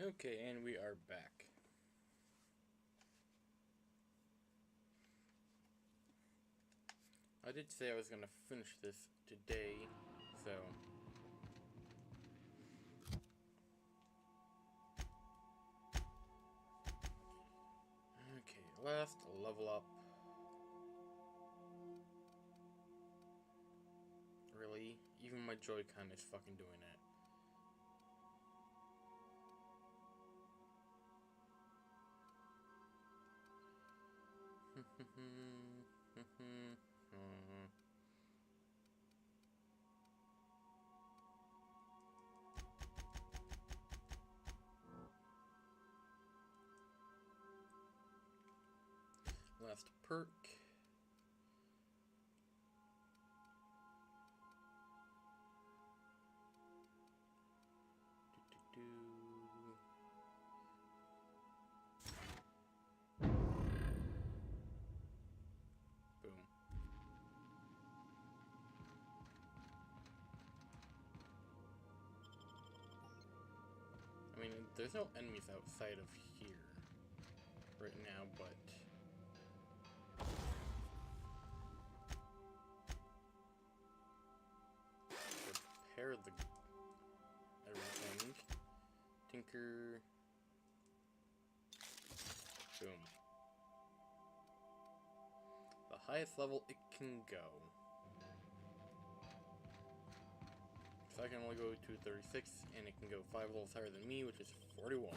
Okay, and we are back. I did say I was going to finish this today, so... Okay, last level up. Really? Even my Joy-Con is fucking doing it. Last perk. Boom. I mean, there's no enemies outside of here right now, but... repair the... everything. Tinker... Boom. The highest level it can go. So I can only go to 36, and it can go 5 levels higher than me, which is 41.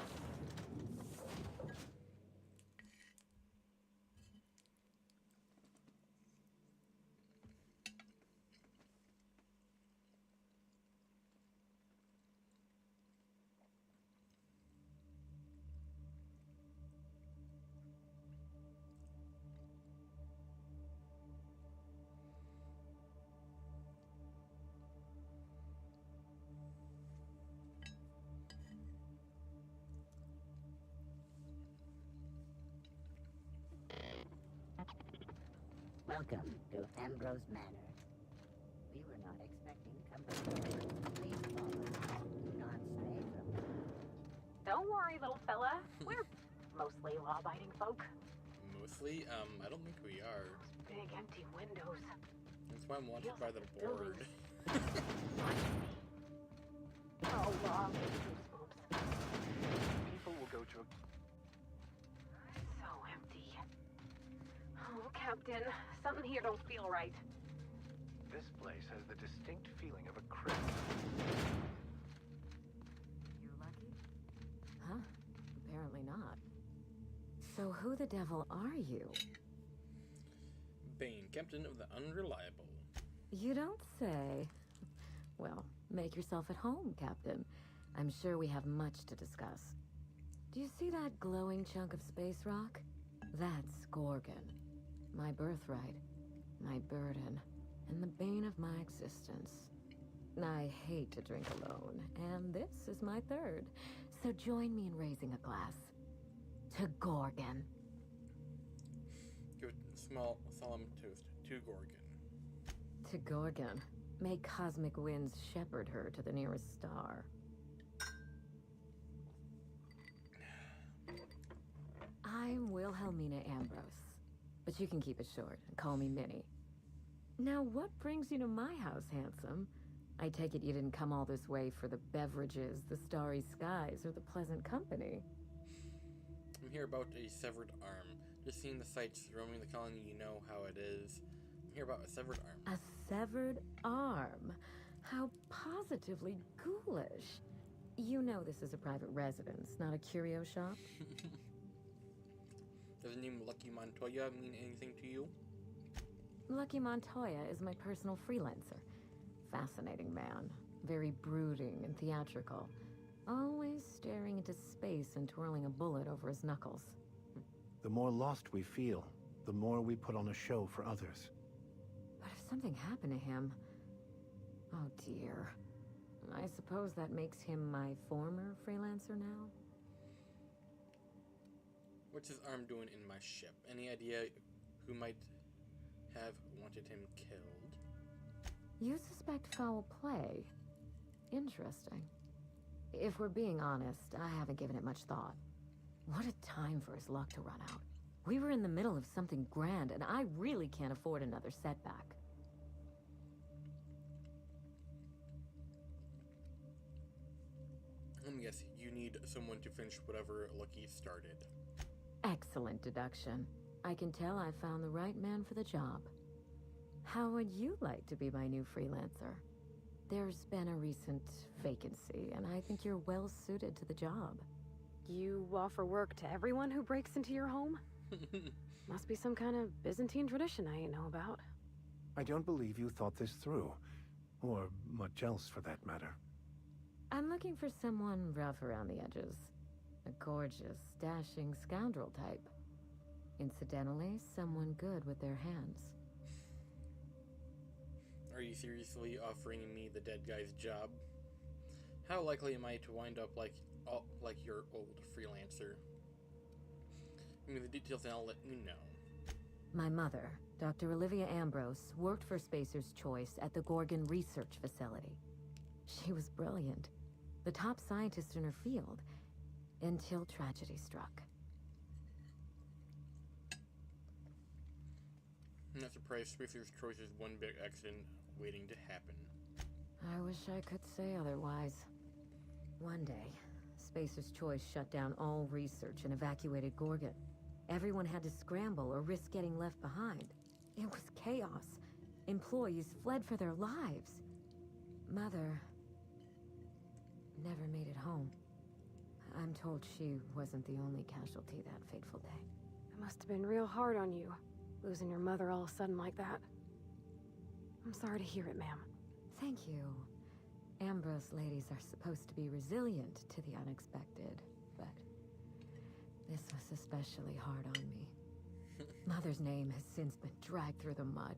Welcome to Ambrose Manor. We were not expecting company. Please follow. Do not stray from. Don't worry, little fella. We're mostly law-abiding folk. Mostly? I don't think we are. Big empty windows. That's why I'm wanted Feels by like the the board. building's Oh, long goosebumps. People will go to a... So empty. Oh, Captain, something here don't feel right. This place has the distinct feeling of a crypt. You lucky? Huh? Apparently not. So who the devil are you? Bane, Captain of the Unreliable. You don't say. Well, make yourself at home, Captain. I'm sure we have much to discuss. Do you see that glowing chunk of space rock? That's Gorgon. My birthright, my burden, and the bane of my existence. I hate to drink alone, and this is my third. So join me in raising a glass. To Gorgon. Give it a small, solemn toast to Gorgon. To Gorgon. May cosmic winds shepherd her to the nearest star. I'm Wilhelmina Ambrose, but you can keep it short and call me Minnie. Now, what brings you to my house, handsome? I take it you didn't come all this way for the beverages, the starry skies, or the pleasant company. I'm here about a severed arm. Just seeing the sights roaming the colony, you know how it is. I'm here about a severed arm. A severed arm? How positively ghoulish. You know this is a private residence, not a curio shop? Does the name Lucky Montoya mean anything to you? Lucky Montoya is my personal freelancer. Fascinating man. Very brooding and theatrical. Always staring into space and twirling a bullet over his knuckles. The more lost we feel, the more we put on a show for others. But if something happened to him... Oh dear. I suppose that makes him my former freelancer now? What's his arm doing in my ship? Any idea who might have wanted him killed? You suspect foul play? Interesting. If we're being honest, I haven't given it much thought. What a time for his luck to run out. We were in the middle of something grand, and I really can't afford another setback. Let me guess, you need someone to finish whatever Lucky started. Excellent deduction. I can tell I found the right man for the job. How would you like to be my new freelancer? There's been a recent vacancy, and I think you're well suited to the job. You offer work to everyone who breaks into your home? Must be some kind of Byzantine tradition I ain't know about. I don't believe you thought this through. Or much else for that matter. I'm looking for someone rough around the edges. A gorgeous, dashing scoundrel type. Incidentally, someone good with their hands. Are you seriously offering me the dead guy's job? How likely am I to wind up like your old freelancer? Give me the details and I'll let you know. My mother, Dr. Olivia Ambrose, worked for Spacer's Choice at the Gorgon Research Facility. She was brilliant, the top scientist in her field, until tragedy struck. I'm not surprised Spacer's Choice is one big accident waiting to happen. I wish I could say otherwise. One day, Spacer's Choice shut down all research and evacuated Gorgon. Everyone had to scramble or risk getting left behind. It was chaos. Employees fled for their lives. Mother never made it home. I'm told she wasn't the only casualty that fateful day. It must have been real hard on you, losing your mother all of a sudden like that. I'm sorry to hear it, ma'am. Thank you. Ambrose ladies are supposed to be resilient to the unexpected, but this was especially hard on me. Mother's name has since been dragged through the mud.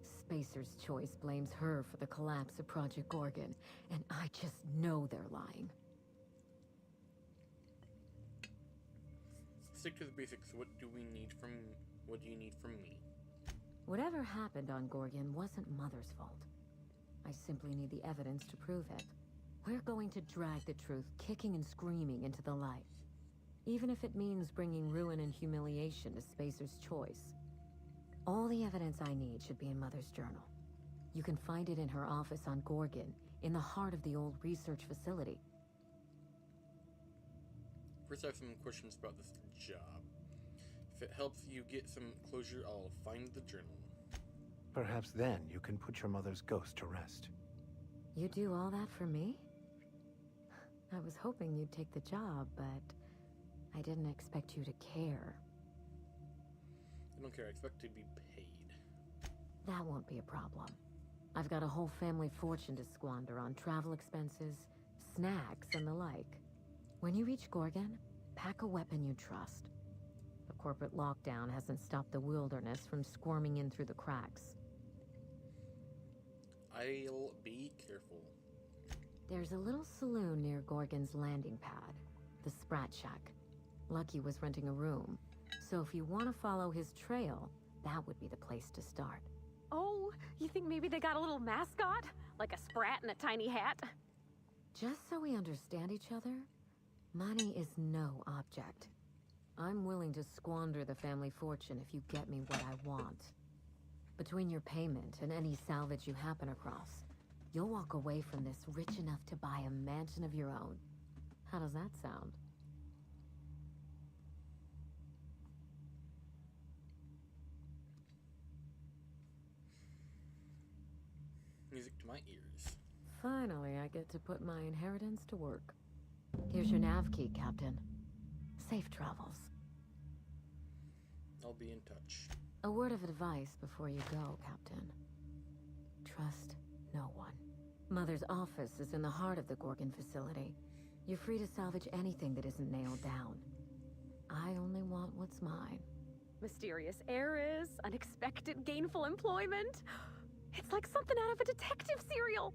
Spacer's Choice blames her for the collapse of Project Gorgon, and I just know they're lying. Stick to the basics. What do you need from me? Whatever happened on Gorgon wasn't Mother's fault. I simply need the evidence to prove it. We're going to drag the truth kicking and screaming into the light. Even if it means bringing ruin and humiliation to Spacer's Choice. All the evidence I need should be in Mother's journal. You can find it in her office on Gorgon, in the heart of the old research facility. First, I have some questions about this job. If it helps you get some closure, I'll find the journal. Perhaps then you can put your mother's ghost to rest. You do all that for me? I was hoping you'd take the job, but I didn't expect you to care. I don't care, I expect to be paid. That won't be a problem. I've got a whole family fortune to squander on travel expenses, snacks, and the like. When you reach Gorgon, pack a weapon you trust. The corporate lockdown hasn't stopped the wilderness from squirming in through the cracks. I'll be careful. There's a little saloon near Gorgon's landing pad, the Sprat Shack. Lucky was renting a room, so if you want to follow his trail, that would be the place to start. Oh, you think maybe they got a little mascot? Like a sprat in a tiny hat? Just so we understand each other, money is no object. I'm willing to squander the family fortune if you get me what I want. Between your payment and any salvage you happen across, you'll walk away from this rich enough to buy a mansion of your own. How does that sound? Music to my ears. Finally, I get to put my inheritance to work. Here's your nav key, Captain. Safe travels. I'll be in touch. A word of advice before you go, Captain. Trust no one. Mother's office is in the heart of the Gorgon facility. You're free to salvage anything that isn't nailed down. I only want what's mine. Mysterious heiress, unexpected gainful employment. It's like something out of a detective serial.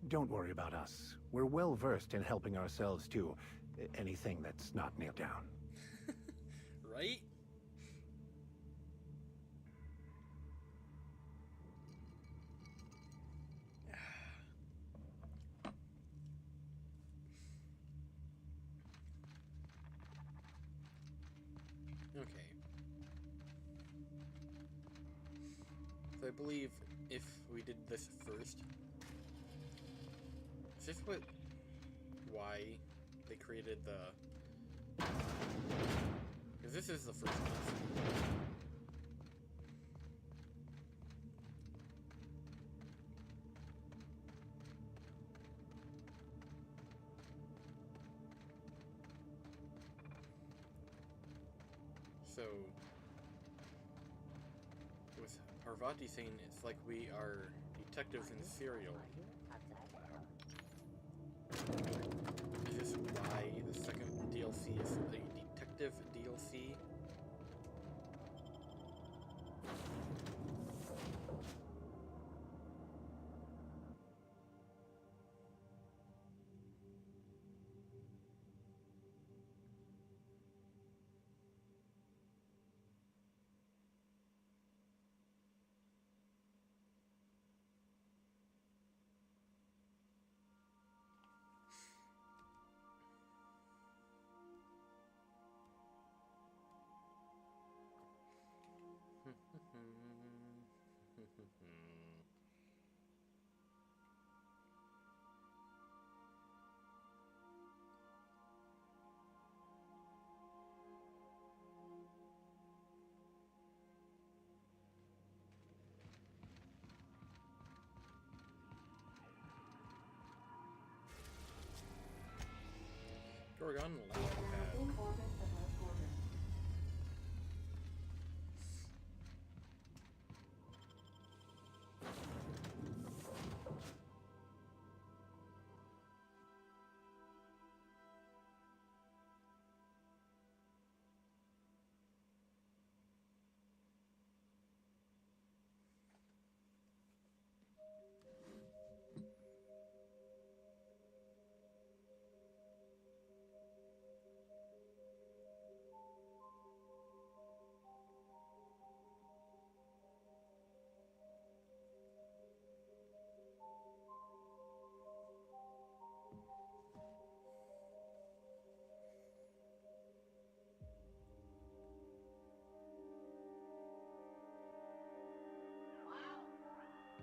Don't worry about us. We're well versed in helping ourselves to anything that's not nailed down. Right? Okay. So I believe if we did this first, is this why they created the? Because this is the first one. So, with Parvati saying it's like we are detectives in Serial, is this why the second DLC is a detective DLC? Gorgon launch pad.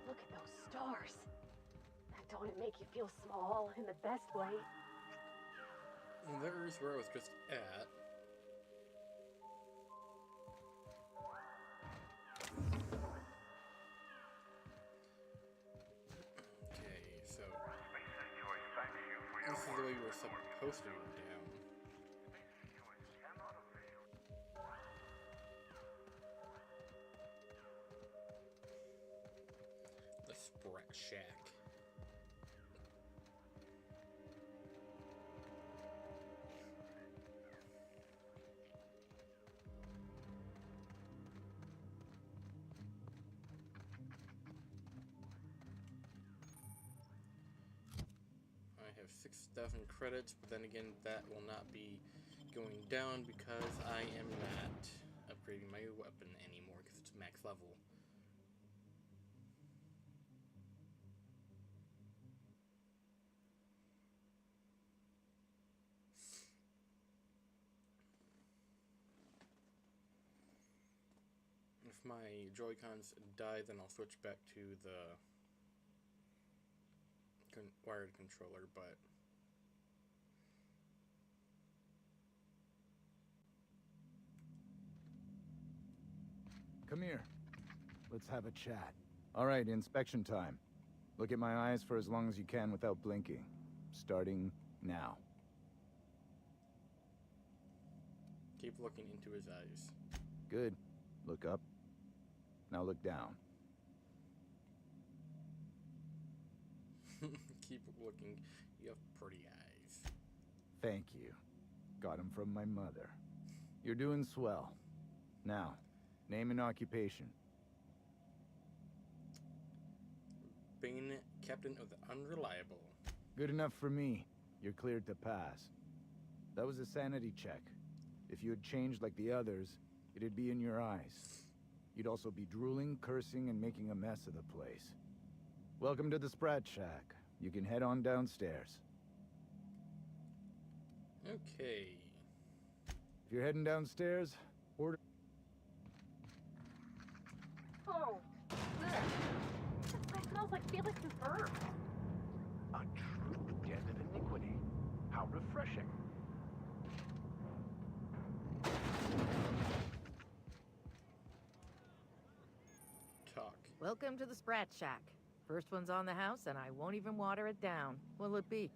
Look at those stars. Don't it make you feel small in the best way? Well, there's where I was just at. Okay, so this is the way we were supposed to go down. The Sprat Shack. I have 6,000 credits, but then again, that will not be going down because I am not upgrading my weapon anymore because it's max level. If my Joy-Cons die, then I'll switch back to the wired controller, but Come here. Let's have a chat. All right, inspection time. Look at my eyes for as long as you can without blinking. Starting now. keep looking into his eyes. Good. Look up. Now look down. Keep looking. You have pretty eyes. Thank you. Got 'em from my mother. You're doing swell. Now, name and occupation. Bane, Captain of the Unreliable. Good enough for me. You're cleared to pass. That was a sanity check. If you had changed like the others, it'd be in your eyes. You'd also be drooling, cursing, and making a mess of the place. Welcome to the Sprat Shack. You can head on downstairs. Okay. If you're heading downstairs, Order. Oh, this place smells like Felix's herb. A true den of iniquity. How refreshing. Talk. Welcome to the Sprat Shack. First one's on the house, and I won't even water it down. What'll it be?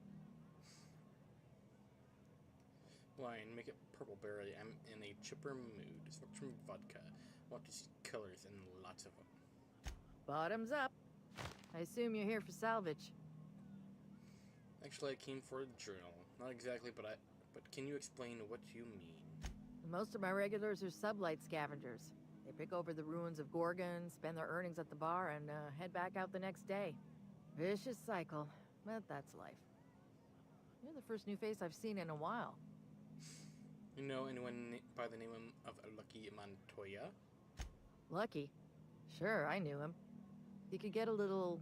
Wine, make it purple berry. I'm in a chipper mood. Smoke some vodka. Want to see colors and lots of them. Bottoms up. I assume you're here for salvage. Actually, I came for a journal. Not exactly, but can you explain what you mean? Most of my regulars are sublight scavengers. They pick over the ruins of Gorgon, spend their earnings at the bar, and head back out the next day. Vicious cycle, but that's life. You're the first new face I've seen in a while. You know anyone by the name of Lucky Montoya? Lucky? Sure, I knew him. He could get a little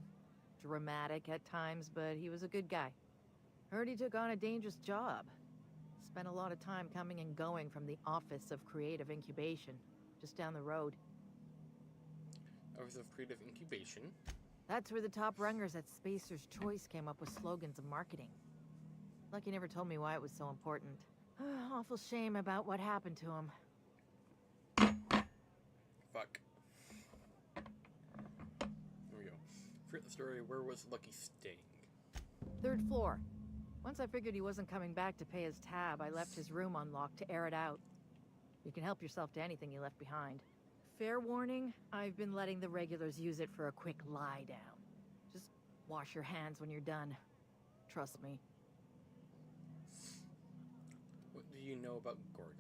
dramatic at times, but he was a good guy. Heard he took on a dangerous job. Spent a lot of time coming and going from the Office of Creative Incubation, just down the road. Office of Creative Incubation? That's where the top rungers at Spacer's Choice came up with slogans of marketing. Lucky never told me why it was so important. Awful shame about what happened to him. Fuck. There we go. Forget the story. Where was Lucky staying? 3rd floor. Once I figured he wasn't coming back to pay his tab, I left his room unlocked to air it out. You can help yourself to anything you left behind. Fair warning, I've been letting the regulars use it for a quick lie down. Just wash your hands when you're done. Trust me. What do you know about Gorgon?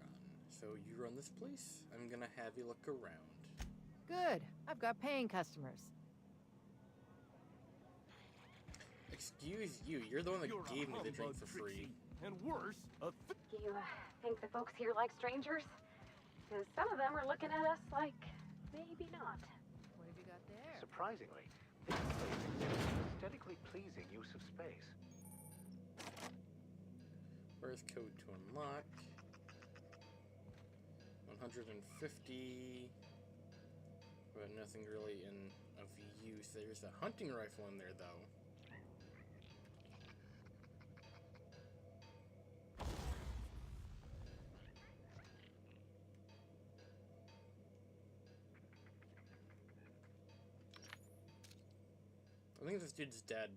So you run this place? I'm gonna have you look around. Good. I've got paying customers. Excuse you, you're the one that gave me the drink for free. And worse, Do you think the folks here like strangers? Because some of them are looking at us like maybe not. What have you got there? Surprisingly, this place exhibits an aesthetically pleasing use of space. Where's code to unlock? 150. But nothing really of use. There's a hunting rifle in there, though. I think this dude's dead.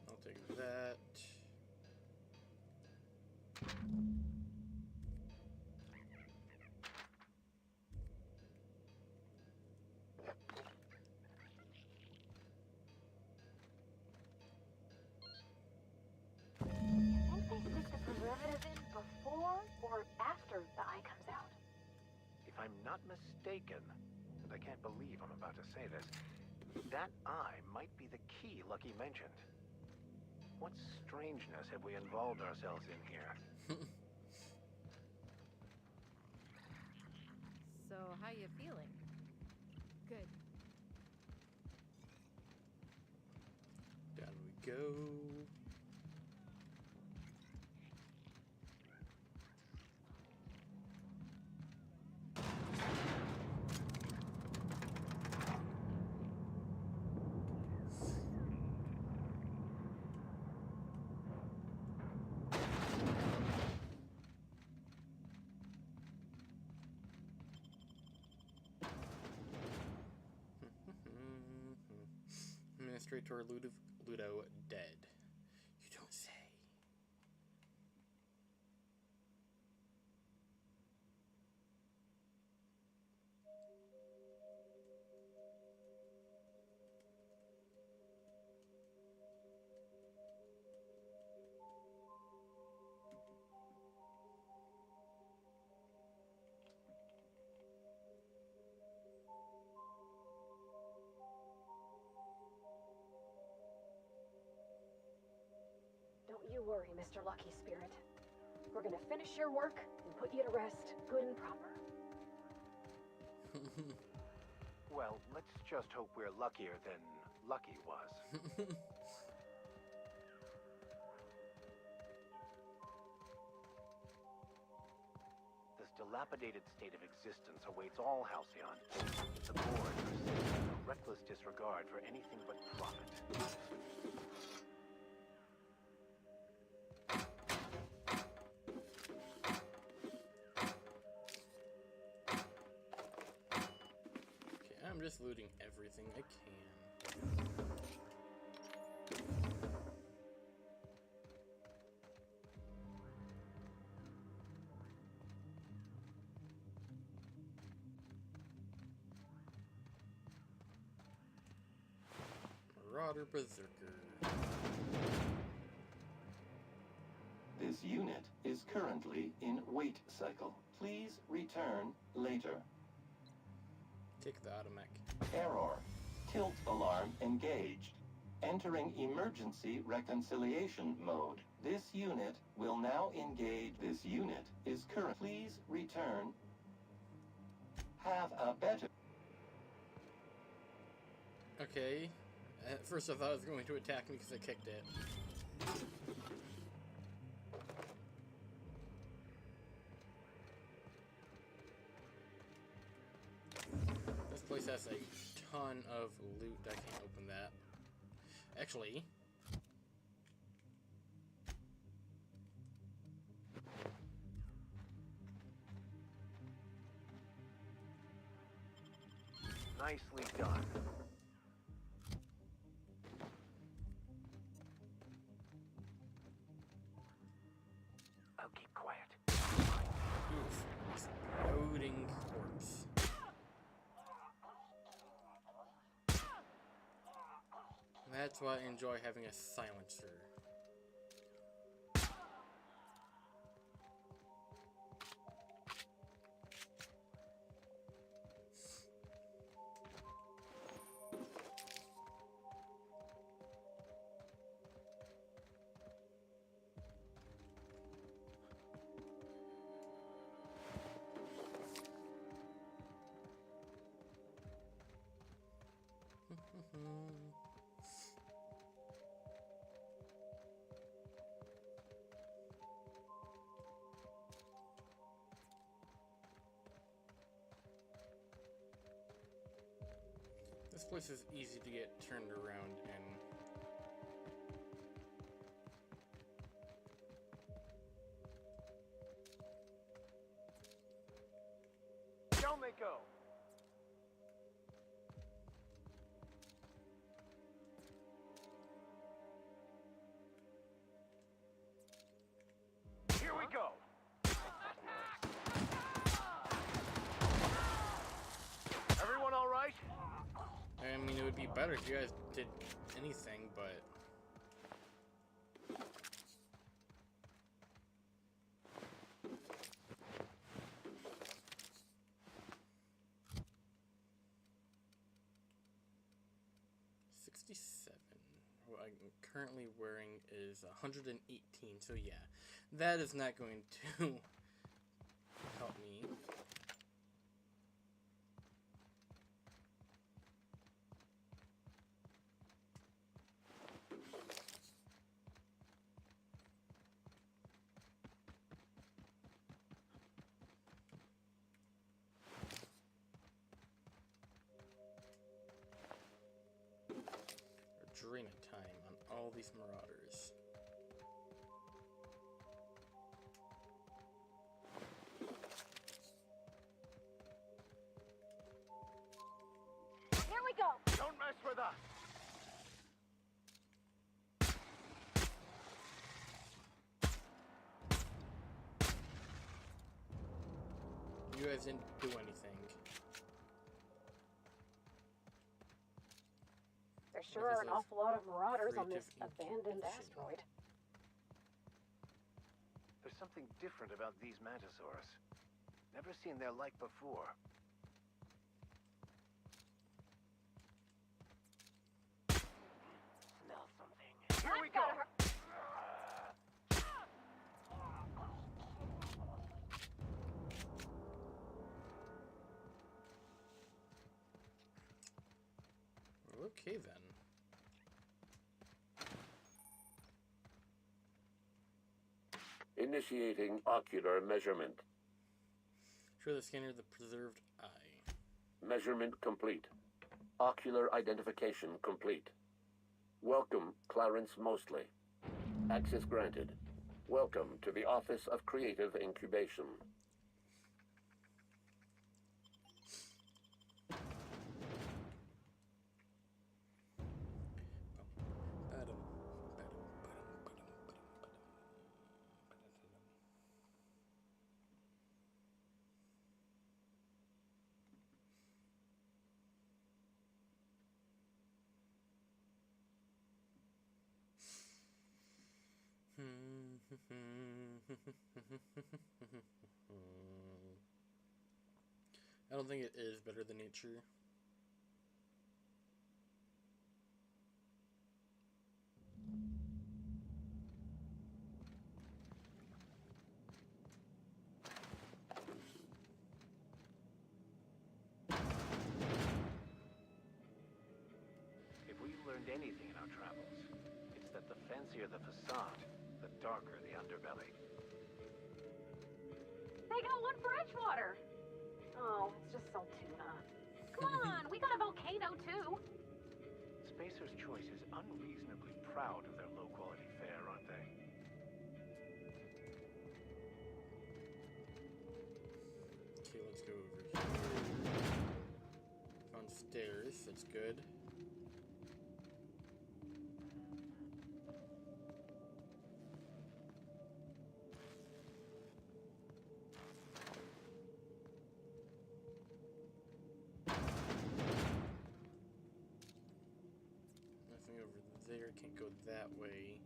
I'll take that. You think they stick the preservative in before or after the eye comes out? If I'm not mistaken, and I can't believe I'm about to say this, that eye might be the key Lucky mentioned. What strangeness have we involved ourselves in here? So, how you feeling? Good. Down we go. Administrator Ludo dead. You don't say. Don't you worry, Mr. Lucky Spirit. We're gonna finish your work and put you to rest, good and proper. Well, let's just hope we're luckier than Lucky was. This dilapidated state of existence awaits all Halcyon. The board persists in a reckless disregard for anything but profit. Okay, I'm just looting everything I can. Marauder Berserker. This unit is currently in wait cycle. Please return later. Take the automech. Error. Tilt alarm engaged. Entering emergency reconciliation mode. This unit will now engage. This unit is current. Please return. Have a better. Okay. At first I thought it was going to attack me because I kicked it. This place has a ton of loot. I can't open that. Actually... Nicely done. I'll keep quiet. Oof. Exploding corpse. That's why I enjoy having a silencer. This place is easy to get turned around in. Down they go. Here we go. Everyone all right? I mean, it would be better if you guys did anything, but... What I'm currently wearing is 118, so yeah, that is not going to help me. Drain of time on all these marauders. Here we go! Don't mess with us. You guys didn't do anything. There sure are an awful lot of marauders on this abandoned asteroid. There's something different about these mantisaurs. Never seen their like before. Smell something. Here we go. Okay then. Initiating ocular measurement. Show the scanner the preserved eye. Measurement complete. Ocular identification complete. Welcome, Clarence Mostly. Access granted. Welcome to the Office of Creative Incubation. I don't think it is better than nature. If we learned anything in our travels, it's that the fancier the facade, the darker the underbelly. They got one for Edgewater. Oh, it's just Saltuna. Come on, we got a volcano too. Spacer's Choice is unreasonably proud of their low-quality fare, aren't they? Okay, let's go over here. Found stairs, that's good. Nothing over there, can't go that way.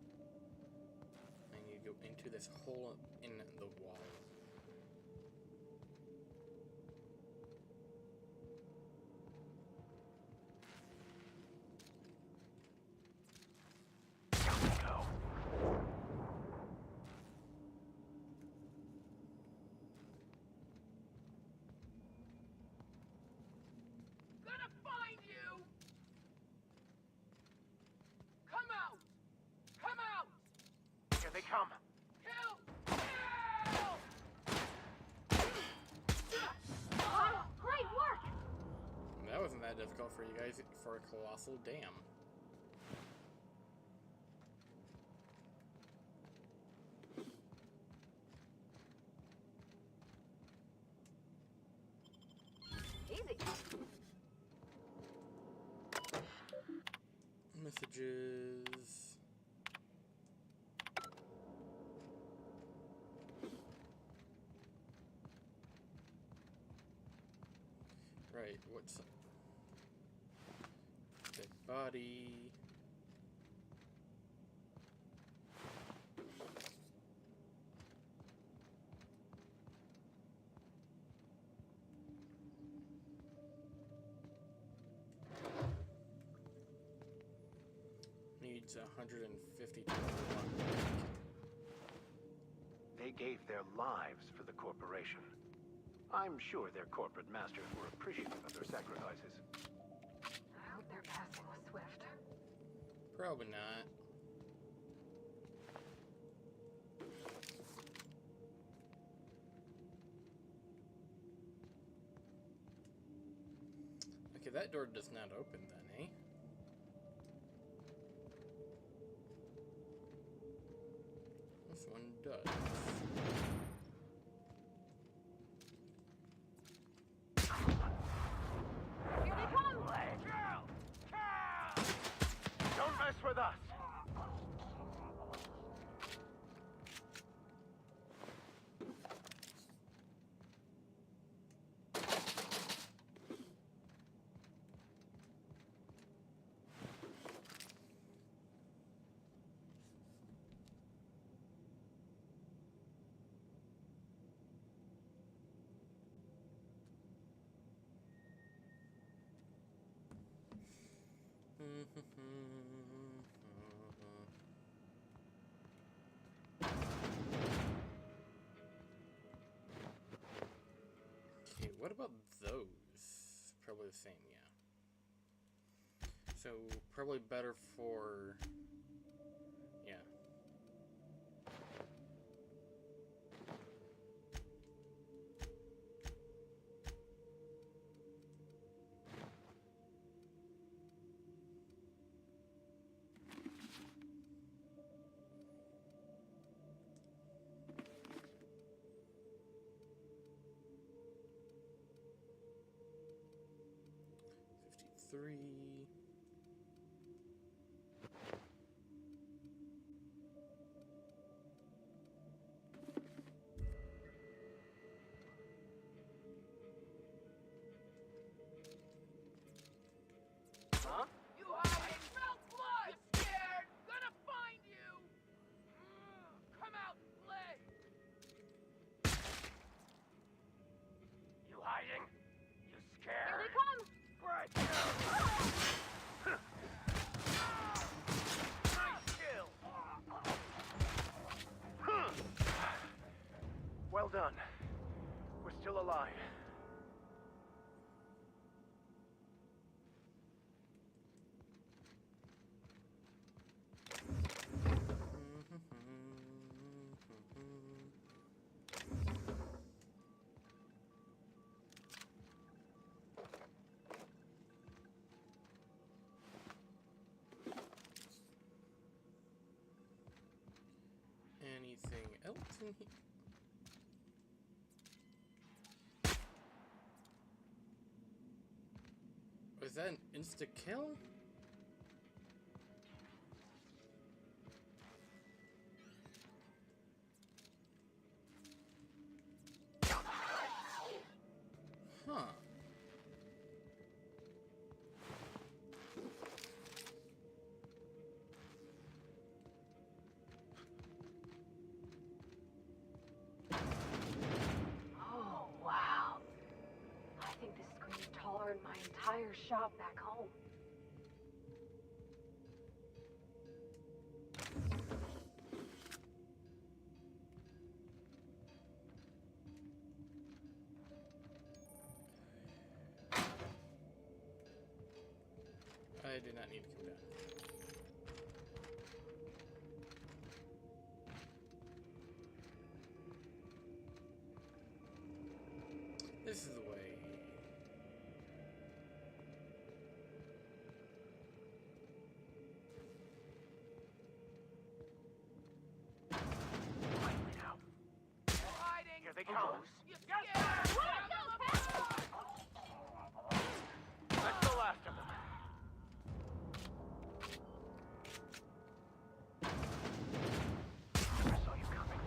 I need to go into this hole in the wall. Go. Gonna find you! Come out! Come out! Here they come! Kill! Kill! Oh, great work! That wasn't that difficult for you guys for a colossal dam. Easy. Messages. Right, what's dead body? Needs 150 to unlock. They gave their lives for the corporation. I'm sure their corporate masters were appreciative of their sacrifices. I hope their passing was swift. Probably not. Okay, that door does not open then, eh? This one does. Here they come! Don't mess with us! Okay, what about those? Probably the same, yeah. So So, probably better for... yeah. Three. Huh? You hiding! Smell blood! You scared? Gonna find you! Come out and play! You hiding? You scared? Here they come! Right. Nice kill. Well done. We're still alive. Anything else in here? Was that an insta-kill? Huh. Oh, wow. I think this screen's taller than my entire shop back home. I did not need to come down. This is the way. Finally now. You hiding? Here they come. You scared? That's the last of them. I saw you coming.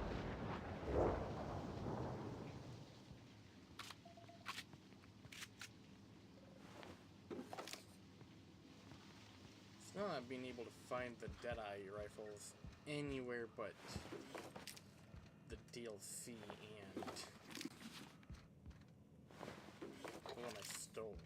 It's not being able to find the Deadeye rifles anywhere but the DLC and the one I stole.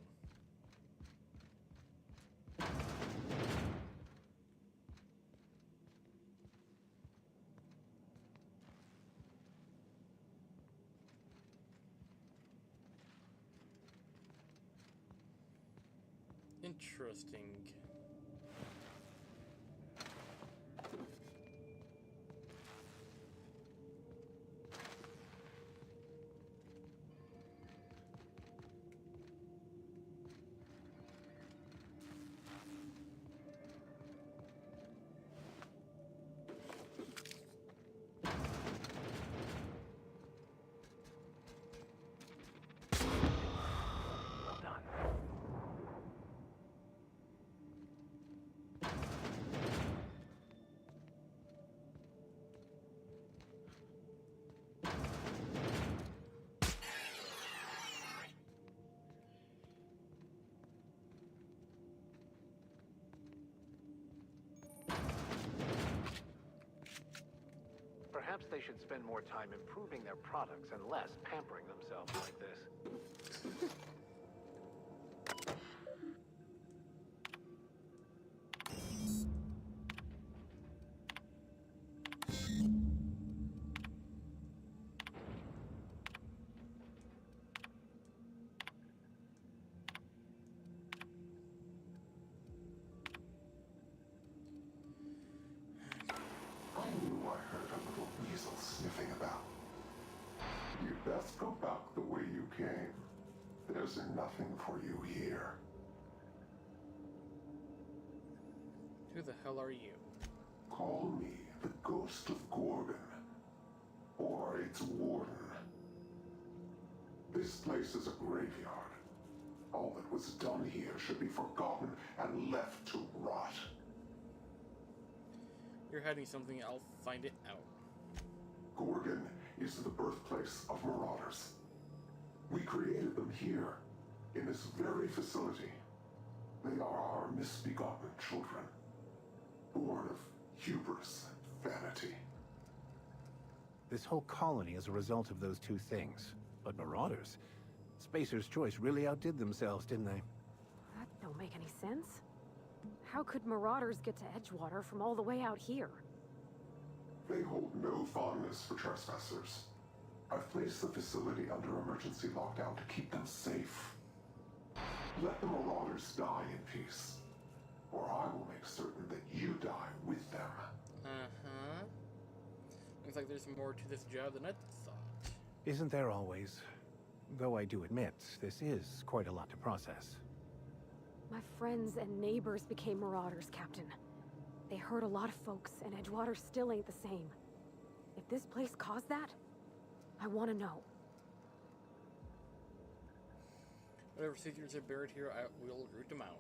Interesting. Well done. Perhaps they should spend more time improving their products and less pampering themselves like this. Go back the way you came. There's nothing for you here. Who the hell are you? Call me the Ghost of Gorgon. Or its warden. This place is a graveyard. All that was done here should be forgotten and left to rot. You're hiding something, I'll find it out. Gorgon is the birthplace of marauders. We created them here, in this very facility. They are our misbegotten children, born of hubris and vanity. This whole colony is a result of those two things. But marauders? Spacer's Choice really outdid themselves, didn't they? That don't make any sense. How could marauders get to Edgewater from all the way out here? They hold no fondness for trespassers. I've placed the facility under emergency lockdown to keep them safe. Let the marauders die in peace, or I will make certain that you die with them. Uh-huh. Looks like there's more to this job than I thought. Isn't there always? Though I do admit, this is quite a lot to process. My friends and neighbors became marauders, Captain. They hurt a lot of folks, and Edgewater still ain't the same. If this place caused that, I want to know. Whatever secrets are buried here, I will root them out.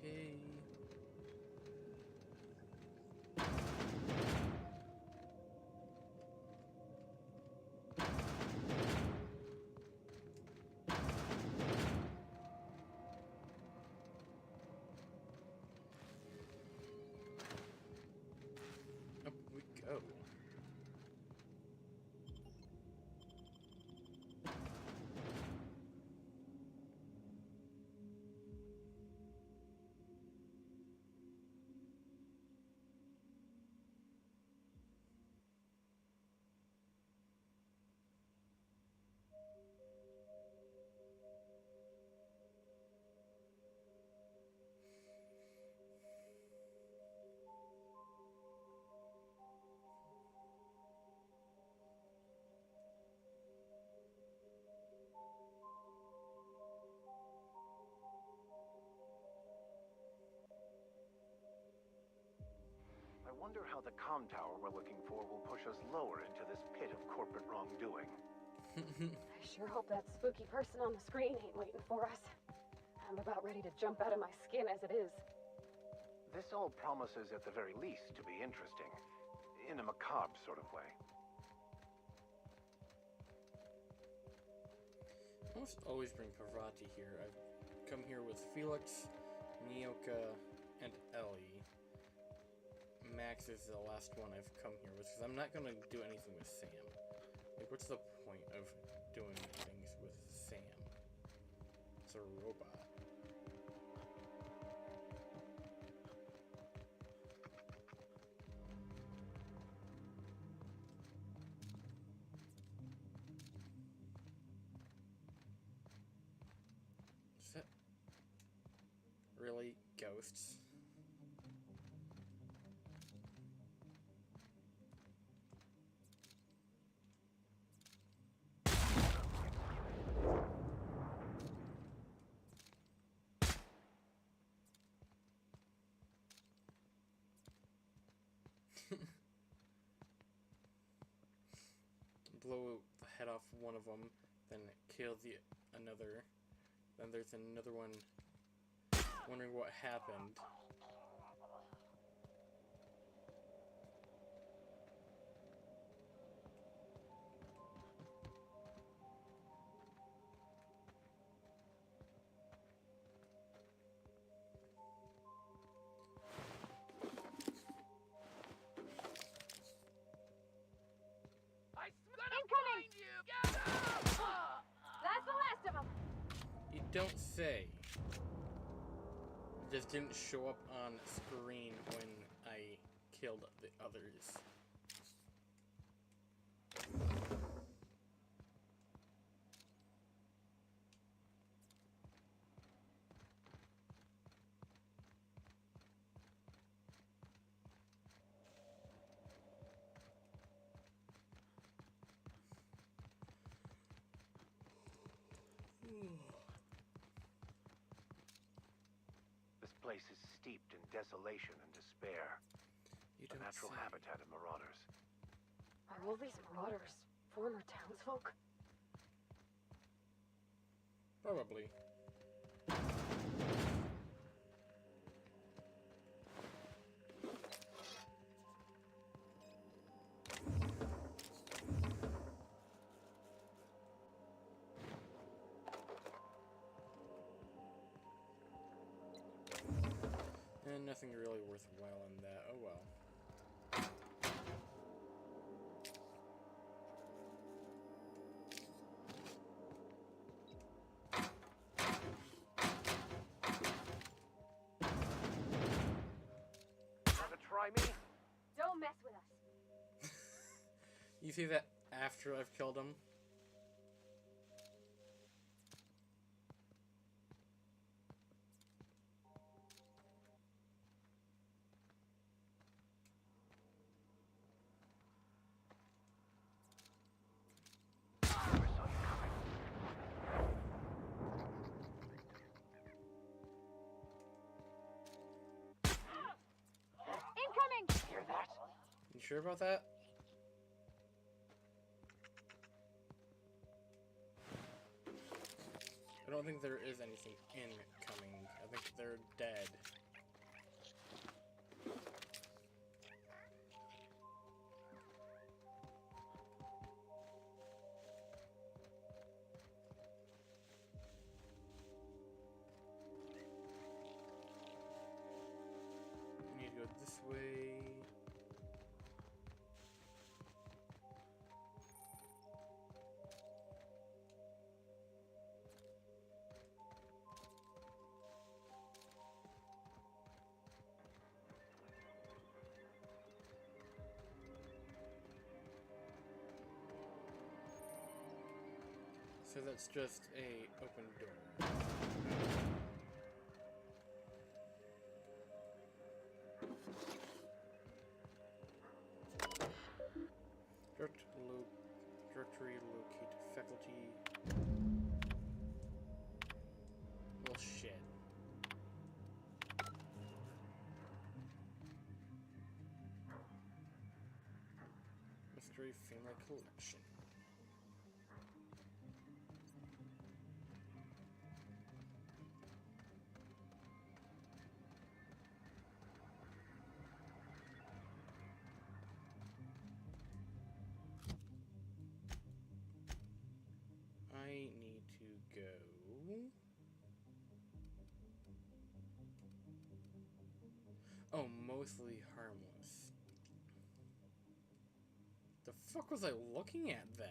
Okay. Up we go. I wonder how the comm tower we're looking for will push us lower into this pit of corporate wrongdoing. I sure hope that spooky person on the screen ain't waiting for us. I'm about ready to jump out of my skin as it is. This all promises, at the very least, to be interesting. In a macabre sort of way. I almost always bring Parvati here. I've come here with Felix, Nyoka, and Ellie. Max is the last one I've come here with, because I'm not going to do anything with Sam. Like, what's the point of doing things with Sam? It's a robot. Is that really ghosts? Blow the head off one of them, then kill the another. Then there's another one wondering what happened. Incoming! Get up! That's the last of them! You don't say. It just didn't show up on screen when I killed the others. place is steeped in desolation and despair. You A don't natural say. habitat of marauders. Are all these marauders former townsfolk? Probably. And nothing really worthwhile in that. Oh well. Wanna try me? Don't mess with us. You see that after I've killed him? Incoming! Hear that? You sure about that? I don't think there is anything incoming. I think they're dead. I need to go this way. So that's just a open door. Directory locate faculty. Well, shit. Mystery Family Collection. I need to go. Oh, mostly harmless. The fuck was I looking at then?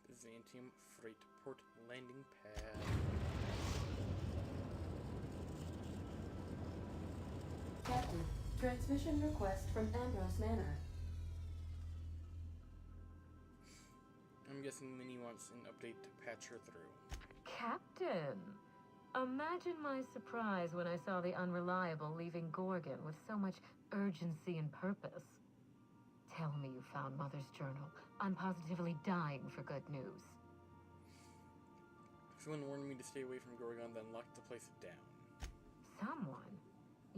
Byzantium Freight Port Landing Pad. Captain, transmission request from Ambrose Manor. I'm guessing Minnie wants an update to patch her through. Captain! Imagine my surprise when I saw the Unreliable leaving Gorgon with so much urgency and purpose. Tell me you found Mother's journal. I'm positively dying for good news. Someone warned me to stay away from Gorgon, then locked the place down. Someone?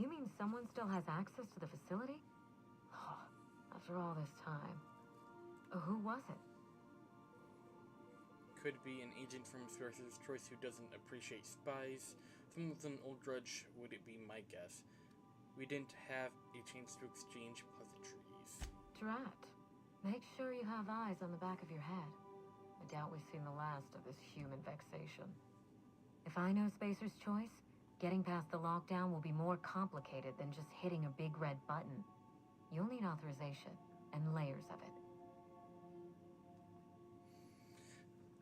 You mean someone still has access to the facility? Oh, after all this time. Who was it? Could be an agent from Sorcerer's Choice who doesn't appreciate spies. Some of them old grudge would it be my guess. We didn't have a chance to exchange pleasantries. Drat. Make sure you have eyes on the back of your head. I doubt we've seen the last of this human vexation. If I know Spacer's Choice, getting past the lockdown will be more complicated than just hitting a big red button. You'll need authorization and layers of it.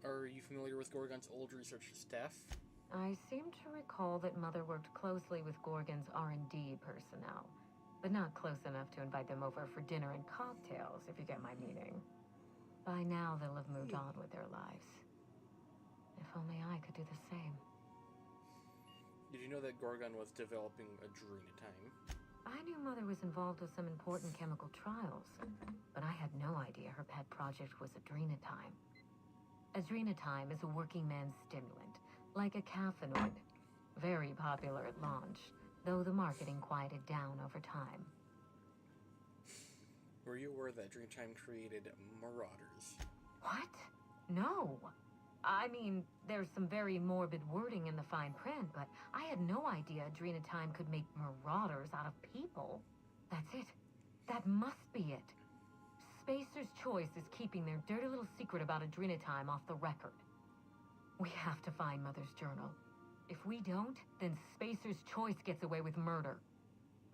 Are you familiar with Gorgon's old research staff? I seem to recall that Mother worked closely with Gorgon's R&D personnel, but not close enough to invite them over for dinner and cocktails, if you get my meaning. By now, they'll have moved on with their lives. If only I could do the same. Did you know that Gorgon was developing adrenatime? I knew Mother was involved with some important chemical trials, but I had no idea her pet project was adrenatime. Adrenatime is a working man's stimulant, like a caffeinoid. Very popular at launch, though the marketing quieted down over time. Were you aware that Dreamtime created Marauders? What? No. I mean, there's some very morbid wording in the fine print, but I had no idea Adrenatime could make marauders out of people. That's it. That must be it. Spacer's Choice is keeping their dirty little secret about Adrenatime off the record. We have to find Mother's journal. If we don't, then Spacer's Choice gets away with murder.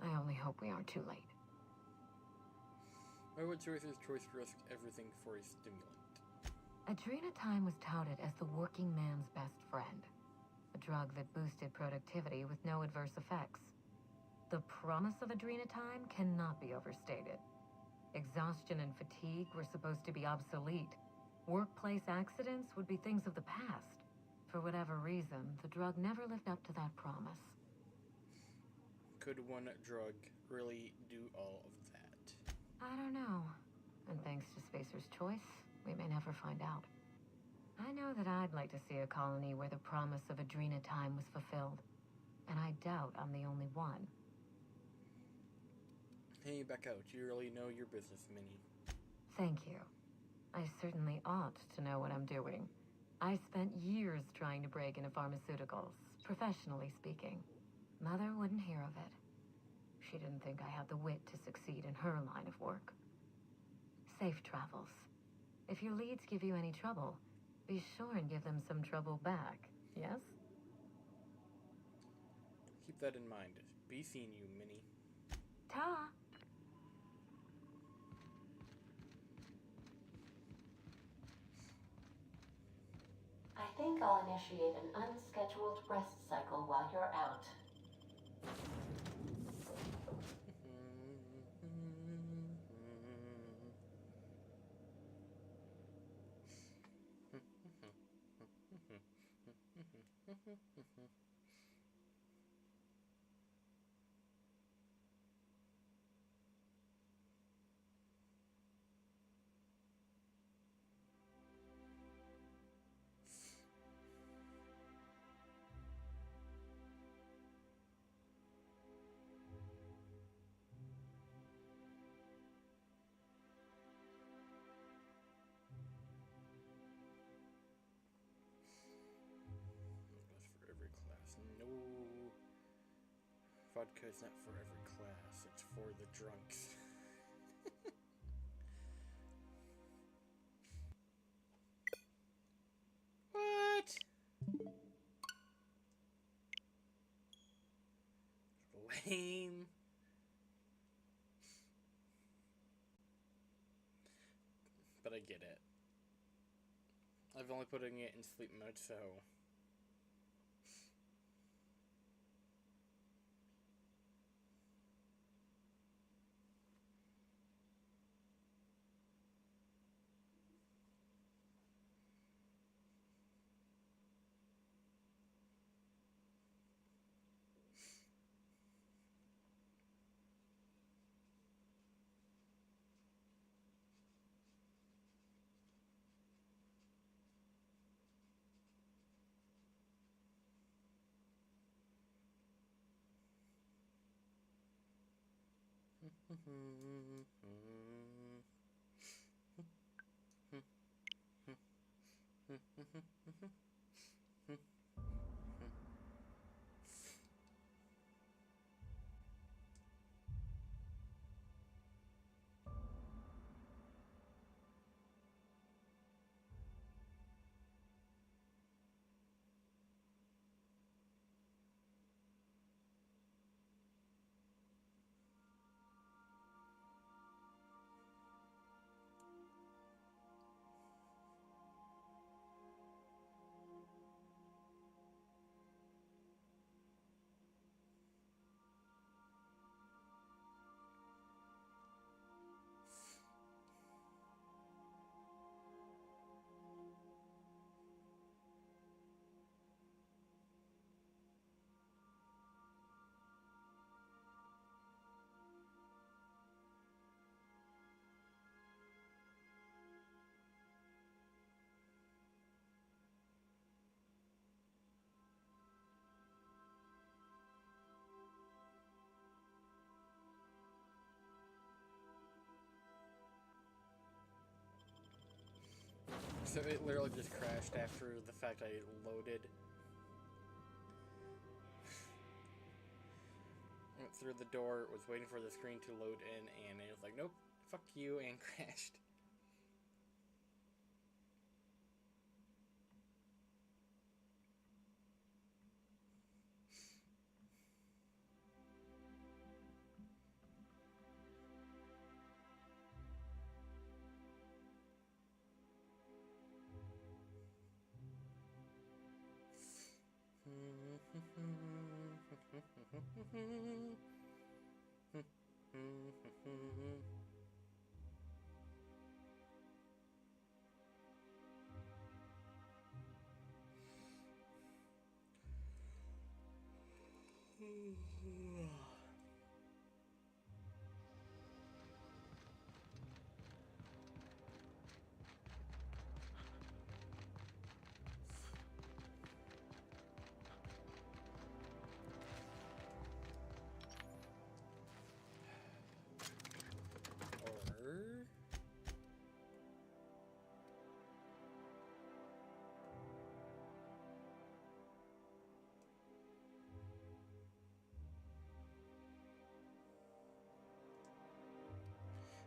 I only hope we aren't too late. Why would Spacer's Choice risk everything for a stimulant? Adrenatime was touted as the working man's best friend. A drug that boosted productivity with no adverse effects. The promise of Adrenatime cannot be overstated. Exhaustion and fatigue were supposed to be obsolete. Workplace accidents would be things of the past. For whatever reason, the drug never lived up to that promise. Could one drug really do all of that? I don't know. And thanks to Spacer's Choice, we may never find out. I know that I'd like to see a colony where the promise of Adrenatime was fulfilled. And I doubt I'm the only one. Hey, back out. You really know your business, Minnie. Thank you. I certainly ought to know what I'm doing. I spent years trying to break into pharmaceuticals, professionally speaking. Mother wouldn't hear of it. She didn't think I had the wit to succeed in her line of work. Safe travels. If your leads give you any trouble, be sure and give them some trouble back, yes? Keep that in mind. Be seeing you, Minnie. Ta! I think I'll initiate an unscheduled rest cycle while you're out. Vodka is not for every class, it's for the drunks. What? Lame. But I get it. I've only putting it in sleep mode, so... So it literally just crashed after the fact I loaded. Went through the door, was waiting for the screen to load in, and it was like, nope, fuck you, and crashed.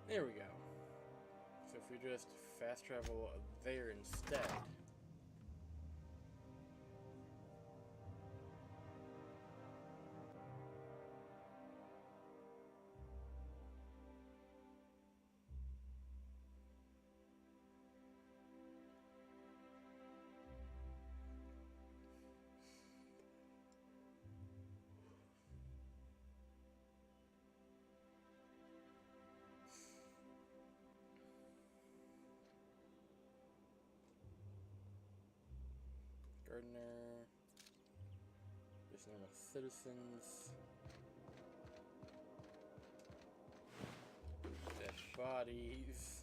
There we go. So if we just fast travel there instead. Gardener, just normal citizens, dead bodies.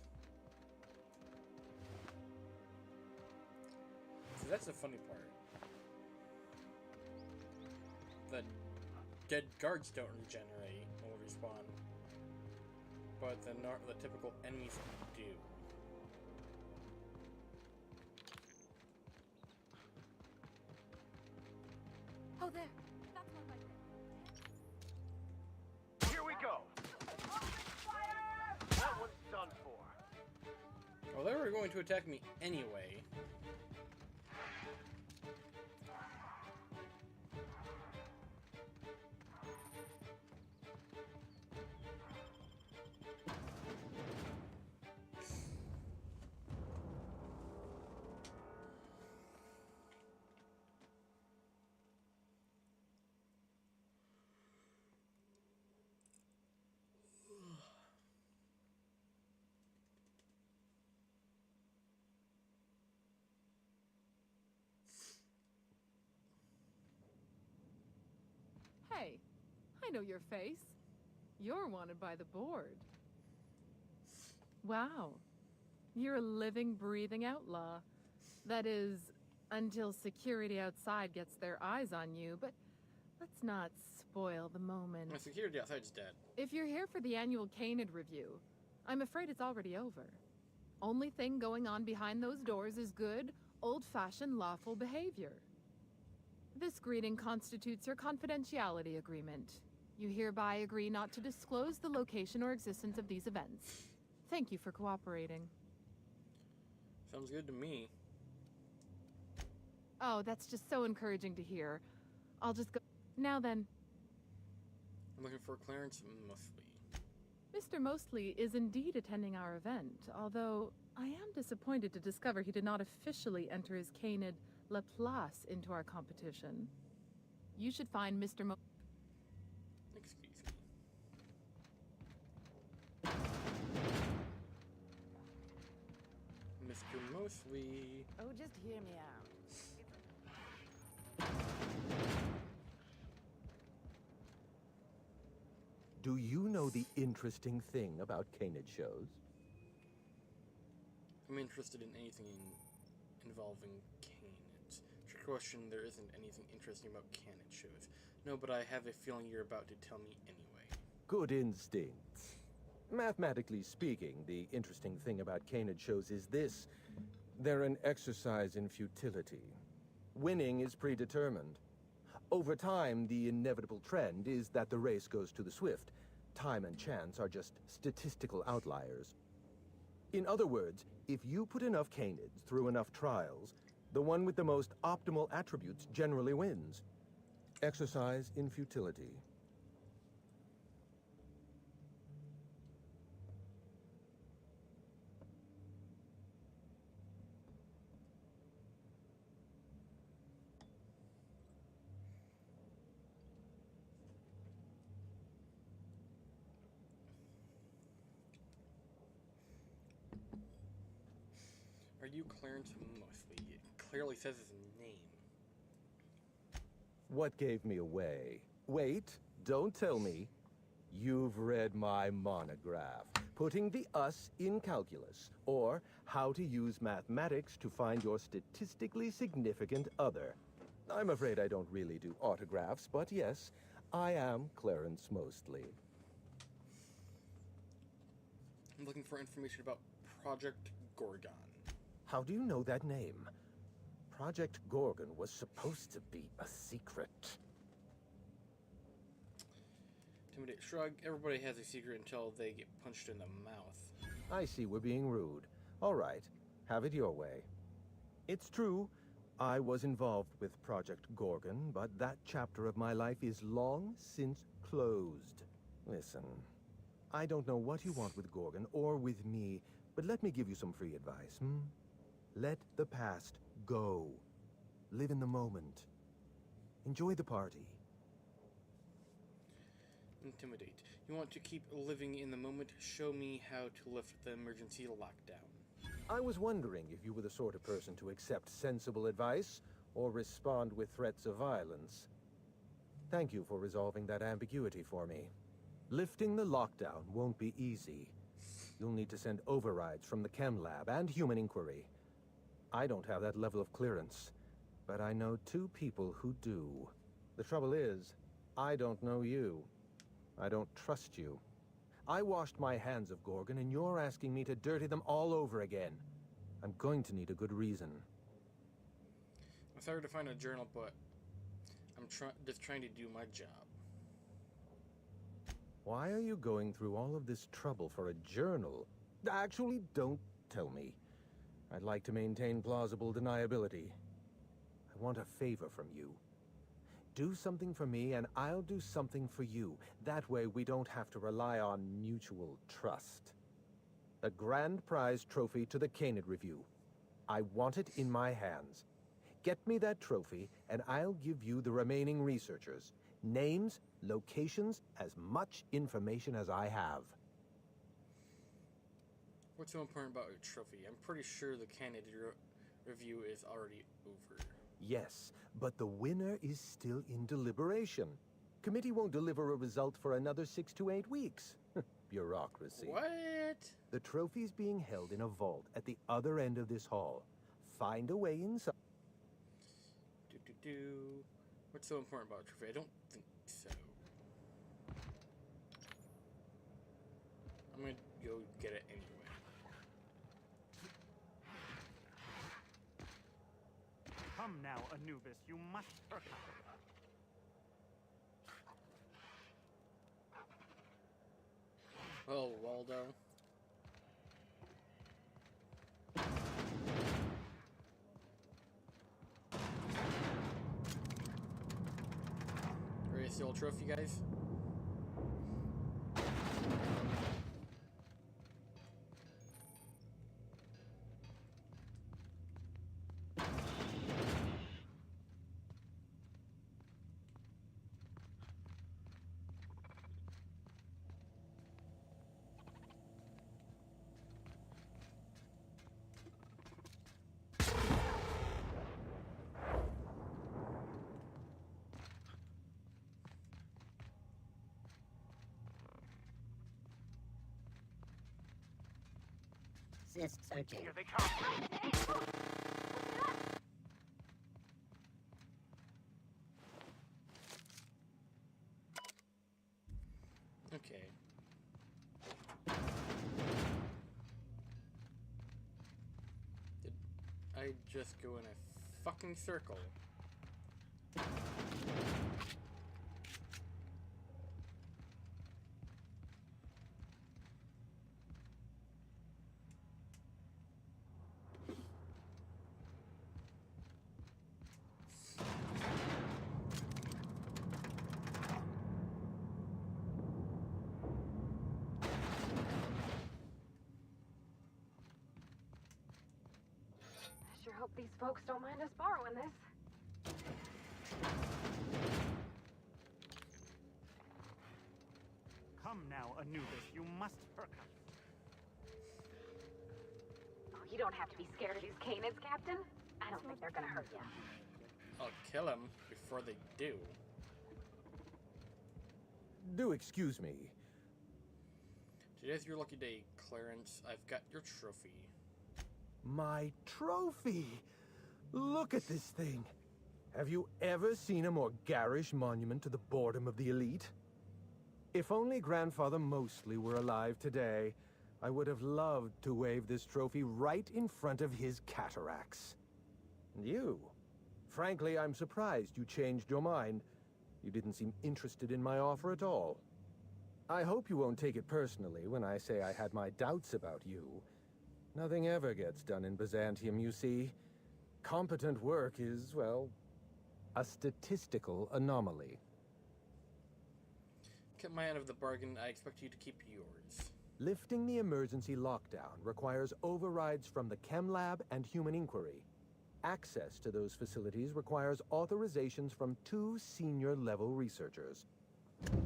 So that's the funny part. The dead guards don't regenerate or respawn, but the typical enemies do. Oh, there. That's one right there. Here we go. That one's done for. Well, they were going to attack me anyway. Hey, I know your face. You're wanted by the board. Wow. You're a living, breathing outlaw. That is, until security outside gets their eyes on you, but let's not spoil the moment. My security outside's dead. If you're here for the annual Canid review, I'm afraid it's already over. Only thing going on behind those doors is good, old-fashioned lawful behavior. This greeting constitutes your confidentiality agreement. You hereby agree not to disclose the location or existence of these events. Thank you for cooperating. Sounds good to me. Oh, that's just so encouraging to hear. I'll just go... Now then. I'm looking for Clarence Mosley. Mr. Mostly is indeed attending our event, although I am disappointed to discover he did not officially enter his Canid La Place into our competition. You should find Mr. Excuse me. Mr. Mosley. Oh, just hear me out. Do you know the interesting thing about Canid shows? I'm interested in anything involving canids. Trick question, there isn't anything interesting about canid shows. No, but I have a feeling you're about to tell me anyway. Good instincts. Mathematically speaking, the interesting thing about Canid shows is this. They're an exercise in futility. Winning is predetermined. Over time, the inevitable trend is that the race goes to the swift. Time and chance are just statistical outliers. In other words, if you put enough canids through enough trials, the one with the most optimal attributes generally wins. Exercise in futility. Are you Clarence Mosley? It clearly says his name. What gave me away? Wait, don't tell me. You've read my monograph, Putting the Us in Calculus, or How to Use Mathematics to Find Your Statistically Significant Other. I'm afraid I don't really do autographs, but yes, I am Clarence Mosley. I'm looking for information about Project Gorgon. How do you know that name? Project Gorgon was supposed to be a secret. Intimidate shrug. Everybody has a secret until they get punched in the mouth. I see we're being rude. All right, have it your way. It's true, I was involved with Project Gorgon, but that chapter of my life is long since closed. Listen, I don't know what you want with Gorgon or with me, but let me give you some free advice, Let the past go. Live in the moment. Enjoy the party. Intimidate. You want to keep living in the moment? Show me how to lift the emergency lockdown. I was wondering if you were the sort of person to accept sensible advice or respond with threats of violence. Thank you for resolving that ambiguity for me. Lifting the lockdown won't be easy. You'll need to send overrides from the chem lab and human inquiry. I don't have that level of clearance, but I know two people who do. The trouble is, I don't know you. I don't trust you. I washed my hands of Gorgon, and you're asking me to dirty them all over again. I'm going to need a good reason. I'm sorry to find a journal, but I'm just trying to do my job. Why are you going through all of this trouble for a journal? Actually, don't tell me. I'd like to maintain plausible deniability. I want a favor from you. Do something for me, and I'll do something for you. That way, we don't have to rely on mutual trust. A grand prize trophy to the Canid Review. I want it in my hands. Get me that trophy, and I'll give you the remaining researchers. Names, locations, as much information as I have. What's so important about your trophy? I'm pretty sure the Canid review is already over. Yes, but the winner is still in deliberation. Committee won't deliver a result for another 6 to 8 weeks. Bureaucracy. What? The trophy's being held in a vault at the other end of this hall. Find a way inside. What's so important about a trophy? I don't think so. I'm gonna go get it anyway. Come now, Anubis, you must perk up. Well, Waldo. Ready to steal a trophy, guys? Assist searching. Here they come. Okay. Did I just go in a fucking circle? I sure hope these folks don't mind us borrowing this. Come now, Anubis, you must perk up. Oh, you don't have to be scared of these canids, Captain. I don't think they're gonna hurt you. I'll kill them before they do. Do excuse me. Today's your lucky day, Clarence. I've got your trophy. My trophy! Look at this thing. Have you ever seen a more garish monument to the boredom of the elite? If only Grandfather Mostly were alive today, I would have loved to wave this trophy right in front of his cataracts. And you? Frankly, I'm surprised you changed your mind. You didn't seem interested in my offer at all. I hope you won't take it personally when I say I had my doubts about you. Nothing ever gets done in Byzantium, you see. Competent work is, well, a statistical anomaly. Kept my end of the bargain, I expect you to keep yours. Lifting the emergency lockdown requires overrides from the Chem Lab and Human Inquiry. Access to those facilities requires authorizations from 2 senior-level researchers.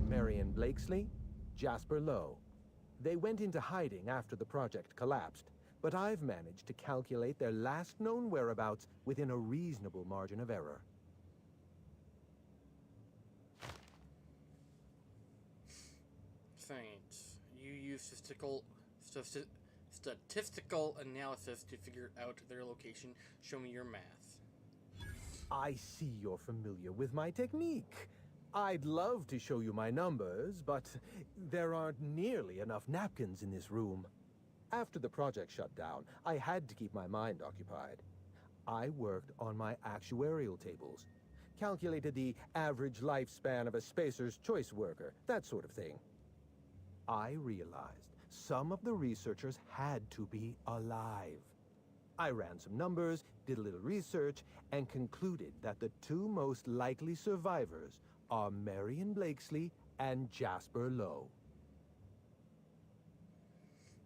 Marion Blakesley, Jasper Lowe. They went into hiding after the project collapsed, but I've managed to calculate their last known whereabouts within a reasonable margin of error. Science. You use statistical analysis to figure out their location. Show me your math. I see you're familiar with my technique. I'd love to show you my numbers, but there aren't nearly enough napkins in this room. After the project shut down, I had to keep my mind occupied. I worked on my actuarial tables, calculated the average lifespan of a Spacer's Choice worker, that sort of thing. I realized some of the researchers had to be alive. I ran some numbers, did a little research, and concluded that the 2 most likely survivors are Marion Blakesley and Jasper Lowe.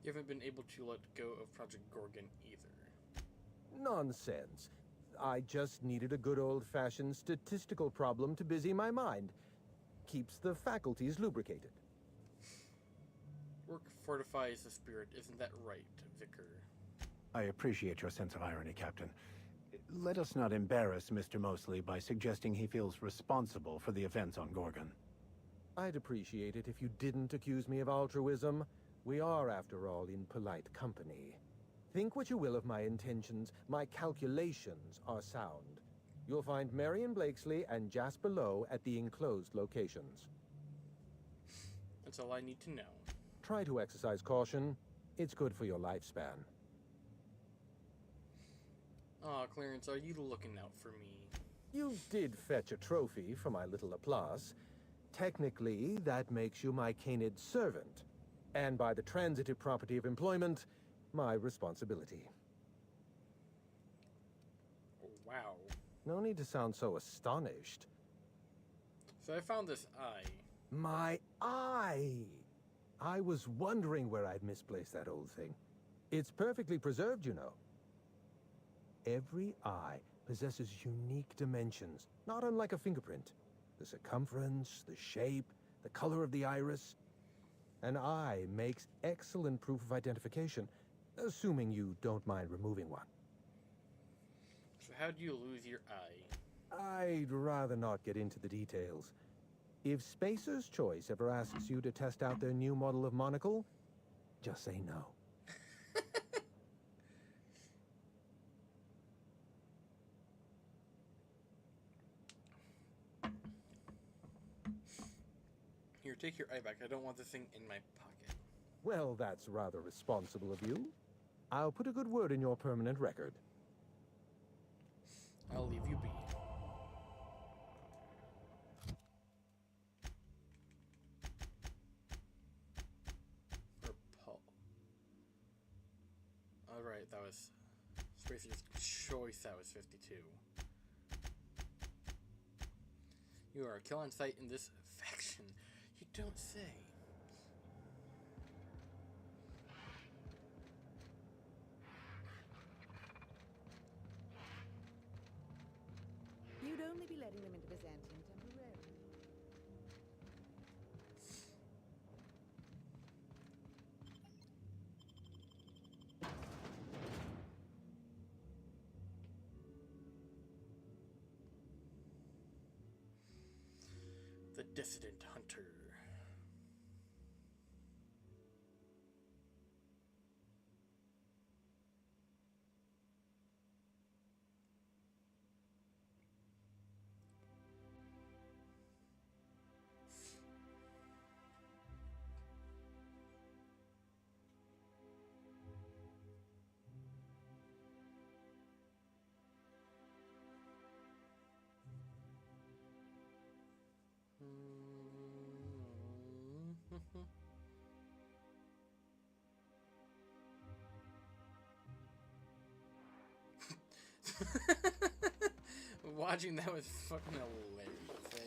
You haven't been able to let go of Project Gorgon either. Nonsense. I just needed a good old-fashioned statistical problem to busy my mind. Keeps the faculties lubricated. Work fortifies the spirit, isn't that right, Vicar? I appreciate your sense of irony, Captain. Let us not embarrass Mr. Mosley by suggesting he feels responsible for the events on Gorgon. I'd appreciate it if you didn't accuse me of altruism. We are, after all, in polite company. Think what you will of my intentions. My calculations are sound. You'll find Marion Blakesley and Jasper Lowe at the enclosed locations. That's all I need to know. try to exercise caution. It's good for your lifespan. Aw, Clarence, are you looking out for me? You did fetch a trophy for my little applause. Technically, that makes you my canid servant, and by the transitive property of employment, my responsibility. Wow. No need to sound so astonished. So I found this eye. My eye! I was wondering where I'd misplaced that old thing. It's perfectly preserved, you know. Every eye possesses unique dimensions, not unlike a fingerprint. The circumference, the shape, the color of the iris. An eye makes excellent proof of identification, assuming you don't mind removing one. So how do you lose your eye? I'd rather not get into the details. If Spacer's Choice ever asks you to test out their new model of monocle, just say no. Here, take your eye back. I don't want this thing in my pocket. Well, that's rather responsible of you. I'll put a good word in your permanent record. I'll leave you be. Alright, that was Spacer's Choice. That was 52. You are a kill on sight in this faction. You don't say. You'd only be letting them into Byzantium temporarily. The Dissident Hunter. Watching that was fucking hilarious, eh?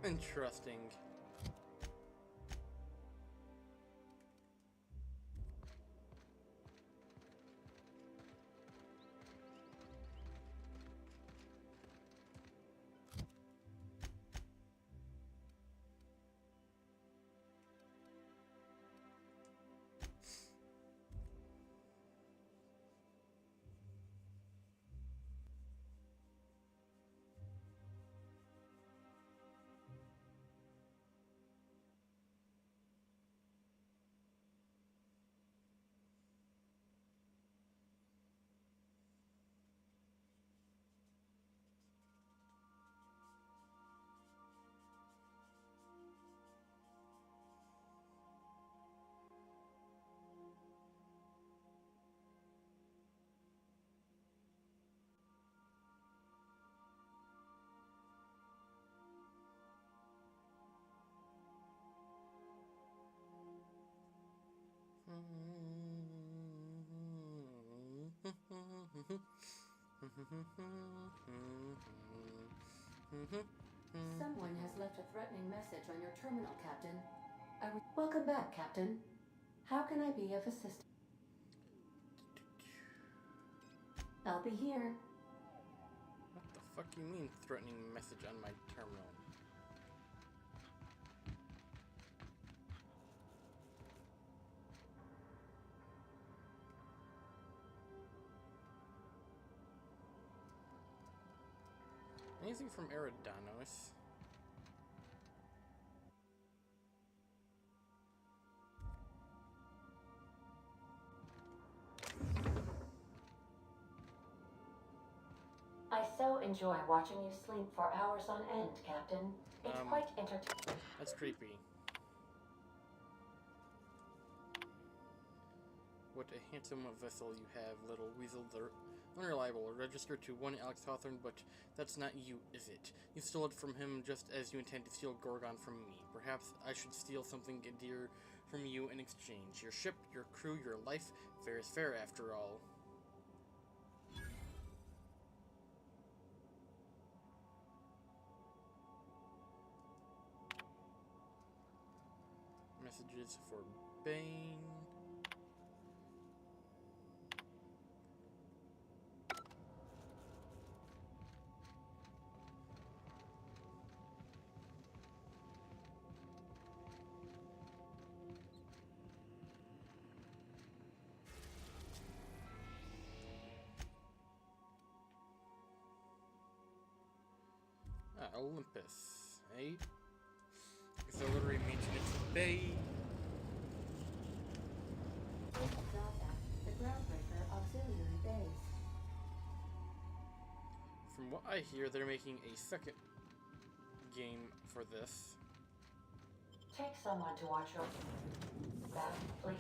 Interesting. Someone has left a threatening message on your terminal, Captain. Welcome back, Captain. How can I be of assistance? I'll be here. What the fuck you mean, threatening message on my terminal? Anything from Eridanos? I so enjoy watching you sleep for hours on end, Captain. It's quite entertaining. That's creepy. What a handsome vessel you have, little weasel. They're unreliable. Registered to one Alex Hawthorne, but that's not you, is it? You stole it from him just as you intend to steal Gorgon from me. Perhaps I should steal something dear from you in exchange. Your ship, your crew, your life. Fair is fair, after all. Messages for Bane. Olympus, eh? Auxiliary Maintenance Bay. The Groundbreaker Auxiliary Base. From what I hear, they're making a second game for this. Take someone to watch your back, please.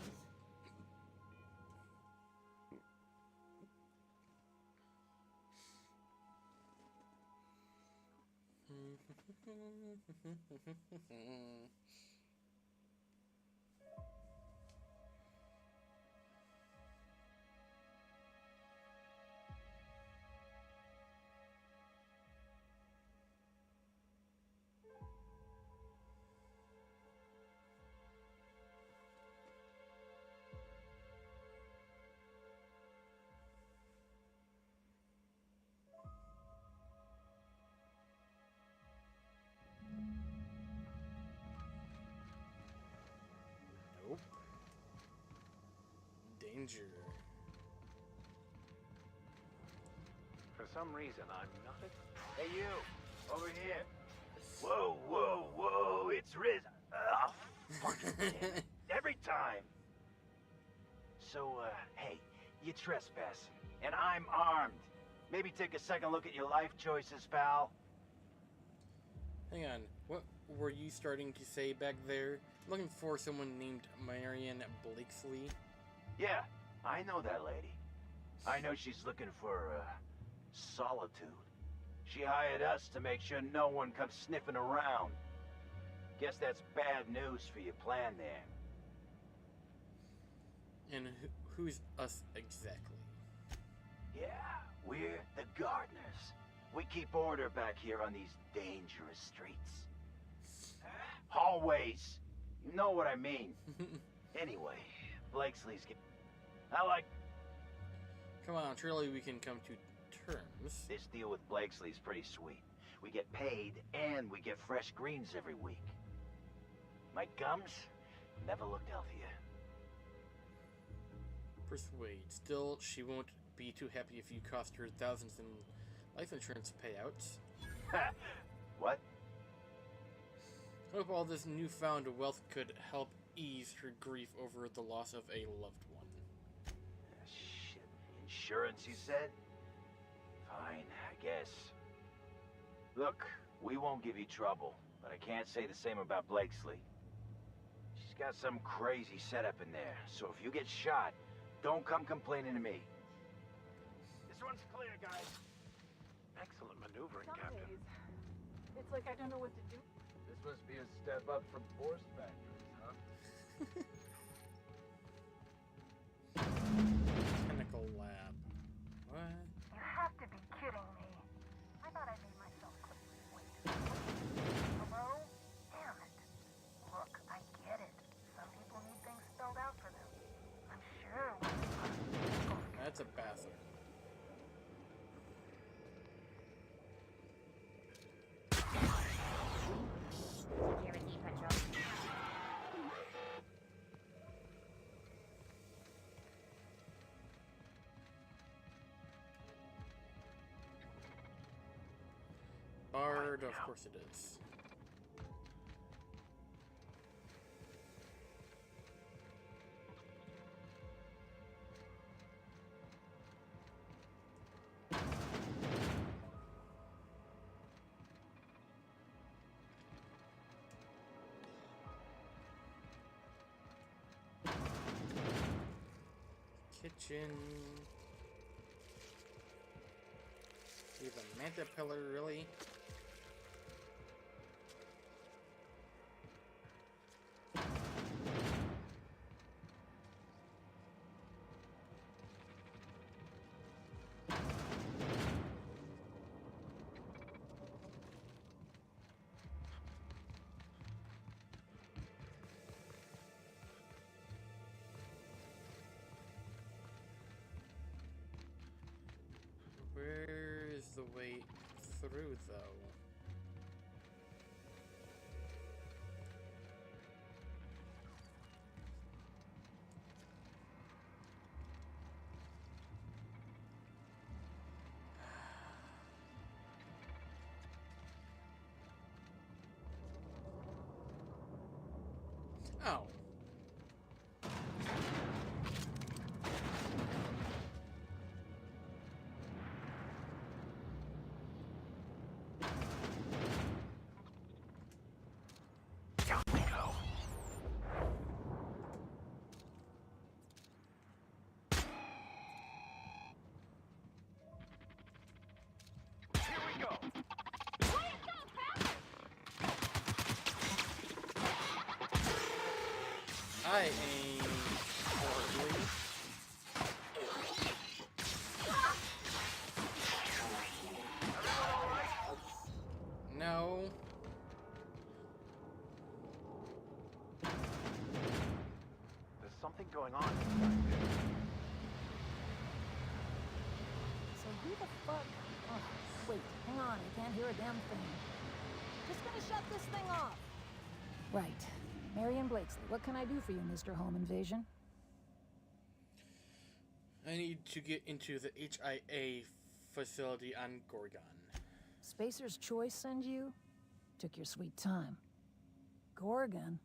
Nope. Danger. For some reason, I'm not a... Hey, you! Over here! Whoa, whoa, whoa! It's Riz... fucking damn it. Every time! So, hey, you trespassing, and I'm armed. Maybe take a second look at your life choices, pal. Hang on, what were you starting to say back there? I'm looking for someone named Marion Blakesley. Yeah, I know that lady. I know she's looking for, solitude. She hired us to make sure no one comes sniffing around. Guess that's bad news for your plan there. And who's us exactly? Yeah, we're the gardeners. We keep order back here on these dangerous streets. Hallways. You know what I mean. Anyway, Blakesley's I like... Come on, surely we can come to terms. This deal with Blakesley's pretty sweet. We get paid, and we get fresh greens every week. My gums never looked healthier. Persuade. Still, she won't be too happy if you cost her thousands in life insurance payouts. What? Hope all this newfound wealth could help ease her grief over the loss of a loved one. Shit. Insurance, you said? Fine, I guess. Look, we won't give you trouble, but I can't say the same about Blakesley. She's got some crazy setup in there, so if you get shot, don't come complaining to me. This one's clear, guys. Excellent maneuvering, Some Captain. days, it's like I don't know what to do. This must be a step up from force factories, huh? Chemical lab. What? You have to be kidding me. I thought I made myself clear. Wait. Hello? Damn it. Look, I get it. Some people need things spelled out for them. I'm sure we That's a bathroom. Bard, of course it is. Kitchen. Leave a manta pillar, really? Where is the way through, though? Oh. Down we go. Here we go. I aim horribly. No. There's something going on inside here. So who the fuck? Oh, wait, hang on. I can't hear a damn thing. Just gonna shut this thing off. Right. Marion Blakesley, what can I do for you, Mr. Home Invasion? I need to get into the HIA facility on Gorgon. Spacer's Choice send you? Took your sweet time. Gorgon?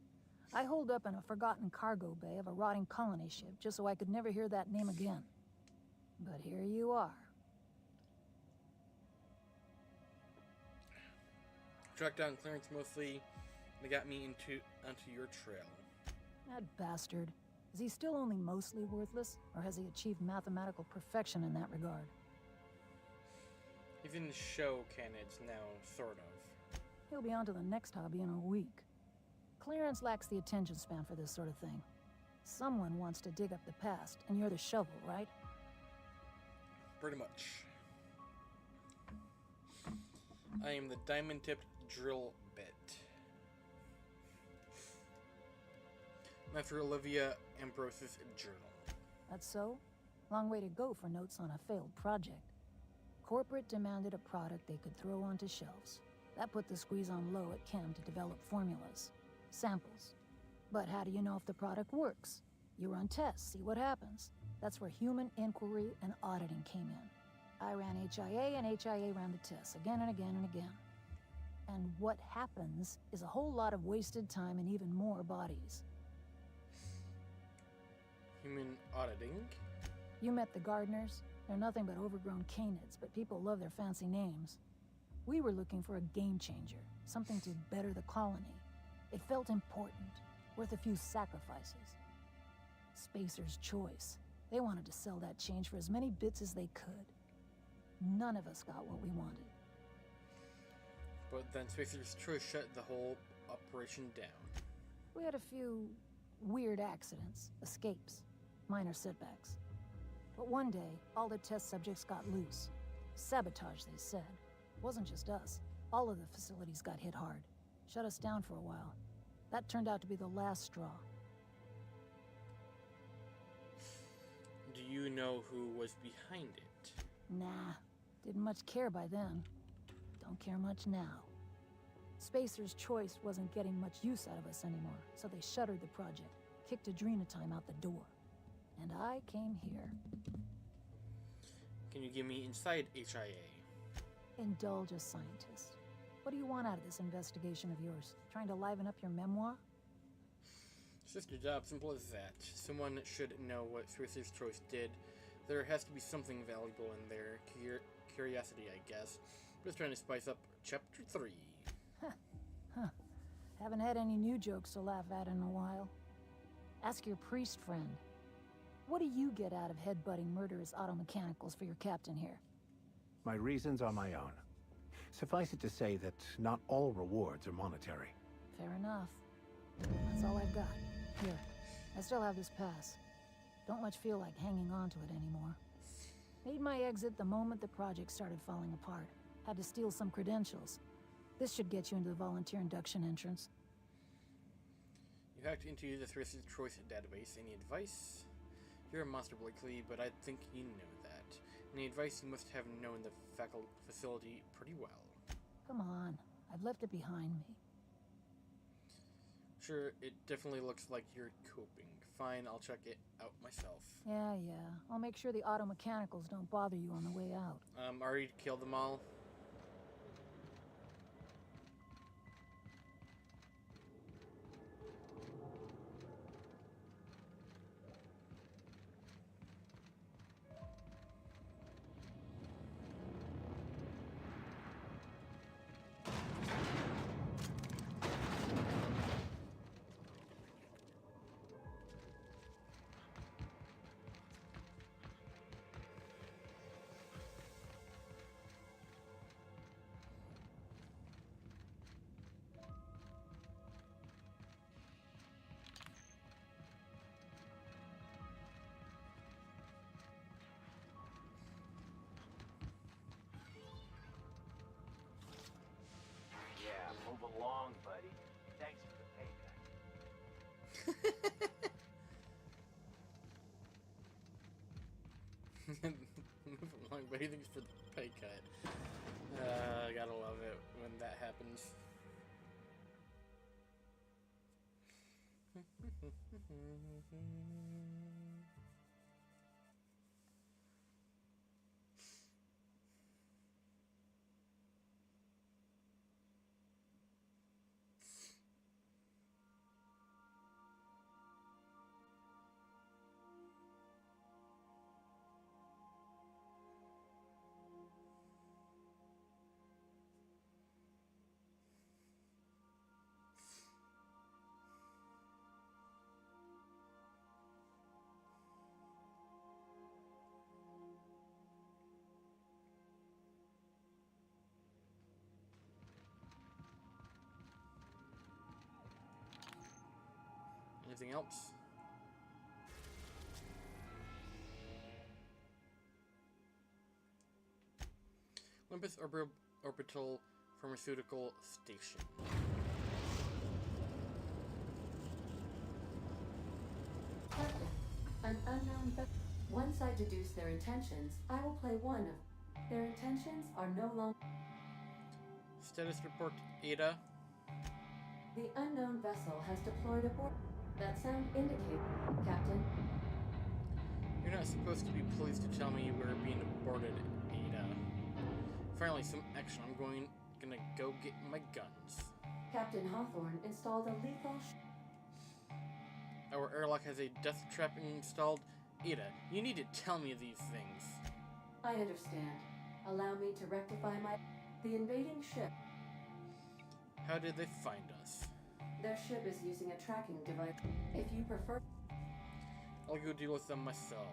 I holed up in a forgotten cargo bay of a rotting colony ship just so I could never hear that name again. But here you are. Tracked down Clarence mostly. They got me onto your trail. That bastard. Is he still only mostly worthless, or has he achieved mathematical perfection in that regard? He's in show canons now, sort of. He'll be on to the next hobby in a week. Clarence lacks the attention span for this sort of thing. Someone wants to dig up the past, and you're the shovel, right? Pretty much. I am the diamond-tipped drill bit. After Olivia Ambrose's journal. That's so? Long way to go for notes on a failed project. Corporate demanded a product they could throw onto shelves. That put the squeeze on low at Chem to develop formulas, samples. But how do you know if the product works? You run tests, see what happens. That's where human inquiry and auditing came in. I ran HIA, and HIA ran the tests again and again and again. And what happens is a whole lot of wasted time and even more bodies. Human auditing? You met the gardeners. They're nothing but overgrown canids, but people love their fancy names. We were looking for a game changer, something to better the colony. It felt important, worth a few sacrifices. Spacer's Choice. They wanted to sell that change for as many bits as they could. None of us got what we wanted. But then Spacer's Choice shut the whole operation down. We had a few weird accidents, escapes, minor setbacks. But one day, all the test subjects got loose. Sabotage, they said. Wasn't just us. All of the facilities got hit hard. Shut us down for a while. That turned out to be the last straw. Do you know who was behind it? Nah, didn't much care by then. Don't care much now. Spacer's Choice wasn't getting much use out of us anymore, so they shuttered the project, kicked Adrenatime out the door. And I came here. Can you give me inside HIA? Indulge a scientist. What do you want out of this investigation of yours? Trying to liven up your memoir? It's just your job, simple as that. Someone should know what Sorcerer's Choice did. There has to be something valuable in there. Curiosity, I guess. Just trying to spice up Chapter 3. Huh. Haven't had any new jokes to laugh at in a while. Ask your priest friend. What do you get out of headbutting murderous auto mechanicals for your captain here? My reasons are my own. Suffice it to say that not all rewards are monetary. Fair enough. That's all I've got. Here, I still have this pass. Don't much feel like hanging on to it anymore. Made my exit the moment the project started falling apart. Had to steal some credentials. This should get you into the volunteer induction entrance. You hacked into the Sorcerer's Choice database. Any advice? You're a monster, Blakely, but I think you know that. Any advice, you must have known the facility pretty well. Come on, I've left it behind me. Sure, it definitely looks like you're coping. Fine, I'll check it out myself. Yeah. I'll make sure the auto mechanicals don't bother you on the way out. Already killed them all? Move along, buddy. Thanks for the pay cut. Move along, but thanks for the pay cut. Gotta love it when that happens. Anything else? Olympus Orbital Pharmaceutical Station. An unknown once I deduce their intentions, I will play one of their intentions are no longer. Status report, Ada. The unknown vessel has deployed aboard. That sound indicates, Captain. You're not supposed to be pleased to tell me we're being aborted, Ada. Finally, some action. I'm gonna go get my guns. Captain Hawthorne installed a lethal Our airlock has a death trap installed. Ada, you need to tell me these things. I understand. Allow me to rectify the invading ship. How did they find us? Their ship is using a tracking device. If you prefer... I'll go deal with them myself.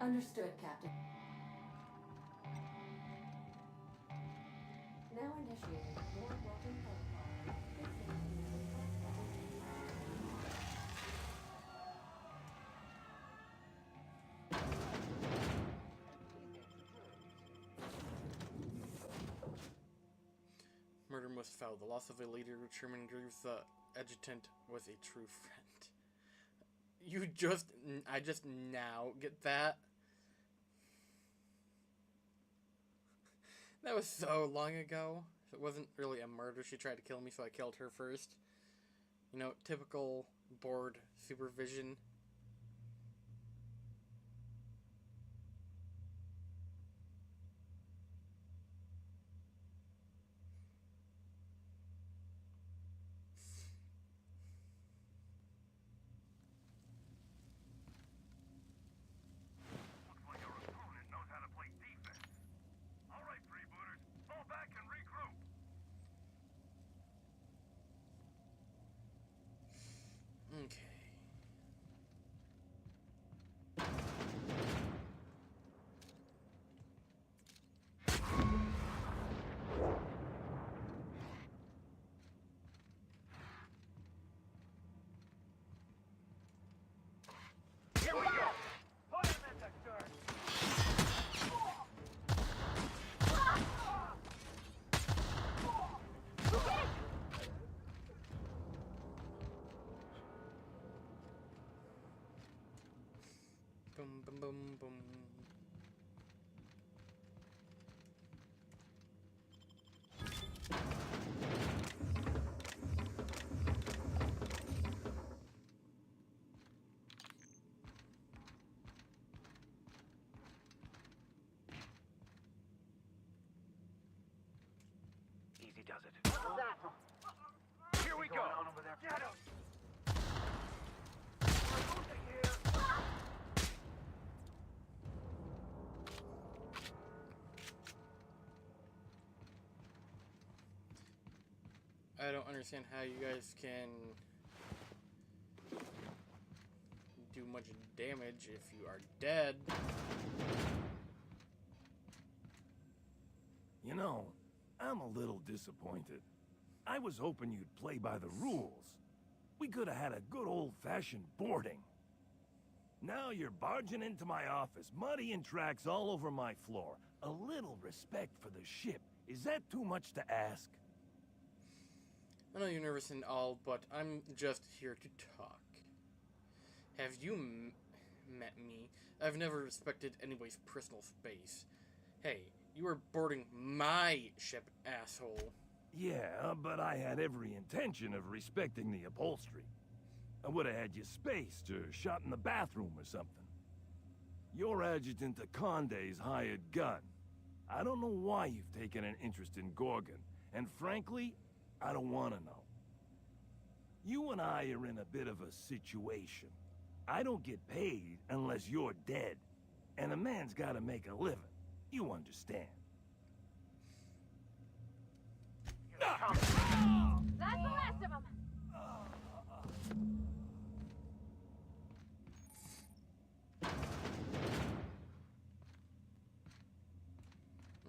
Understood, Captain. Now initiating more blocking protocol. Murder most foul. The loss of a leader determined Greaves the adjutant was a true friend. I just now get that? That was so long ago. It wasn't really a murder. She tried to kill me, so I killed her first. You know, typical board supervision. Boom, boom, boom, boom. Easy does it. Here we go. Over there. Get him. I don't understand how you guys can do much damage if you are dead. You know, I'm a little disappointed. I was hoping you'd play by the rules. We could have had a good old-fashioned boarding. Now you're barging into my office, muddying tracks all over my floor. A little respect for the ship. Is that too much to ask? I know you're nervous and all, but I'm just here to talk. Have you met me? I've never respected anybody's personal space. Hey, you were boarding my ship, asshole. Yeah, but I had every intention of respecting the upholstery. I would have had you spaced or shot in the bathroom or something. You're Adjutant Akonde's hired gun. I don't know why you've taken an interest in Gorgon, and frankly, I don't want to know. You and I are in a bit of a situation. I don't get paid unless you're dead, and a man's got to make a living. You understand. That's the last of them!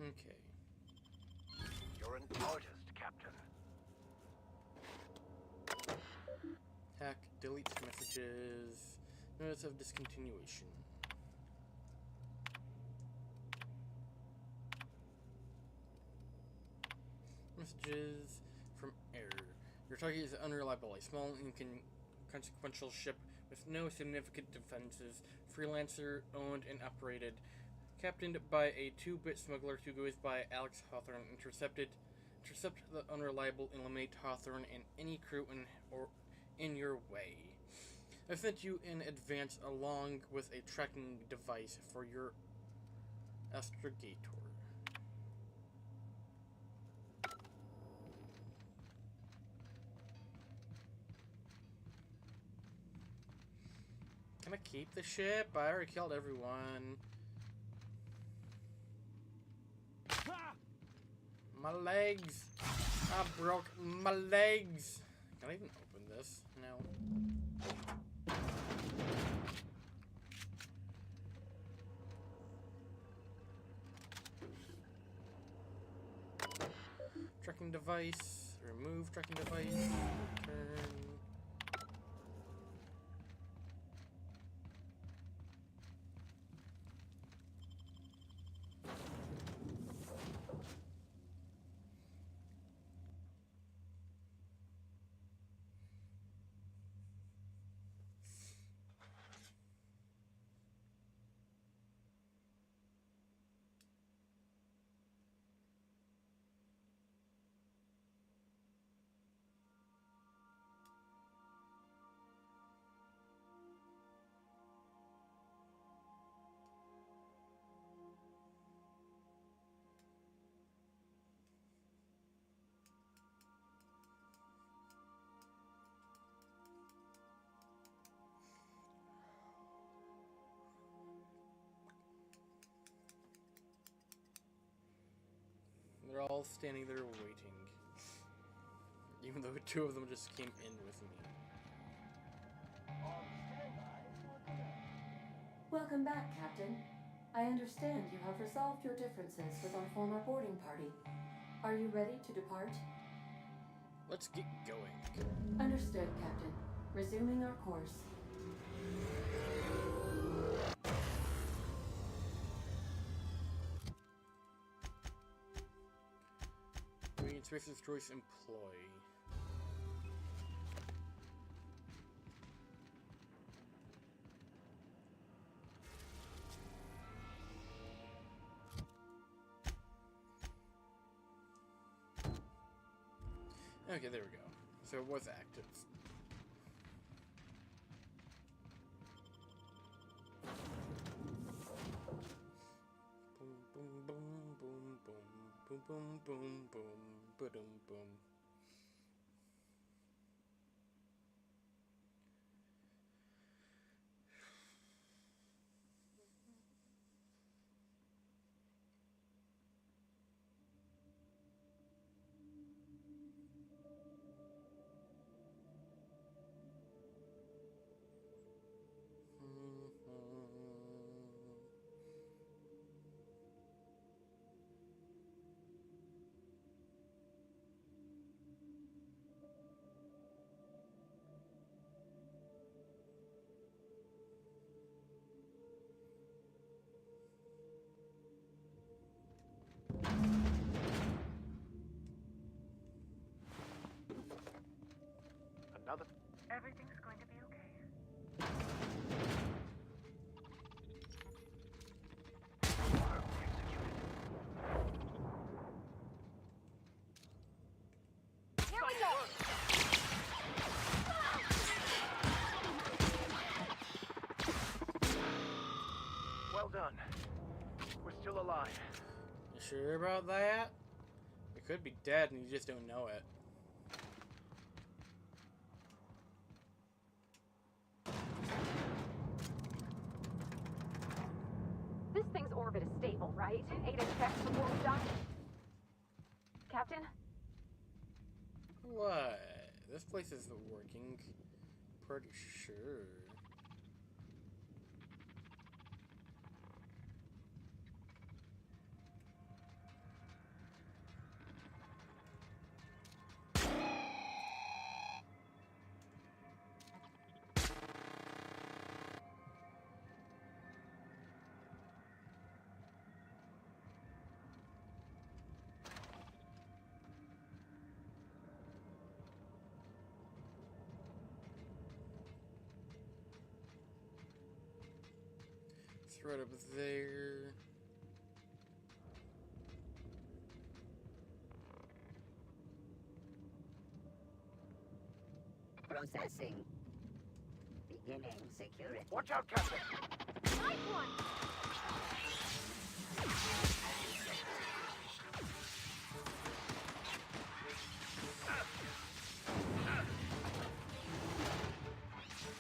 Okay. You're an artist, Captain. Hack, delete messages. Notice of discontinuation. Messages from error. Your target is unreliable. A small, inconsequential ship with no significant defenses. Freelancer, owned and operated. Captained by a 2-bit smuggler who goes by Alex Hawthorne. Intercept the unreliable, eliminate Hawthorne and any crew in your way. I've sent you in advance along with a tracking device for your astrogator. Can I keep the ship? I already killed everyone. My legs! I broke my legs! Can I even open this? No. Tracking device. Remove tracking device. Return. They're all standing there waiting. Even though 2 of them just came in with me. Welcome back, Captain. I understand you have resolved your differences with our former boarding party. Are you ready to depart? Let's get going. Understood, Captain. Resuming our course. Spacer's Choice employee. Okay, there we go. So it was active. Boom, boom, boom, boom, boom, boom, boom, boom, boom, boom, boom. Another. Everything's going to be okay. Here we go! Well done. We're still alive. You sure about that? We could be dead and you just don't know it. This thing's orbit is stable, right? 8 checks before we dock. Captain? What? This place is working. Pretty sure. It's right up there. Processing. Beginning security. Watch out, Captain. Nice one!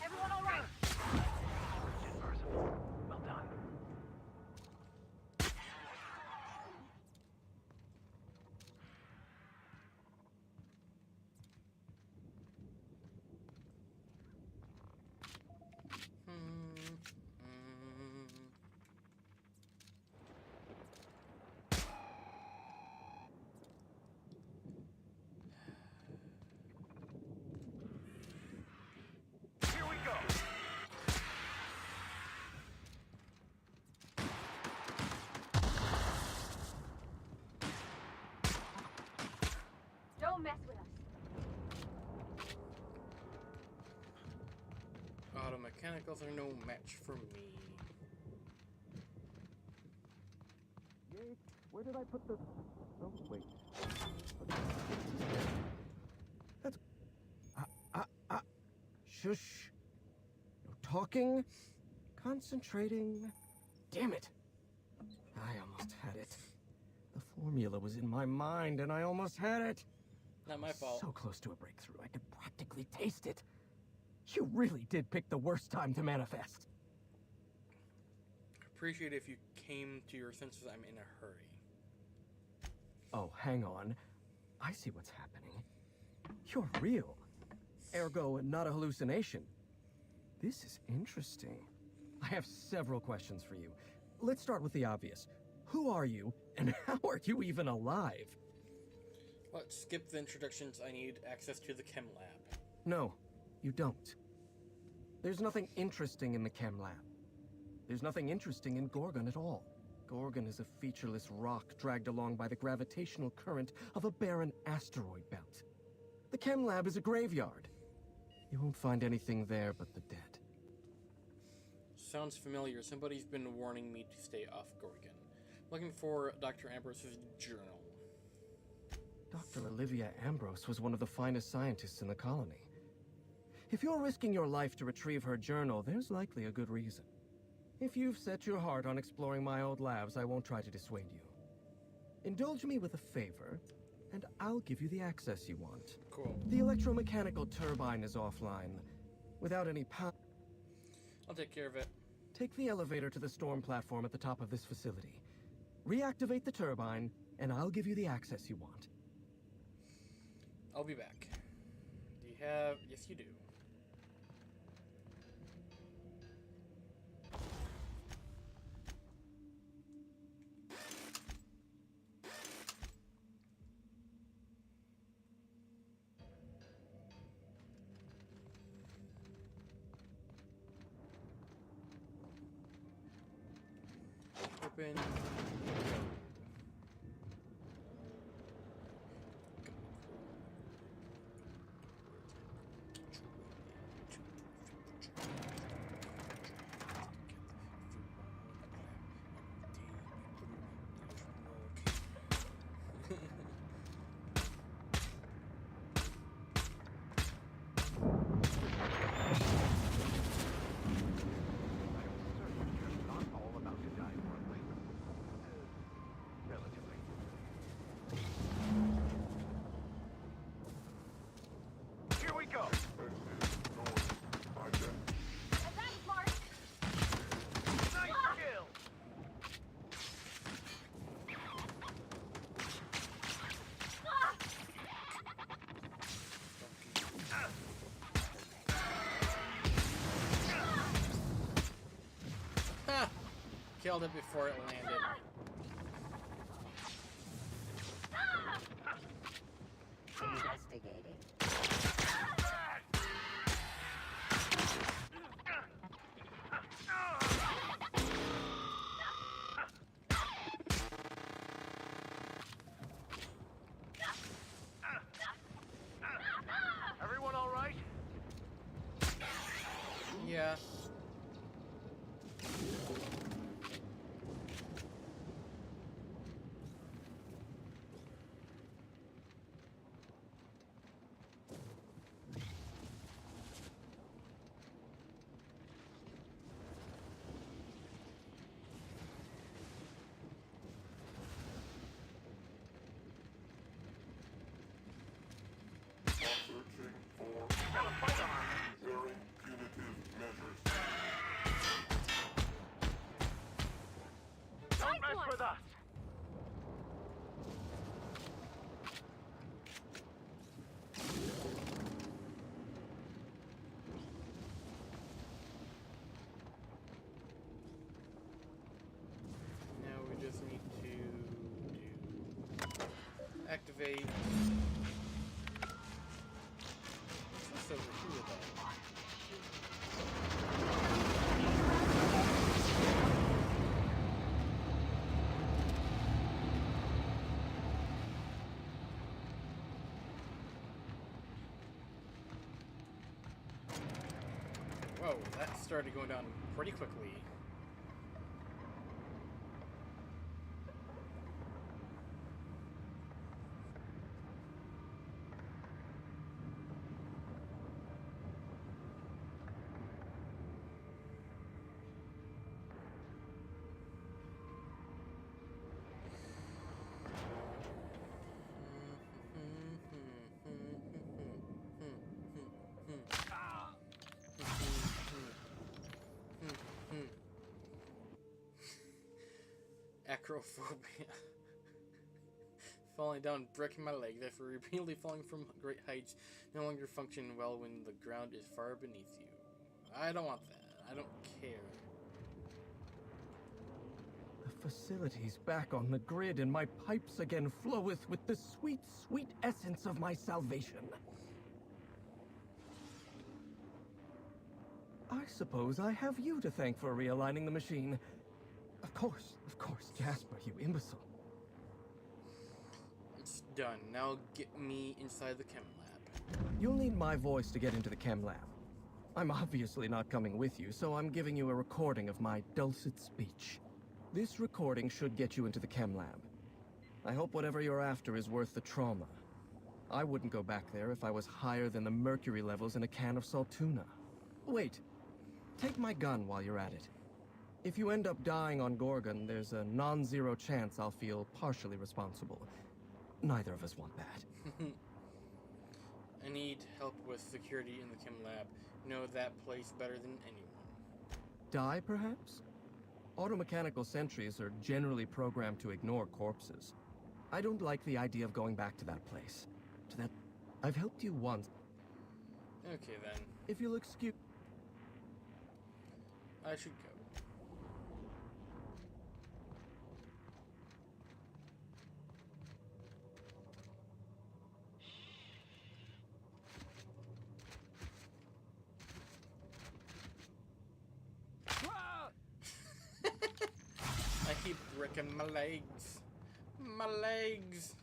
Everyone all right? Well done. Here we go. Don't mess with us. Auto mechanicals are no match for me. Yay, where did I put the... Oh, wait. That's... Shush. No talking. Concentrating. Damn it. I almost had it. The formula was in my mind, and I almost had it. Not my fault. So close to a breakthrough, I could practically taste it. You really did pick the worst time to manifest. Appreciate if you came to your senses. I'm in a hurry. Oh, hang on. I see what's happening. You're real. Ergo, not a hallucination. This is interesting. I have several questions for you. Let's start with the obvious. Who are you, and how are you even alive? Let's skip the introductions. I need access to the chem lab. No, you don't. There's nothing interesting in the chem lab. There's nothing interesting in Gorgon at all. Gorgon is a featureless rock dragged along by the gravitational current of a barren asteroid belt. The chem lab is a graveyard. You won't find anything there but the dead. Sounds familiar. Somebody's been warning me to stay off Gorgon. Looking for Dr. Ambrose's journal. Dr. Olivia Ambrose was one of the finest scientists in the colony. If you're risking your life to retrieve her journal, there's likely a good reason. If you've set your heart on exploring my old labs, I won't try to dissuade you. Indulge me with a favor, and I'll give you the access you want. Cool. The electromechanical turbine is offline. Without any power... I'll take care of it. Take the elevator to the storm platform at the top of this facility. Reactivate the turbine, and I'll give you the access you want. I'll be back. Do you have... Yes, you do. Open. Killed it before it landed. Investigating. Everyone all right? Yeah. Don't mess with us! Now we just need to activate. What's this over here though? Whoa, that started going down pretty quickly. Acrophobia. Falling down, breaking my legs after repeatedly falling from great heights, no longer function well when the ground is far beneath you. I don't want that. I don't care. The facility's back on the grid, and my pipes again floweth with the sweet, sweet essence of my salvation. I suppose I have you to thank for realigning the machine. Of course, Jasper, you imbecile. It's done. Now get me inside the chem lab. You'll need my voice to get into the chem lab. I'm obviously not coming with you, so I'm giving you a recording of my dulcet speech. This recording should get you into the chem lab. I hope whatever you're after is worth the trauma I wouldn't go back there if I was higher than the mercury levels in a can of salt tuna. Wait, take my gun while you're at it. If you end up dying on Gorgon, there's a non-zero chance I'll feel partially responsible. Neither of us want that. I need help with security in the chem lab. Know that place better than anyone. Die, perhaps? Automechanical sentries are generally programmed to ignore corpses. I don't like the idea of going back to that place. To that... I've helped you once. Okay, then. If you'll excuse... I should go. I keep breaking my legs. My legs.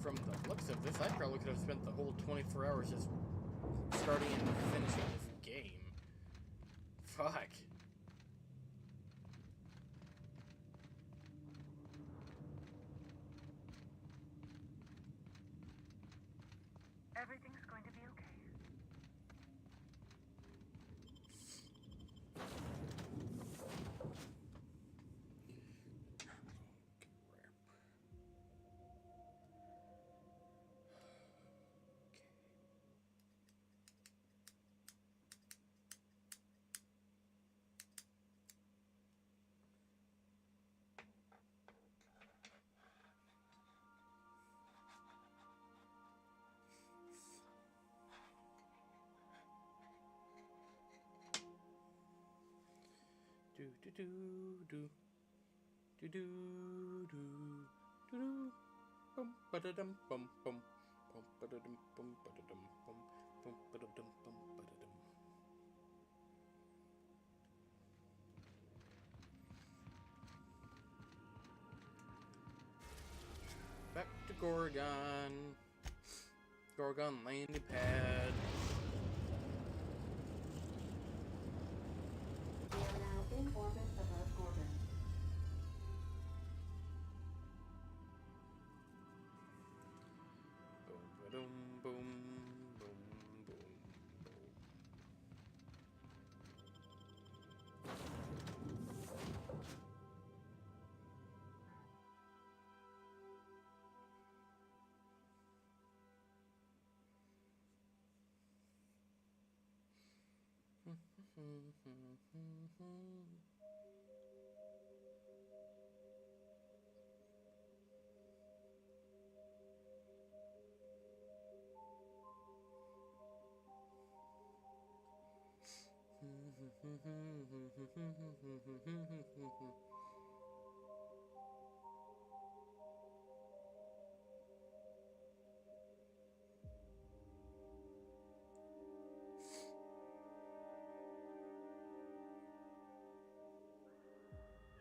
From the looks of this, I probably could have spent the whole 24 hours just starting and finishing this game. Fuck. Everything's going to be okay. Do do do do do do do do do bum ba da dum bum bum bum ba da dum bum ba da dum bum bum ba da dum bum ba da dum. Back to Gorgon. Gorgon landing pad. We are now in orbit above Gorgon. Boom ba-dum boom boom boom boom.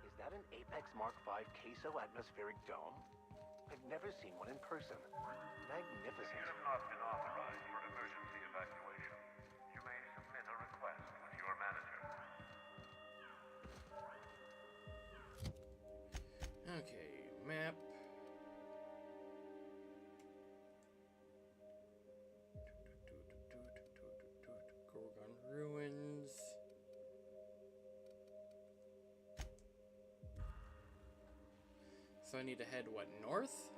Is that an Apex Mark V queso atmospheric dome? I've never seen one in person. Magnificent. You have not been authorized for emergency evacuation. You may submit a request with your manager. Okay, map. Gorgon ruins. So I need to head what, north?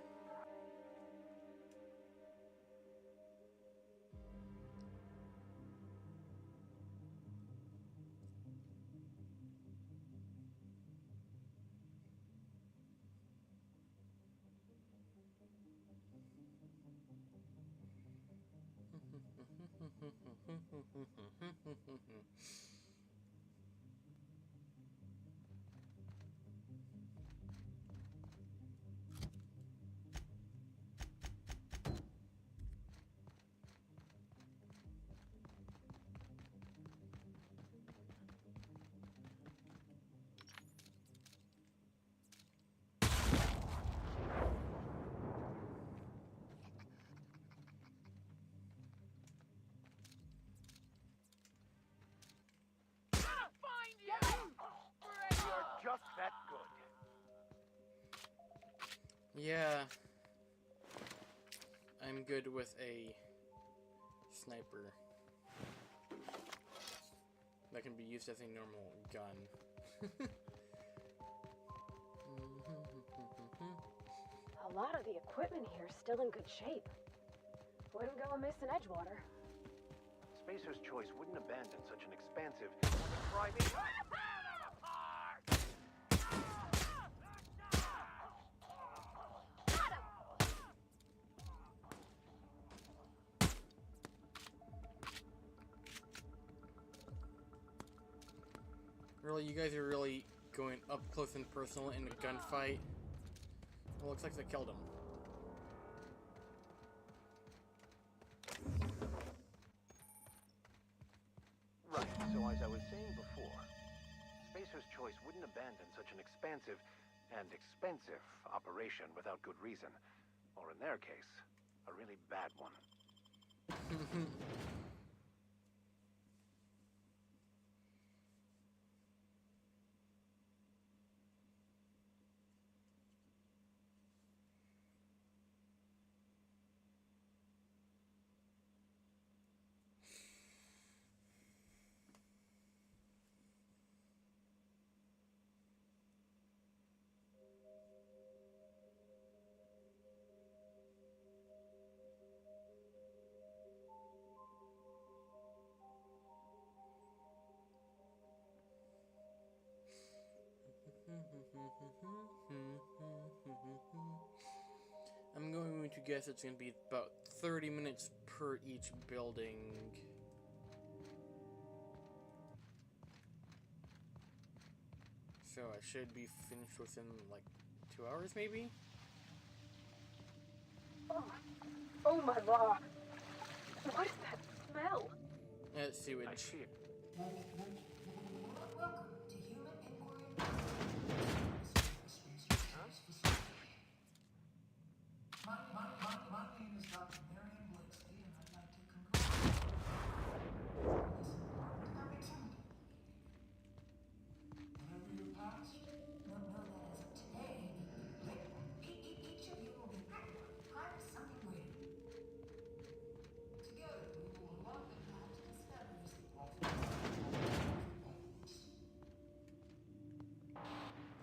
Yeah. I'm good with a sniper that can be used as a normal gun. A lot of the equipment here is still in good shape. Wouldn't go amiss in Edgewater. Spacer's Choice wouldn't abandon such an expansive, Really, you guys are really going up close and personal in a gunfight? Well, looks like they killed him. Right, so as I was saying before, Spacer's Choice wouldn't abandon such an expansive and expensive operation without good reason. Or in their case, a really bad one. I'm going to guess it's going to be about 30 minutes per each building. So I should be finished within like 2 hours maybe? Oh my lord! What is that smell? That's sewage. I see it.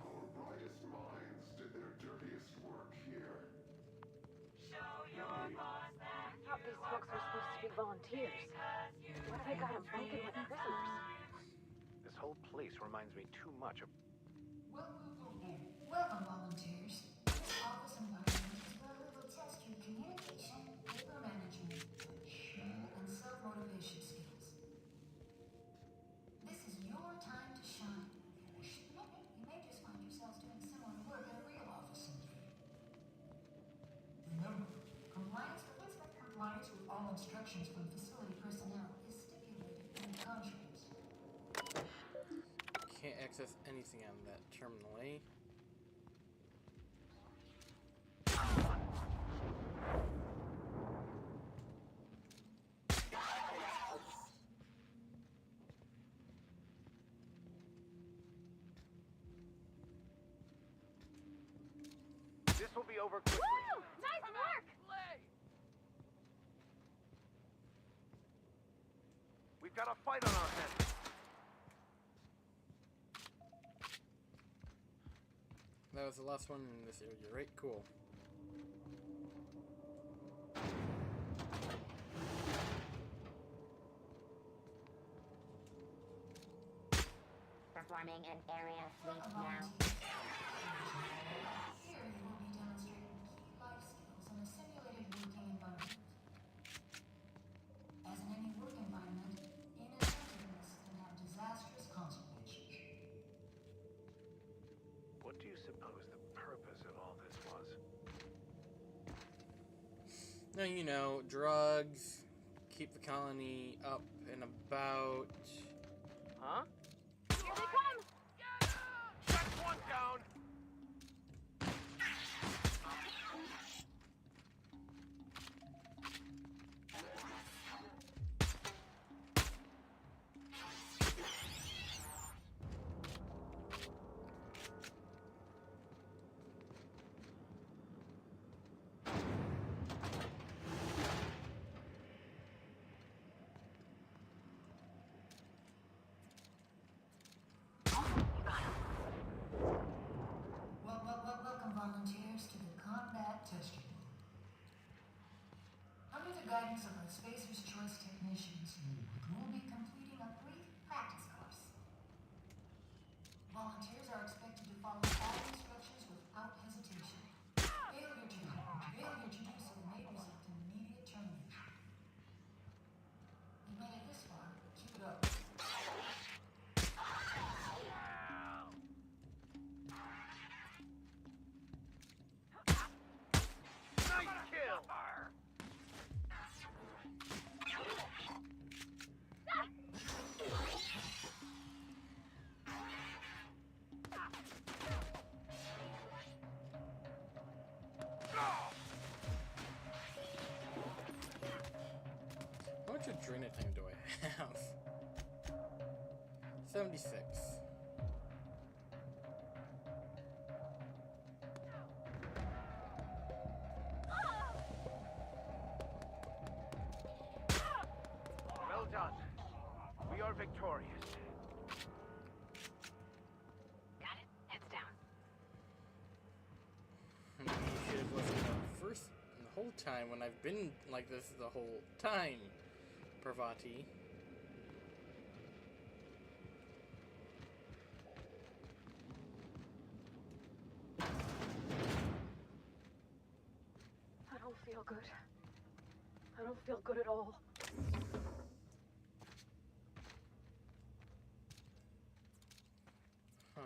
Our brightest minds did their dirtiest work here. I thought these folks were supposed to be volunteers. What have they got them bunking like prisoners? This whole place reminds me too much of... Welcome, volunteers. This office environment is where we will test your communication, paper management, and self-motivation skills. This is your time to shine. You may just find yourselves doing similar work at a real office someday. Remember, compliance with all instructions from facility personnel is stipulated in the contracts. Can't access anything on that terminal, eh? This will be over quickly. Woo! Nice work! We've got a fight on our hands. That was the last one in this area, right? Cool. Performing an area sweep now. Here you will be demonstrating key life skills in a simulated working environment. As in any work environment, inattentiveness can have disastrous consequences. What do you suppose the purpose of all this was? Now, you know, drugs, keep the colony up and about. Huh? Here they come! That's one down! Volunteers are expected to follow all instructions without hesitation. Failure to do so may result in immediate termination. You made it this far. Keep it up. Nice kill! How much adrenaline time do I have? 76. Well done. We are victorious. Got it. Heads down. Maybe you should have listened up first the whole time when I've been like this the whole time, Parvati. I don't feel good. I don't feel good at all. Huh.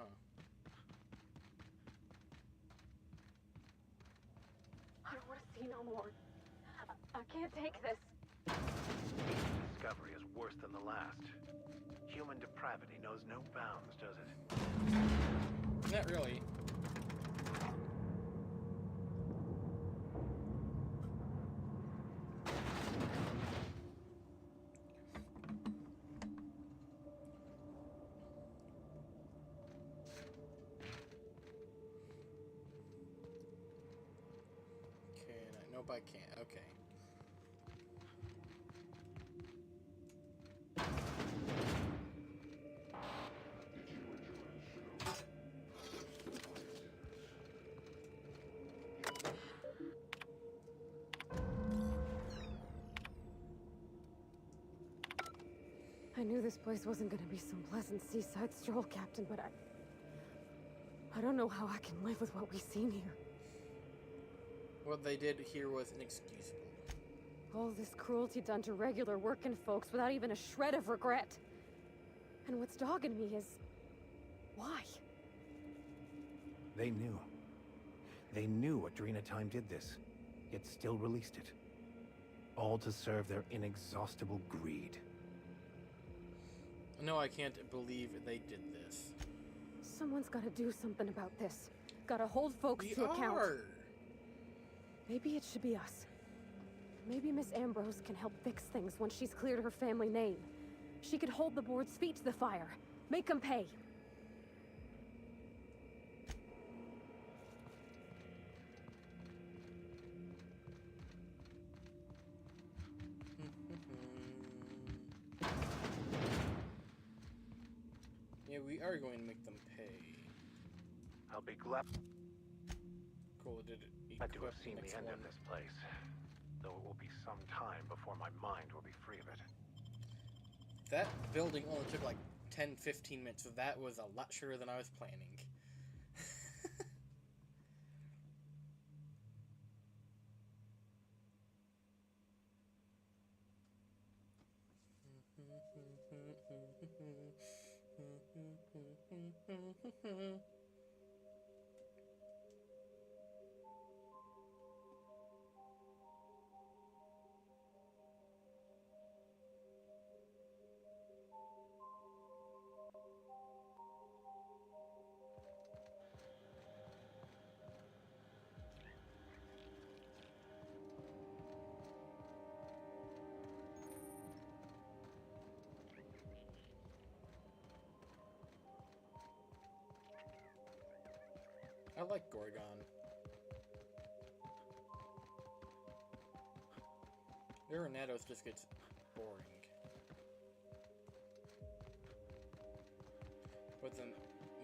I don't want to see no more. I can't take this. Each discovery is worse than the last. Human depravity knows no bounds, does it? Not really. Nope, I can't. Okay. I knew this place wasn't gonna be some pleasant seaside stroll, Captain, but I don't know how I can live with what we've seen here. What they did here was inexcusable. All this cruelty done to regular working folks without even a shred of regret. And what's dogging me is... why? They knew. They knew Adrena Time did this, yet still released it. All to serve their inexhaustible greed. No, I can't believe they did this. Someone's gotta do something about this. Gotta hold folks to account. Maybe it should be us. Maybe Miss Ambrose can help fix things once she's cleared her family name. She could hold the board's feet to the fire. Make them pay. Yeah, we are going to make them pay. I'll be glad. Cool, did it Glad to have equip seen next the end one? of this place, though it will be some time before my mind will be free of it. That building only took like 10-15 minutes, so that was a lot shorter than I was planning. I like Gorgon. Arenados just gets boring. But the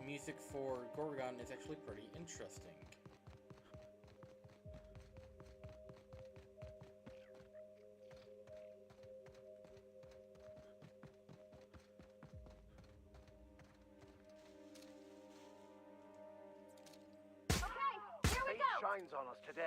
music for Gorgon is actually pretty interesting. grinds on us today.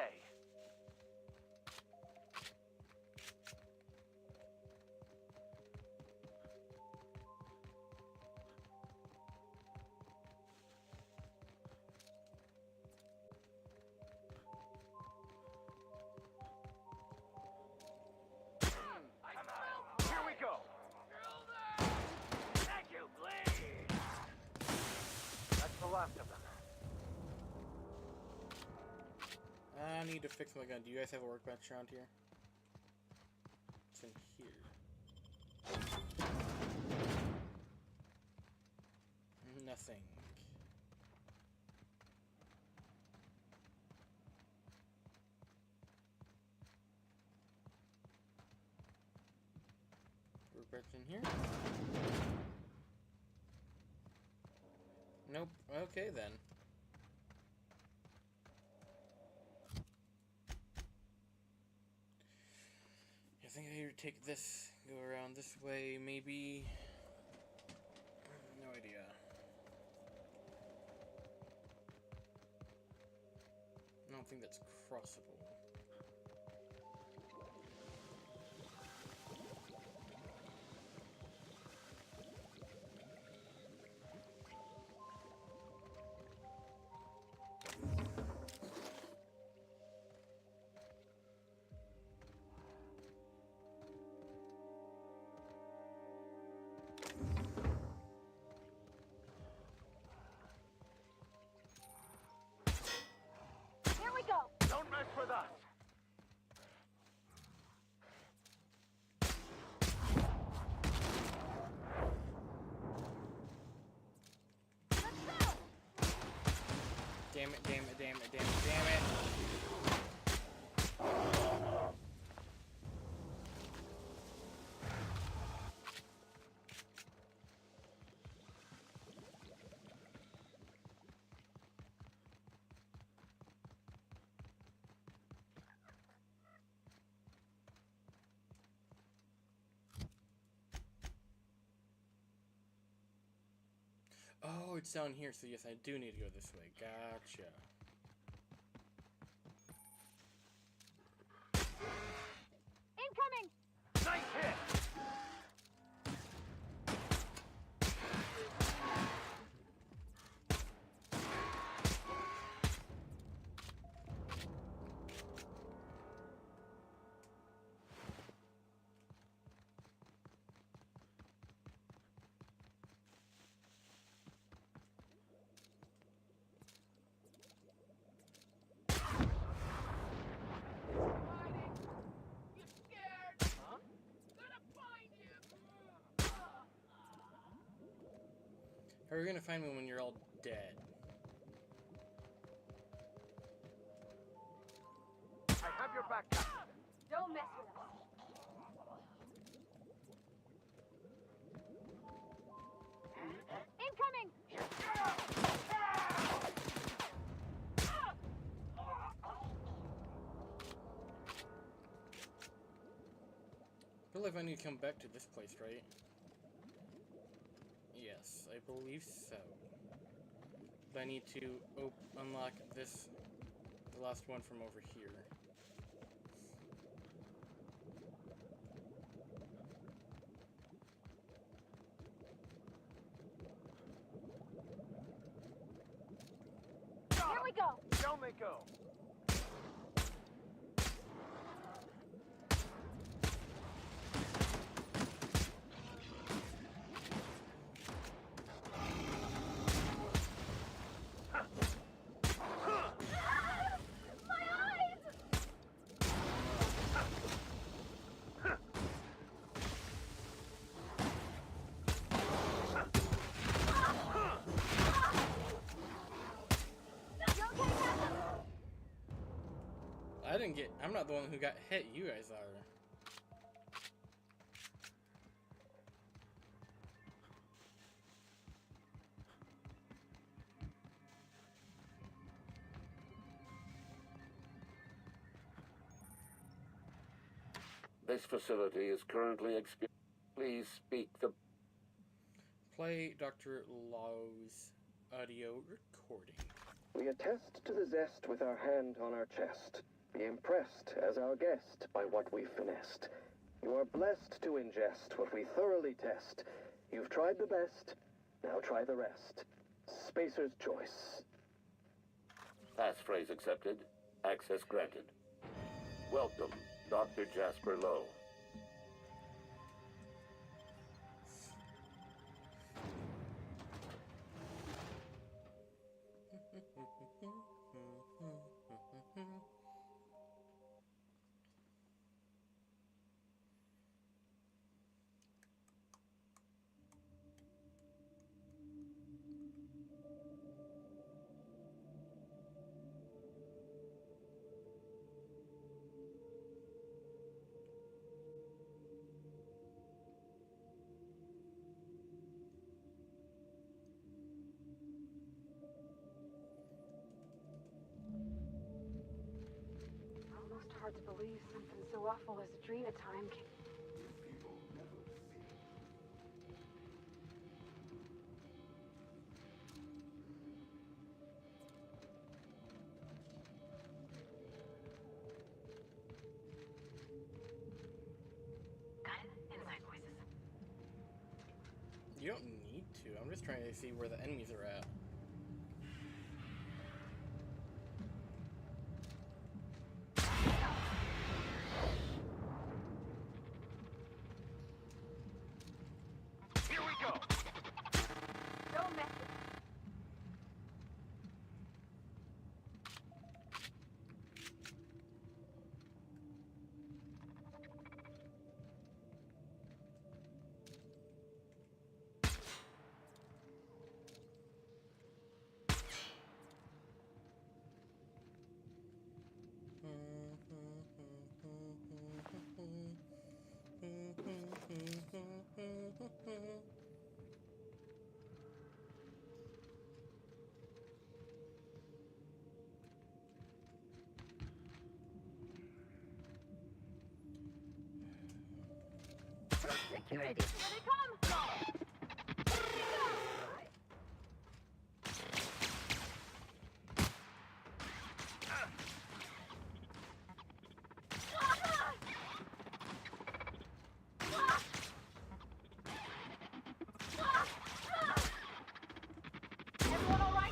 Here we go. Thank you, please. That's the last of them. I need to fix my gun. Do you guys have a workbench around here? It's in here. Nothing. Workbench in here? Nope. Okay then. I think I need to take this, go around this way, maybe. No idea. I don't think that's crossable. Here we go. Don't mess with us. Damn it, damn it, damn it, damn it, damn it. Oh, it's down here, so yes, I do need to go this way. Gotcha. Incoming. Nice hit. How are you gonna find me when you're all dead? I have your back. Don't mess with us. Incoming. I feel like I need to come back to this place, right? Yes, I believe so. But I need to unlock this, the last one from over here. Here we go. Down they go. I didn't get. I'm not the one who got hit. You guys are. This facility is currently Please speak the... Play Dr. Law's audio recording. We attest to the zest with our hand on our chest. Be impressed as our guest by what we've finessed. You are blessed to ingest what we thoroughly test. You've tried the best, now try the rest. Spacer's choice. Passphrase accepted. Access granted. Welcome, Dr. Jasper Lowe. Almost hard to believe something so awful as Adrena time can... You don't need to. I'm just trying to see where the enemies are at. Here we go. Don't mess with... Security. Here they come! Everyone all right?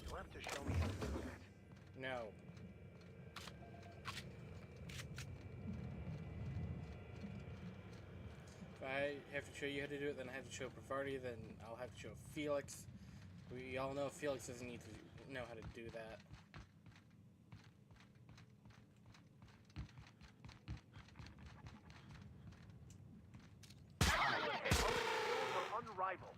You'll have to show me how to do that. No. If I have to show you how to do it, then I have to show Parvati, then I'll have to show Felix. We all know Felix doesn't need to know how to do that. You're unrivaled.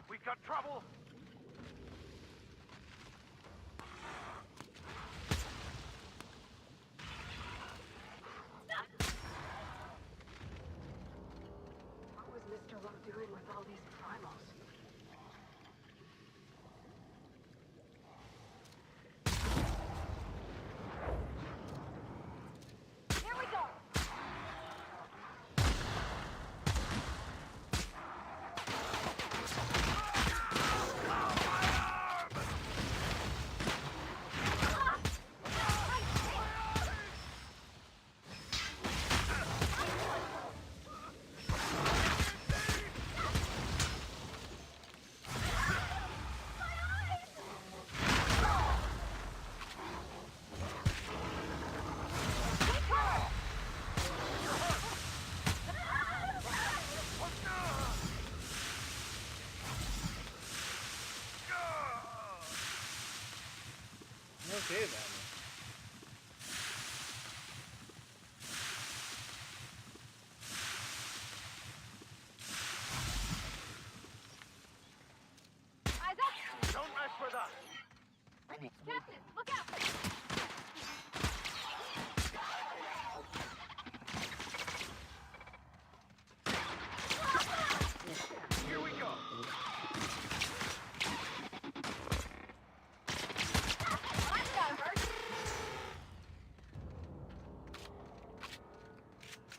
We've got trouble. What was Mr. Lowe doing with all these primals? Here we go.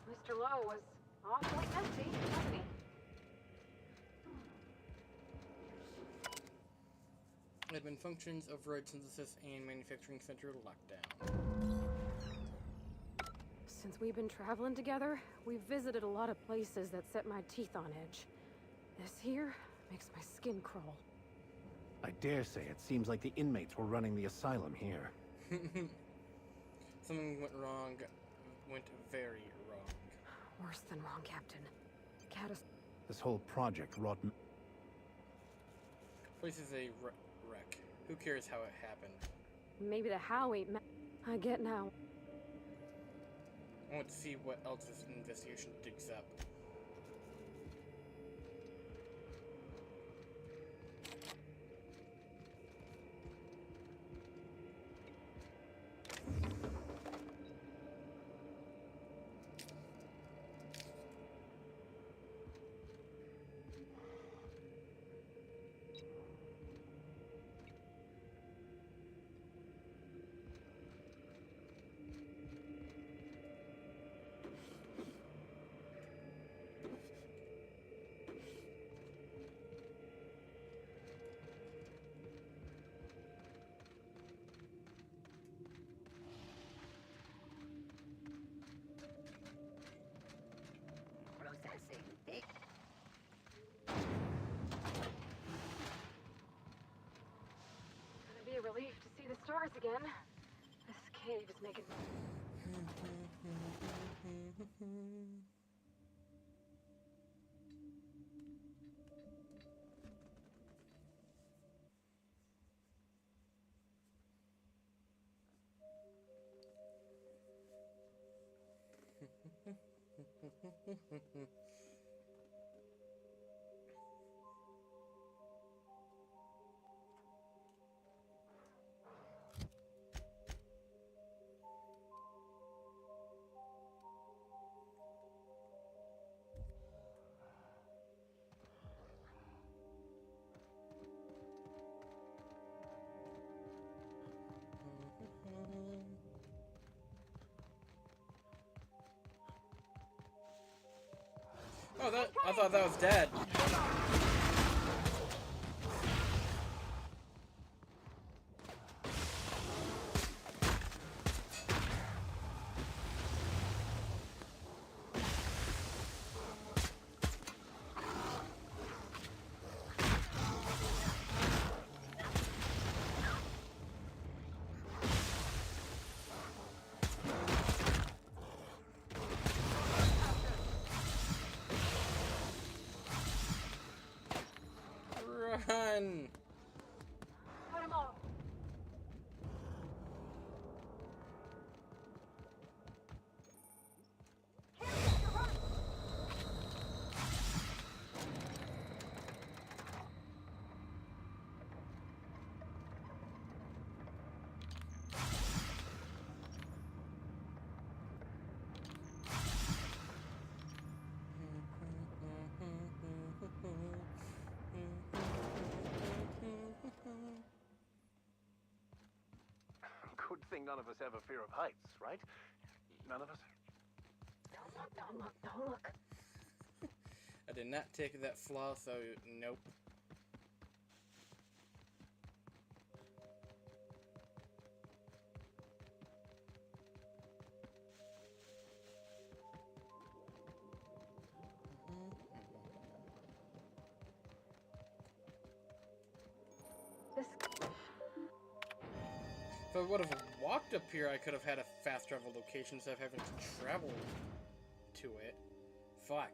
Mr. Lowe was awfully empty, wasn't he? Admin functions, override synthesis, and manufacturing center lockdown. Since we've been traveling together, we've visited a lot of places that set my teeth on edge. This here makes my skin crawl. I dare say it seems like the inmates were running the asylum here. Something went wrong. Went very wrong. Worse than wrong, Captain. This whole project wrought... Place is a wreck. Who cares how it happened? Maybe the how ain't I get now. I want to see what else this investigation digs up. Gonna be a relief to see the stars again. This cave is making... Oh, I thought that was dead. Run! Put him off. Good thing none of us have a fear of heights, right? None of us? Don't look, don't look. I did not take that flaw, so nope. If I would have walked up here, I could have had a fast travel location instead of having to travel to it. Fuck.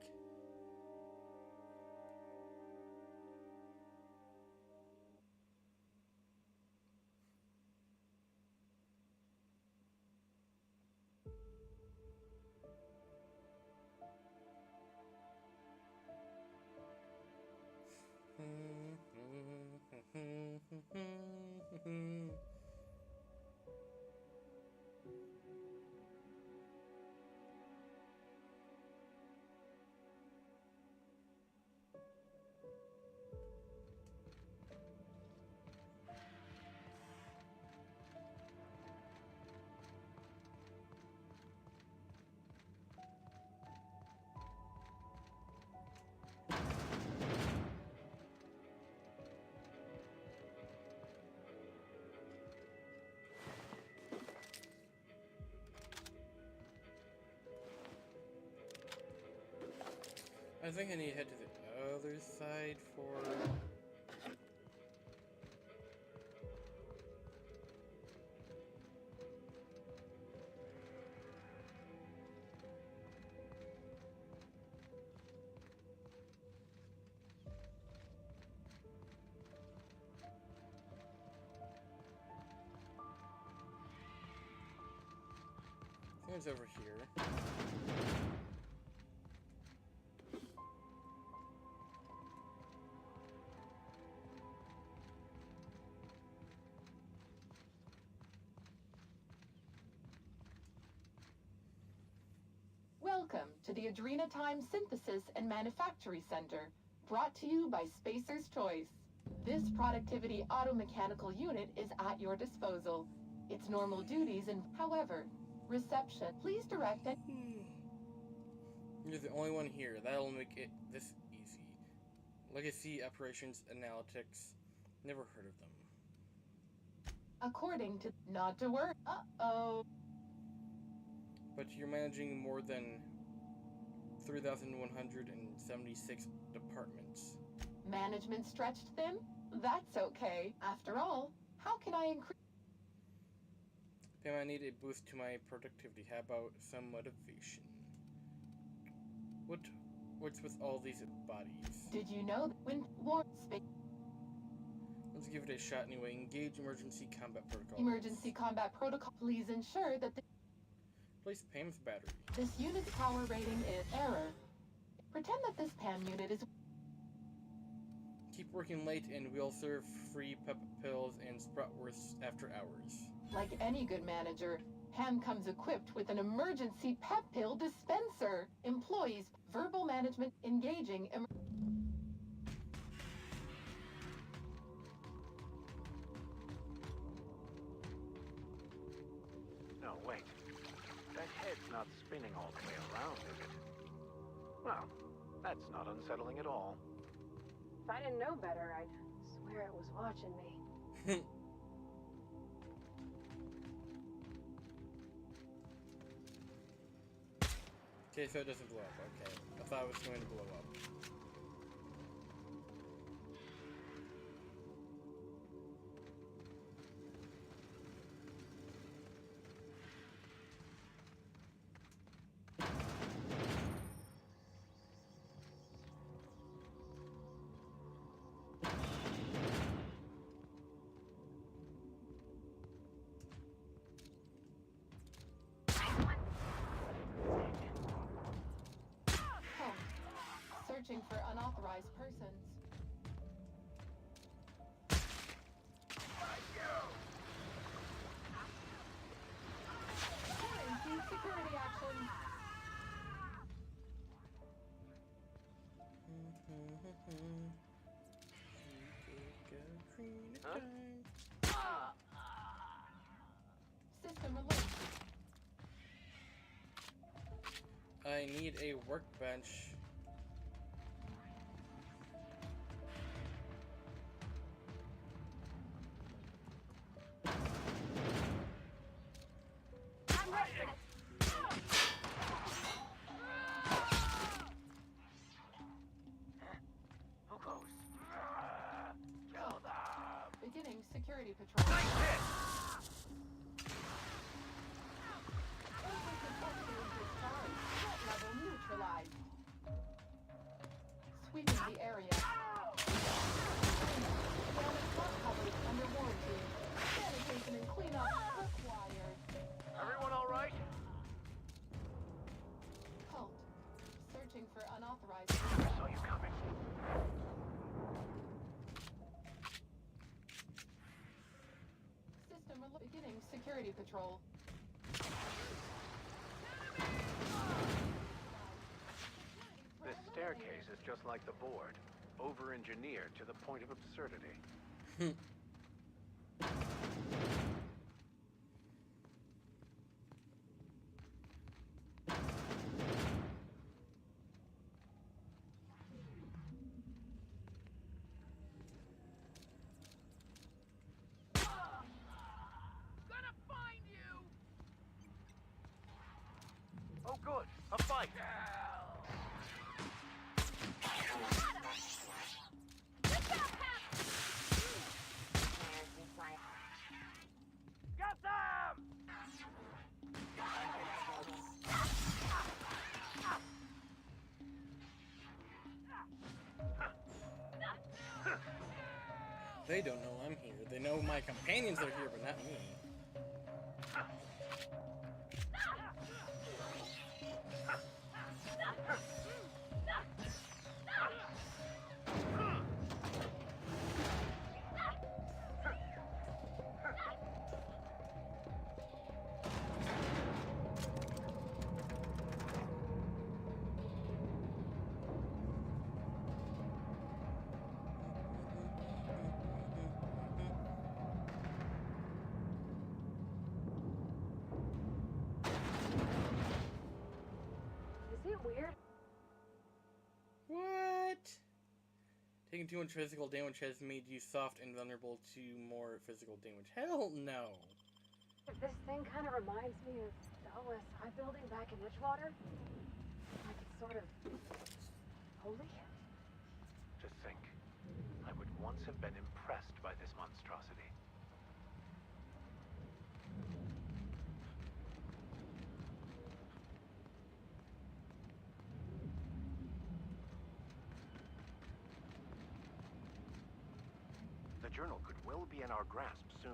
I think I need to head to the other side for... I think it's over here. Welcome to the Adrenatime Synthesis and Manufactory Center, brought to you by Spacer's Choice. This productivity automechanical unit is at your disposal. Its normal duties and, however, reception. Please direct it. You're the only one here. That'll make it this easy. Legacy Operations Analytics. Never heard of them. According to... Not to worry. Uh-oh. But you're managing more than 3,176 departments. Management stretched thin? That's okay. After all, how can I increase... Pam, I need a boost to my productivity. How about some motivation? What's with all these bodies? Did you know that when war space... Let's give it a shot anyway. Engage emergency combat protocol. Emergency combat protocol. Please ensure that the... Place Pam's battery. This unit's power rating is error. Pretend that this Pam unit is... Keep working late and we'll serve free pep pills and Spratwursts after hours. Like any good manager, Pam comes equipped with an emergency pep pill dispenser. Employees, verbal management, engaging... No, wait. That head's not spinning all the way around, is it? Well, that's not unsettling at all. If I didn't know better, I'd swear it was watching me. Okay, so it doesn't blow up. Okay. I thought it was going to blow up. Searching for unauthorized persons. Quarantine security action. System alert. I need a workbench. Beginning security patrol. Threat level neutralized. Sweeping the area. Not covered under warranty. Sanitation and cleanup required. Everyone all right? Halt. Searching for unauthorized. I saw you coming. System beginning security patrol. This staircase is just like the board, over-engineered to the point of absurdity. Gonna find you! Oh good, a fight! They don't know I'm here. They know my companions are here, but not me. Is it weird? What? Taking too much physical damage has made you soft and vulnerable to more physical damage. Hell no. This thing kind of reminds me of the OSI building back in Edgewater. Like it's sort of holy. To think, I would once have been impressed by this monstrosity. The journal could well be in our grasp soon.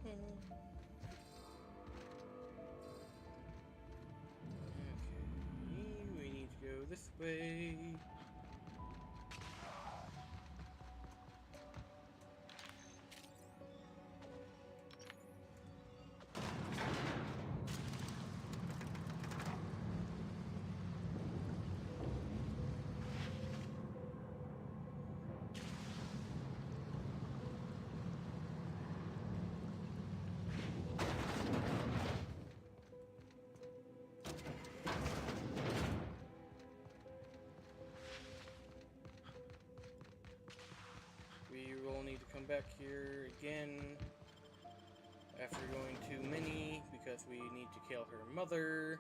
Okay, we need to go this way. We will need to come back here again after going to Minnie because we need to kill her mother.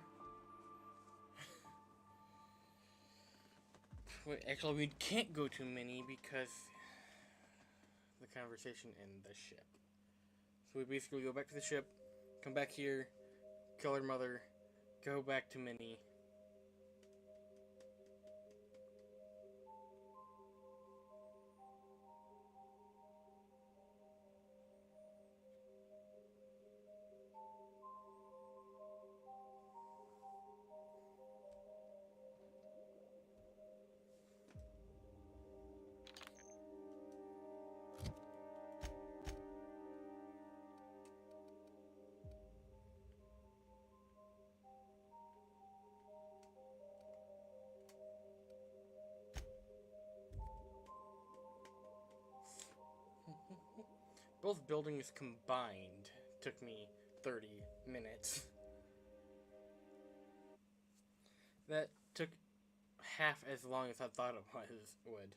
Wait, actually, we can't go to Minnie because the conversation in the ship. So we basically go back to the ship, come back here, kill her mother, go back to Minnie. Both buildings combined took me 30 minutes. That took half as long as I thought it would.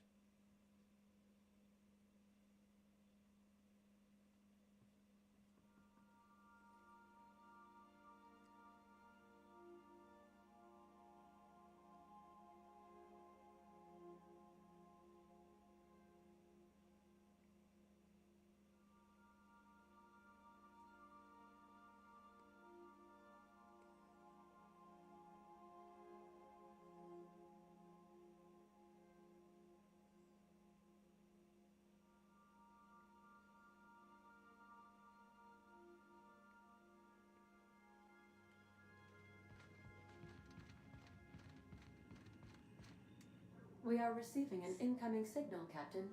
We are receiving an incoming signal, Captain.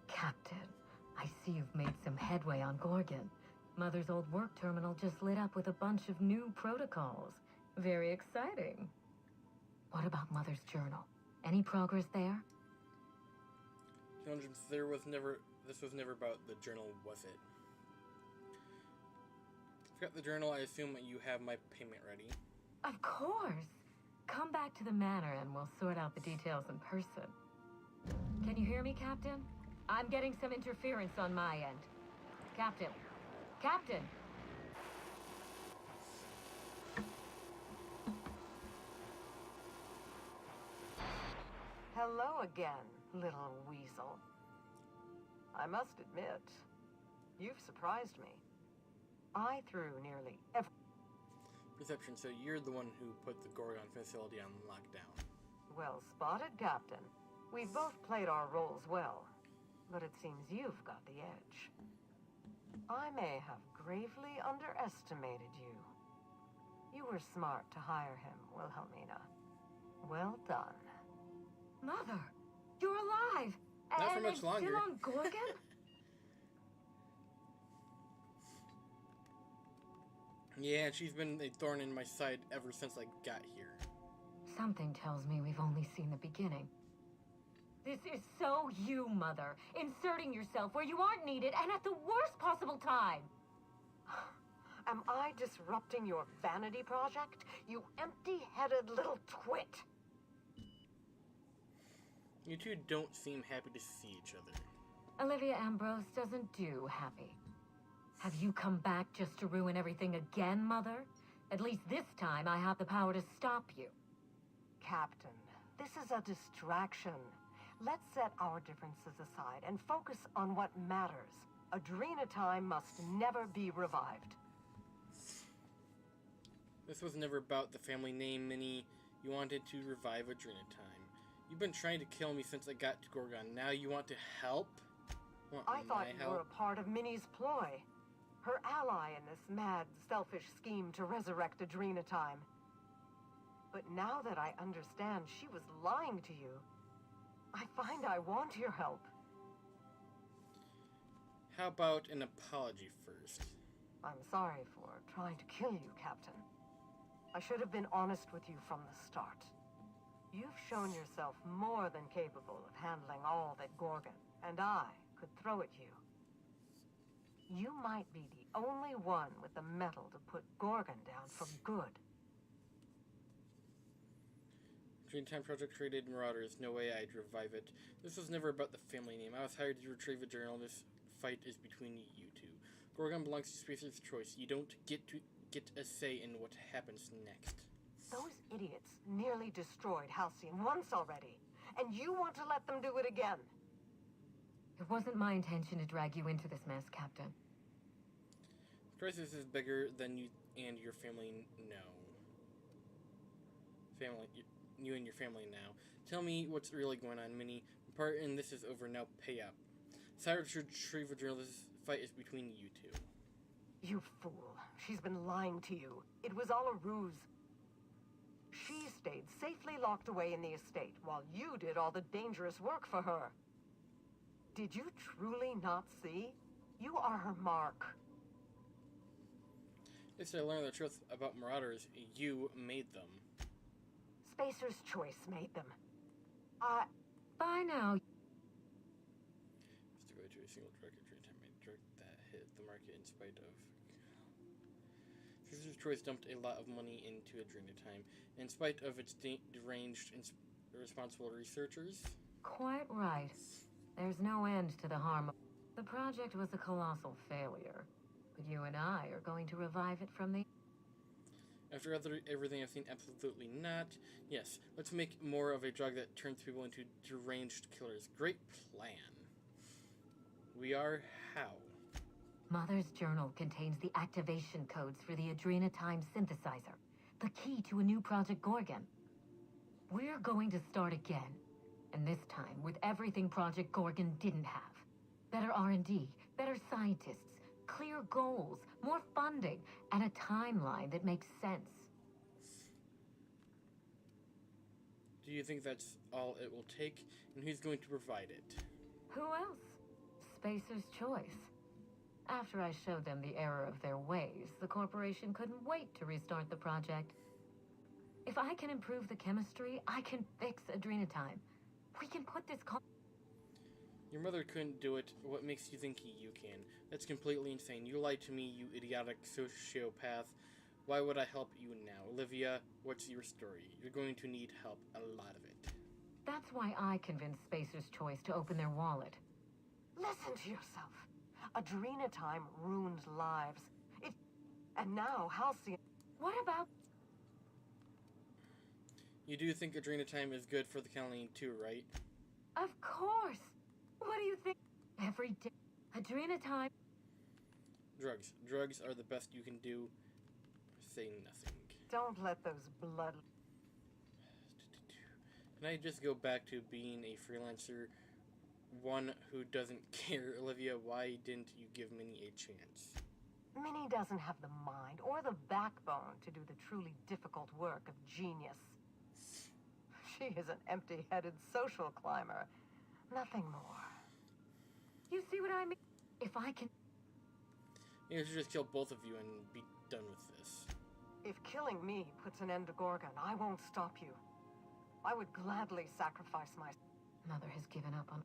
Captain, I see you've made some headway on Gorgon. Mother's old work terminal just lit up with a bunch of new protocols. Very exciting. What about Mother's journal? Any progress there? This was never about the journal, was it? Forgot the journal, I assume that you have my payment ready. Of course. Come back to the manor and we'll sort out the details in person. Can you hear me, Captain? I'm getting some interference on my end. Captain! Captain! Hello again, little weasel. I must admit, you've surprised me. I threw nearly every... Perception, so you're the one who put the Gorgon facility on lockdown. Well spotted, Captain. We've both played our roles well, but it seems you've got the edge. I may have gravely underestimated you. You were smart to hire him, Wilhelmina. Well done. Mother, you're alive! Not for much longer. Still on Gorgon? Yeah, she's been a thorn in my side ever since I got here. Something tells me we've only seen the beginning. This is so you, Mother. Inserting yourself where you aren't needed and at the worst possible time. Am I disrupting your vanity project? You empty-headed little twit! You two don't seem happy to see each other. Olivia Ambrose doesn't do happy. Have you come back just to ruin everything again, Mother? At least this time I have the power to stop you. Captain, this is a distraction. Let's set our differences aside and focus on what matters. Adrena time must never be revived. This was never about the family name, Minnie. You wanted to revive Adrena time. You've been trying to kill me since I got to Gorgon. Now you want to help? I thought you were a part of Minnie's ploy. Her ally in this mad, selfish scheme to resurrect Adrena time. But now that I understand she was lying to you, I find I want your help. How about an apology first? I'm sorry for trying to kill you, Captain. I should have been honest with you from the start. You've shown yourself more than capable of handling all that Gorgon and I could throw at you. You might be the only one with the mettle to put Gorgon down for good. Dreamtime Project created Marauders. No way I'd revive it. This was never about the family name. I was hired to retrieve a journal. This fight is between you two. Gorgon belongs to Spacer's Choice. You don't get a say in what happens next. Those idiots nearly destroyed Halcyon once already, and you want to let them do it again. It wasn't my intention to drag you into this mess, Captain. The crisis is bigger than you and your family know. You and your family now. Tell me what's really going on, Minnie. My part in this is over now. Pay up. Cyrus should retrieve a journal. This fight is between you two. You fool. She's been lying to you. It was all a ruse. She stayed safely locked away in the estate while you did all the dangerous work for her. Did you truly not see? You are her mark. If I learn the truth about Marauders, you made them. Spacer's Choice made them. By now. Just to go to a single track every time I direct that hit the market in spite of. Spacer's Choice dumped a lot of money into Adrena time, in spite of its deranged and irresponsible researchers. Quite right. There's no end to the harm. The project was a colossal failure, but you and I are going to revive it from the... After everything I've seen, absolutely not. Yes, let's make more of a drug that turns people into deranged killers. Great plan. We are how? Mother's journal contains the activation codes for the Adrena time synthesizer, the key to a new Project Gorgon. We're going to start again, and this time with everything Project Gorgon didn't have. Better R&D, better scientists, clear goals, more funding, and a timeline that makes sense. Do you think that's all it will take? And who's going to provide it? Who else? Spacer's Choice. After I showed them the error of their ways, the corporation couldn't wait to restart the project. If I can improve the chemistry, I can fix Adrena time. We can put this Your mother couldn't do it. What makes you think you can? That's completely insane. You lied to me, you idiotic sociopath. Why would I help you now? Olivia, what's your story? You're going to need help, a lot of it. That's why I convinced Spacer's Choice to open their wallet. Listen to yourself. Adrena time ruined lives. And now Halcyon... What about... You do think Adrena time is good for the colony too, right? Of course. What do you think? Every day. Adrena time. Drugs. Drugs are the best you can do. Say nothing. Don't let those blood... Can I just go back to being a freelancer? One who doesn't care. Olivia, why didn't you give Minnie a chance? Minnie doesn't have the mind or the backbone to do the truly difficult work of genius. She is an empty-headed social climber. Nothing more. You see what I mean? If I can... You should just kill both of you and be done with this. If killing me puts an end to Gorgon, I won't stop you. I would gladly sacrifice my... Mother has given up on...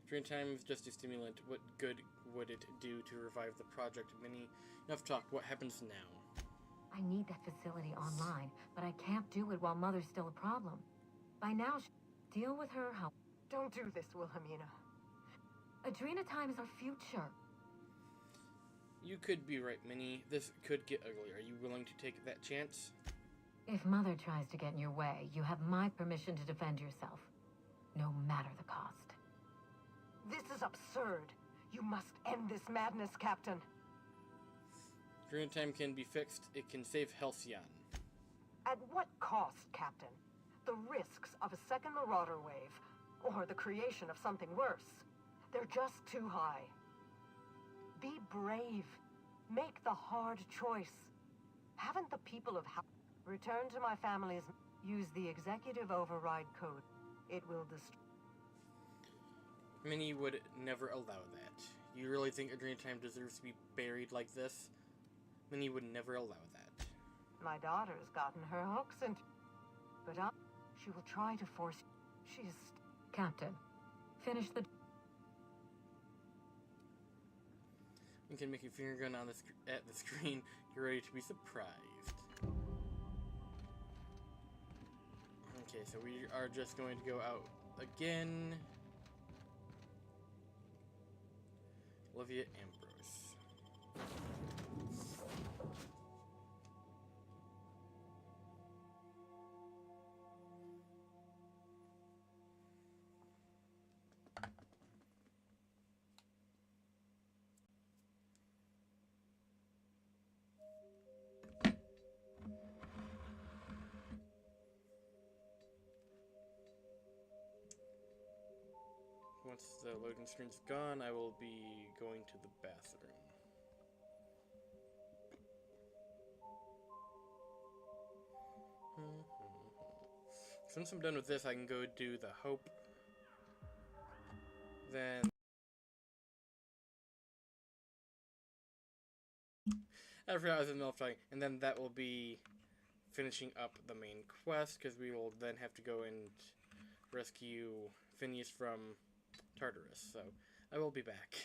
Dream time is just a stimulant. What good would it do to revive the project, Minnie? Enough talk. What happens now? I need that facility online, but I can't do it while Mother's still a problem. By now, deal with her how... Don't do this, Wilhelmina. Adrena time is our future. You could be right, Minnie. This could get ugly. Are you willing to take that chance? If Mother tries to get in your way, you have my permission to defend yourself. No matter the cost. This is absurd. You must end this madness, Captain. Dream time can be fixed. It can save Halcyon. At what cost, Captain? The risks of a second Marauder wave, or the creation of something worse. They're just too high. Be brave. Make the hard choice. Haven't the people of return to my family's... Use the executive override code. It will destroy... Minnie would never allow that. You really think Adrena time deserves to be buried like this? Minnie would never allow that. My daughter's gotten her hooks into... But she will try to force... She is... Captain, finish the... You can make a finger gun on at the screen. You're ready to be surprised. Okay, so we are just going to go out again. Olivia Ambrose. Once the loading screen's gone, I will be going to the bathroom. Since I'm done with this, I can go do the Hope. Then... I forgot I was in the middle of talking. And then that will be finishing up the main quest, because we will then have to go and rescue Phineas from Tartarus. So, I will be back.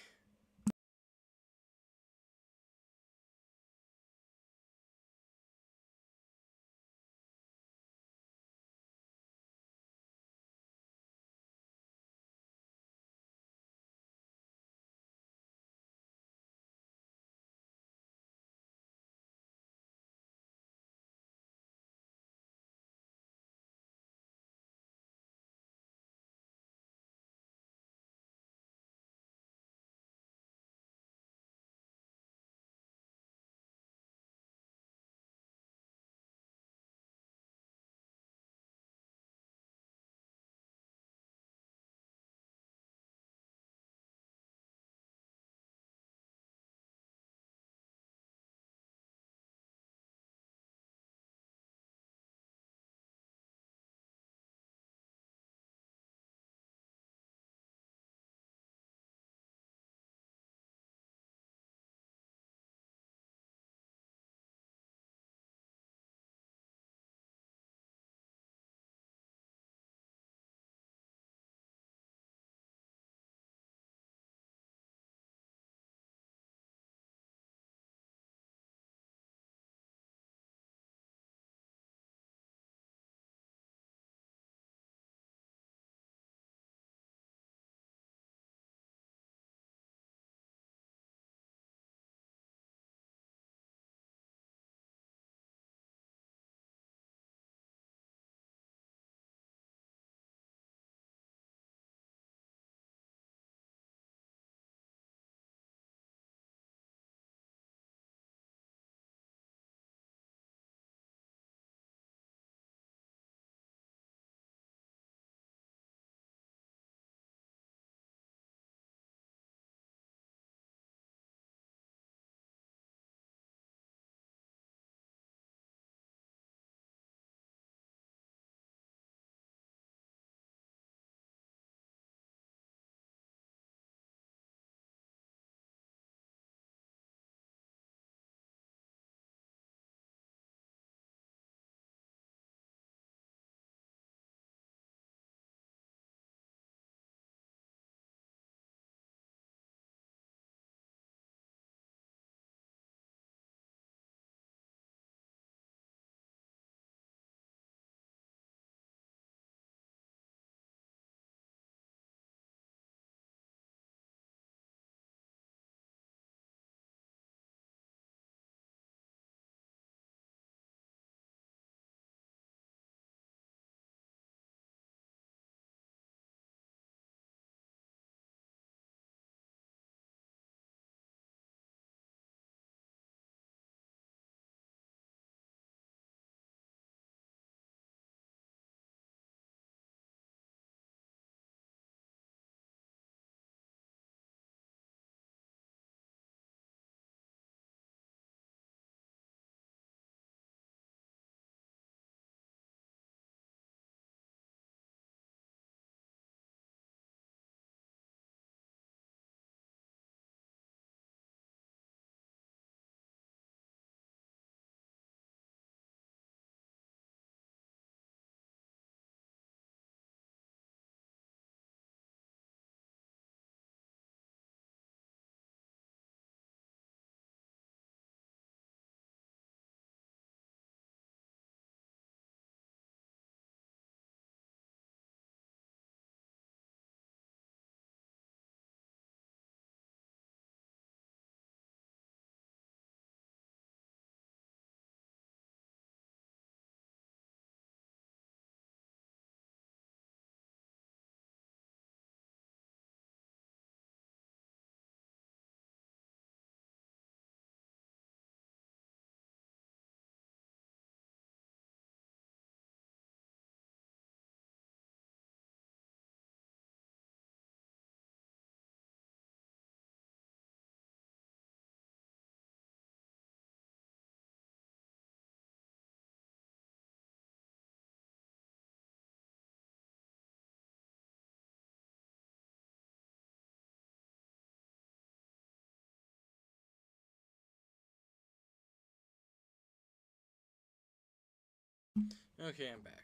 Okay, I'm back.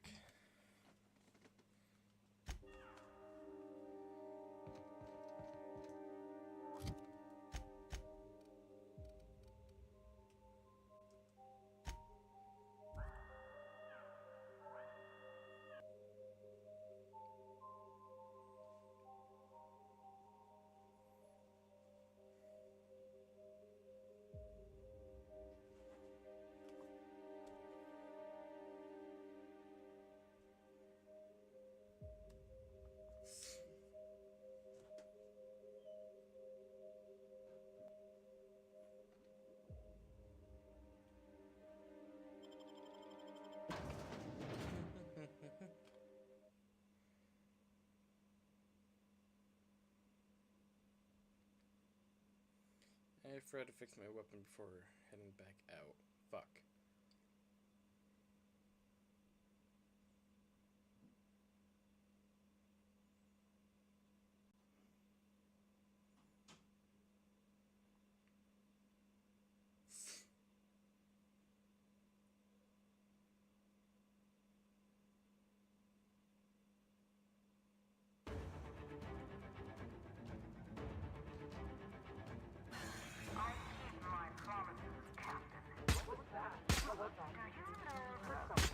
I forgot to fix my weapon before heading back out. Fuck.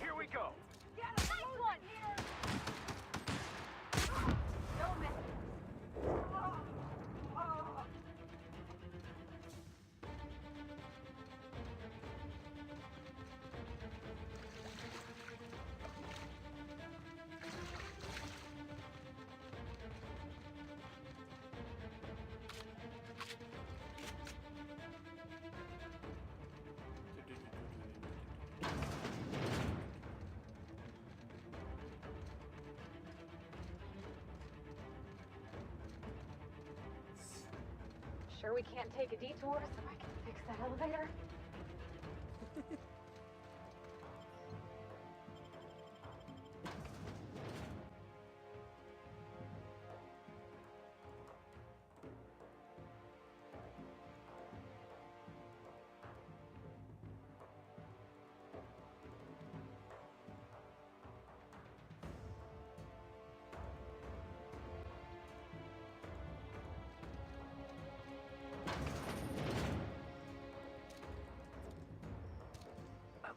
Here we go. Nice one! Don't miss it. Sure we can't take a detour so I can fix that elevator?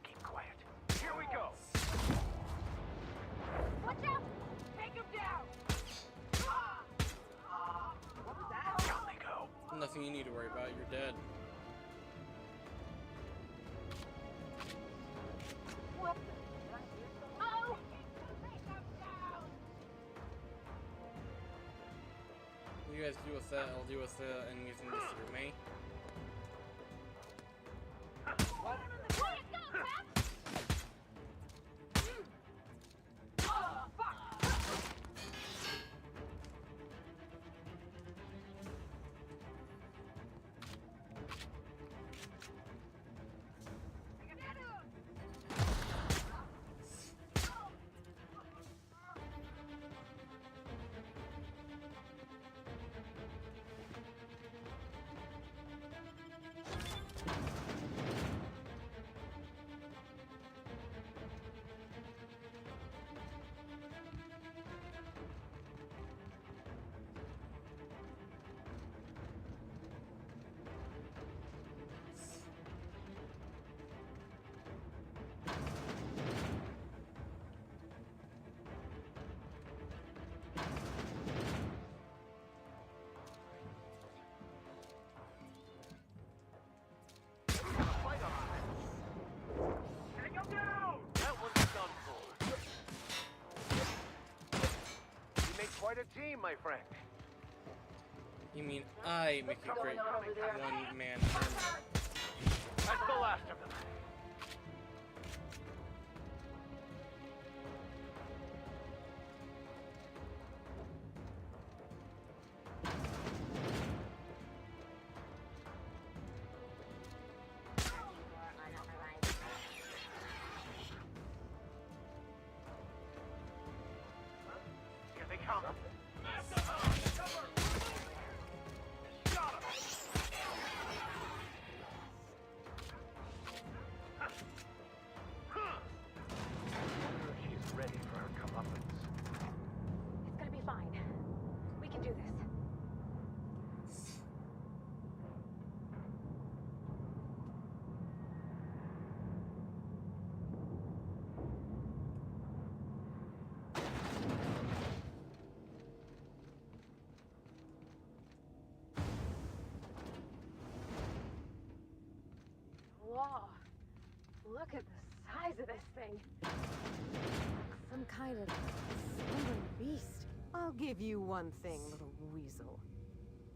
Keep quiet. Here we go. Watch out! Take him down! What was that? Down they go. Nothing you need to worry about. You're dead. What? Oh! Take him down! You guys deal with that. I'll deal with the enemies in this room, eh? Quite a team, my friend. You mean I make a great one-man army? That's the last of them. Here they come. size of this thing. Some kind of slumbering beast. I'll give you one thing, little weasel.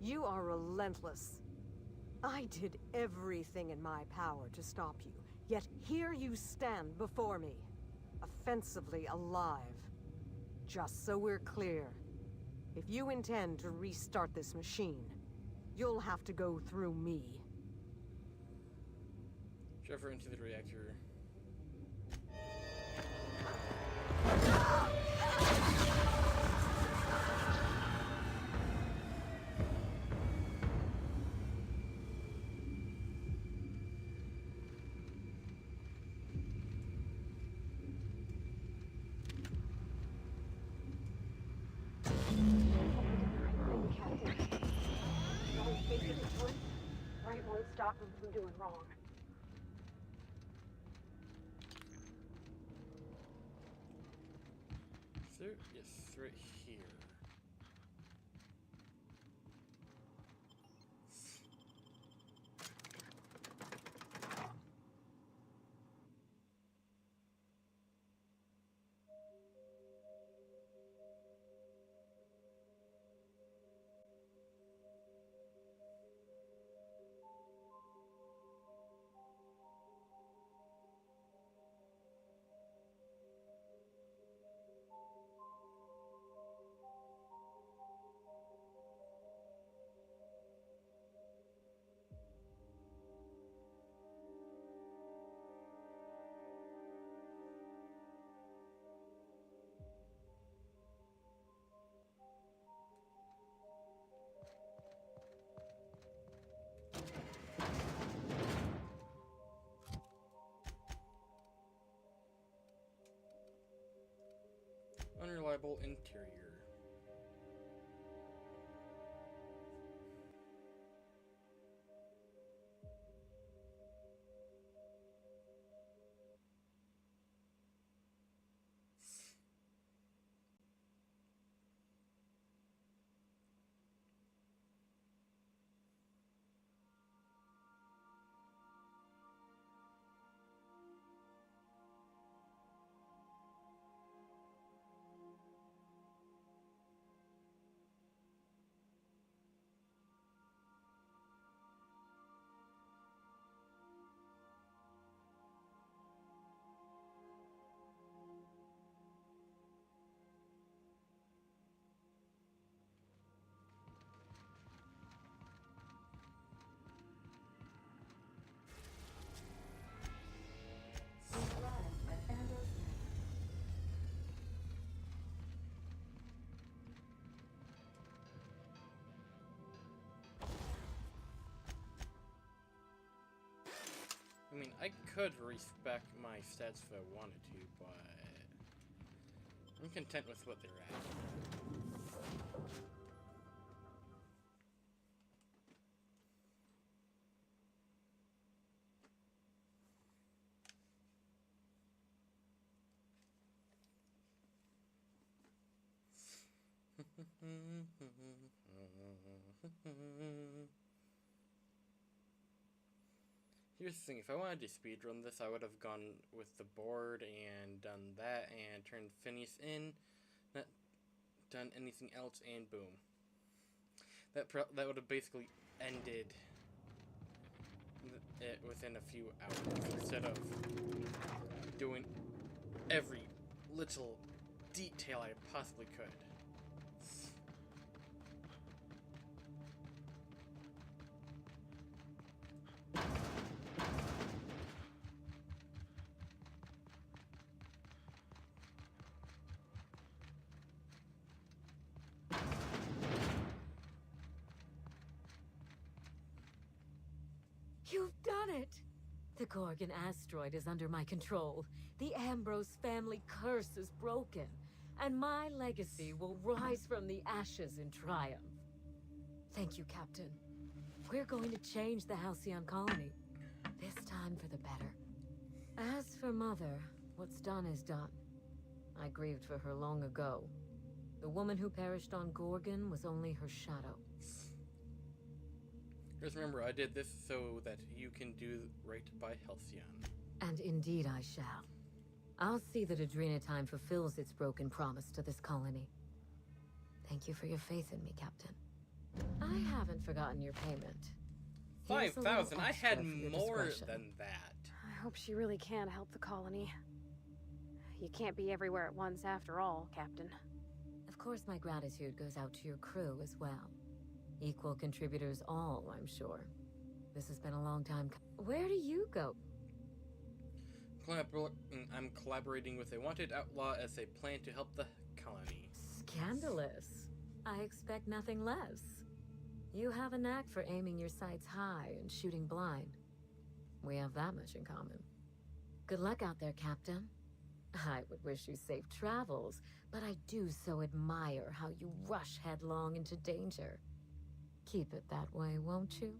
You are relentless. I did everything in my power to stop you, yet here you stand before me, offensively alive. Just so we're clear, if you intend to restart this machine, you'll have to go through me. Shove her into the reactor. Right won't stop him from doing wrong. So, yes, right here. Unreliable interior. I mean, I could respec my stats if I wanted to, but I'm content with what they're at. Here's the thing, if I wanted to speedrun this, I would have gone with the board and done that and turned Phineas in, not done anything else, and boom. That would have basically ended it within a few hours, instead of doing every little detail I possibly could. You've done it! The Gorgon asteroid is under my control. The Ambrose family curse is broken, and my legacy will rise from the ashes in triumph. Thank you, Captain. We're going to change the Halcyon colony. This time for the better. As for Mother, what's done is done. I grieved for her long ago. The woman who perished on Gorgon was only her shadow. Just remember, I did this so that you can do right by Halcyon. And indeed I shall. I'll see that Adrenatime fulfills its broken promise to this colony. Thank you for your faith in me, Captain. I haven't forgotten your payment. 5,000? I had more than that. I hope she really can help the colony. You can't be everywhere at once after all, Captain. Of course, my gratitude goes out to your crew as well. Equal contributors all, I'm sure. This has been a long time. Where do you go? I'm collaborating with a wanted outlaw as they plan to help the colony. Scandalous. I expect nothing less. You have a knack for aiming your sights high and shooting blind. We have that much in common. Good luck out there, Captain. I would wish you safe travels, but I do so admire how you rush headlong into danger. Keep it that way, won't you?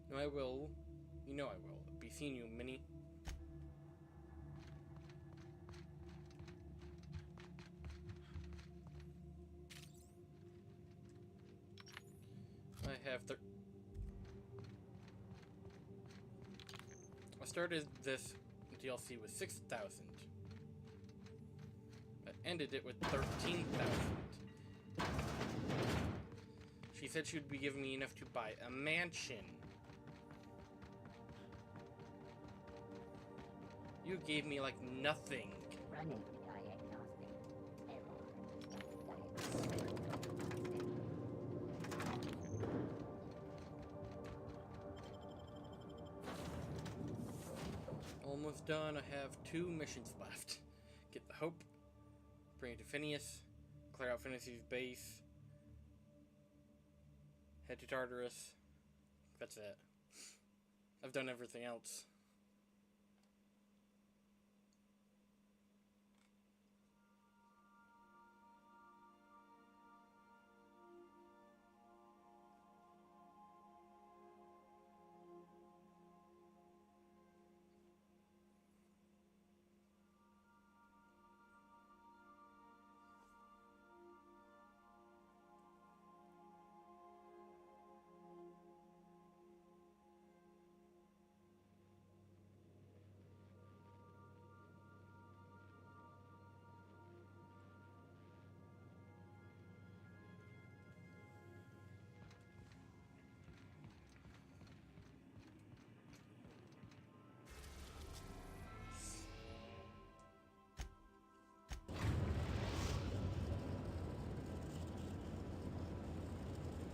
No, I will. You know I will. Be seeing you, Minnie. I have I started this DLC with 6,000. I ended it with 13,000. She said she would be giving me enough to buy a mansion. You gave me like nothing. Running diagnostic error. Almost done. I have 2 missions left. Get the Hope, bring it to Phineas, clear out Phineas's base, head to Tartarus. That's it. I've done everything else.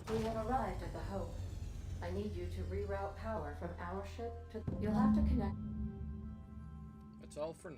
We have arrived at the Hope. I need you to reroute power from our ship to... You'll have to connect... That's all for now.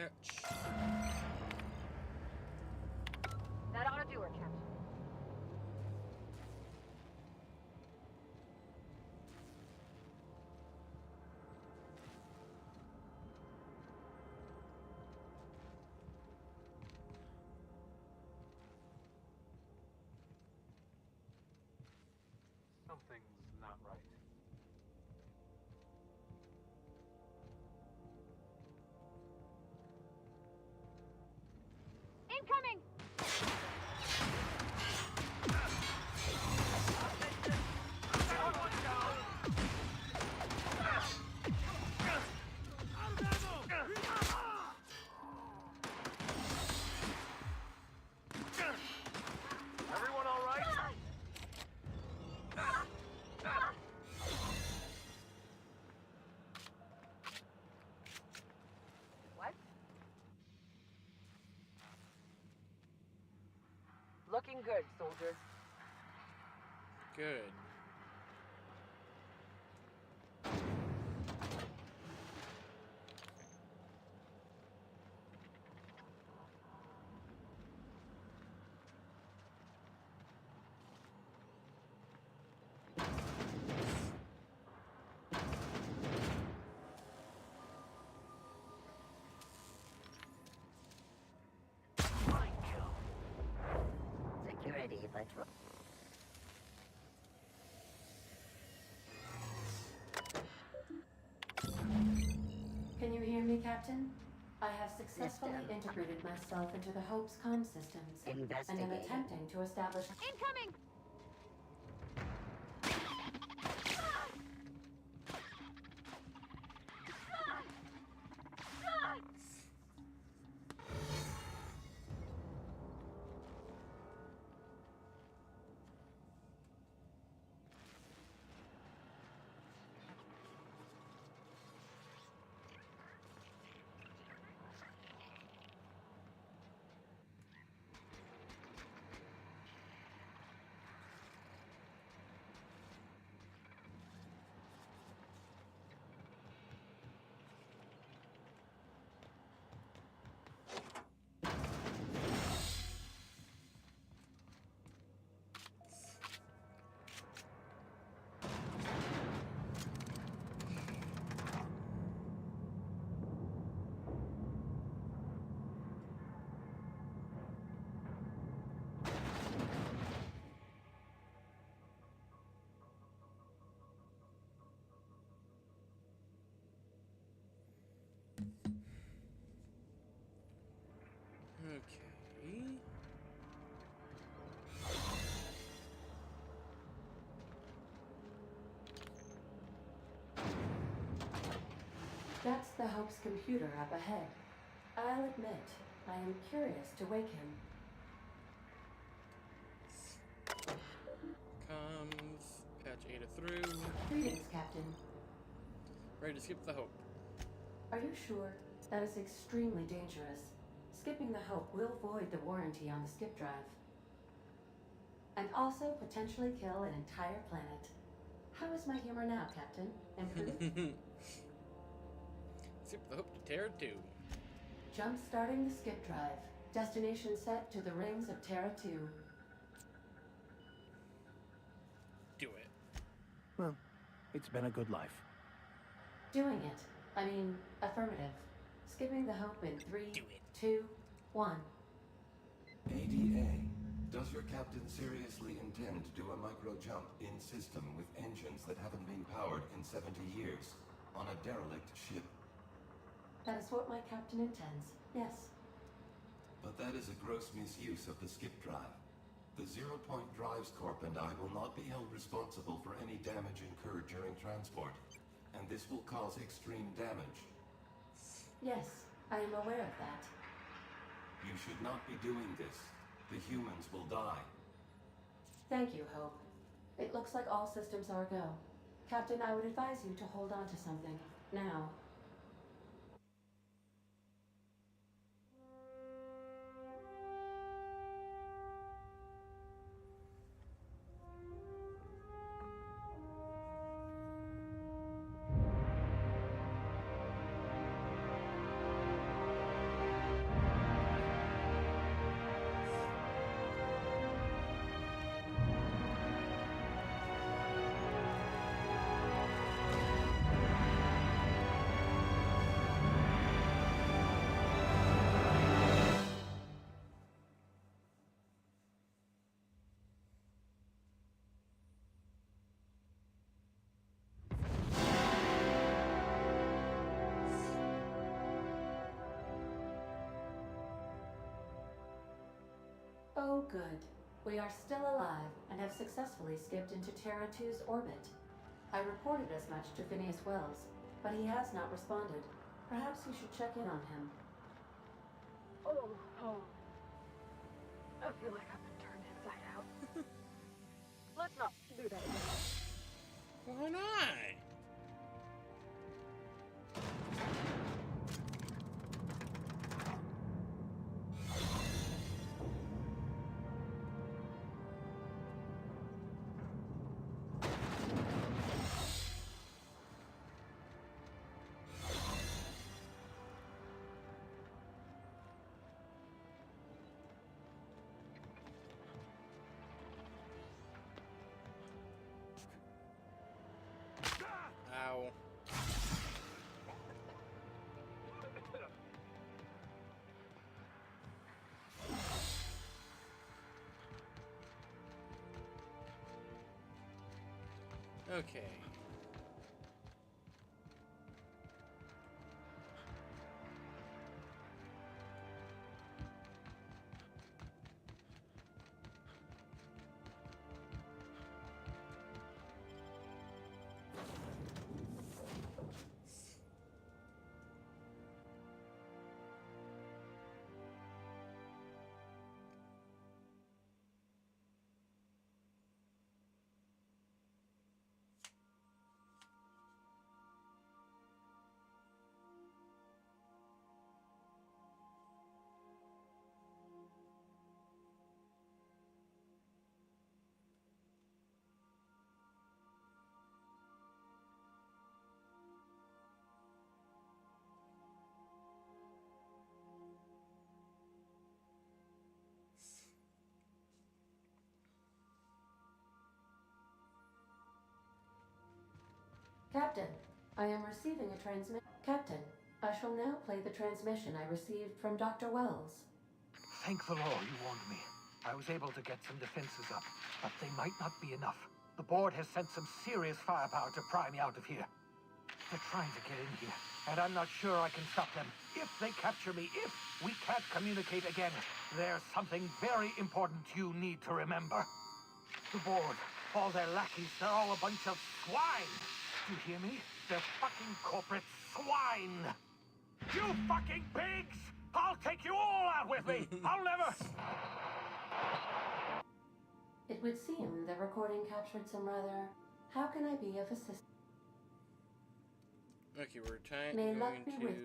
Patch. That ought to do her, Captain. Something's not right. Incoming! Looking good, soldier. Good. Security patrol. Can you hear me, Captain? I have successfully integrated myself into the Hope's comm systems and am attempting to establish... Incoming! Okay. That's the Hope's computer up ahead. I'll admit, I am curious to wake him. Comes. Patch Ada through. Greetings, Captain. Ready to skip the Hope. Are you sure? That is extremely dangerous. Skipping the Hope will void the warranty on the skip drive. And also potentially kill an entire planet. How is my humor now, Captain? Improved? Skip the Hope to Terra 2. Jump starting the skip drive. Destination set to the rings of Terra 2. Do it. Well, it's been a good life. Doing it. I mean, affirmative. Skipping the Hope in 3, 2, 1. ADA, does your captain seriously intend to do a micro jump in system with engines that haven't been powered in 70 years on a derelict ship? That is what my captain intends, yes. But that is a gross misuse of the skip drive. The Zero Point Drives Corp and I will not be held responsible for any damage incurred during transport, and this will cause extreme damage. Yes, I am aware of that. You should not be doing this. The humans will die. Thank you, Hope. It looks like all systems are go. Captain, I would advise you to hold on to something. Now. Oh, good. We are still alive and have successfully skipped into Terra 2's orbit. I reported as much to Phineas Wells, but he has not responded. Perhaps you should check in on him. Oh. I feel like I've been turned inside out. Let's not do that. Why not? Okay. Captain, I am receiving a transmission. Captain, I shall now play the transmission I received from Dr. Wells. Thank the Lord you warned me. I was able to get some defenses up, but they might not be enough. The board has sent some serious firepower to pry me out of here. They're trying to get in here, and I'm not sure I can stop them. If they capture me, if we can't communicate again, there's something very important you need to remember. The board, all their lackeys, they're all a bunch of swine. Do you hear me? They're fucking corporate swine. You fucking pigs! I'll take you all out with me! I'll never... It would seem the recording captured some rather... How can I be of assistance? Okay, we're going May luck to be with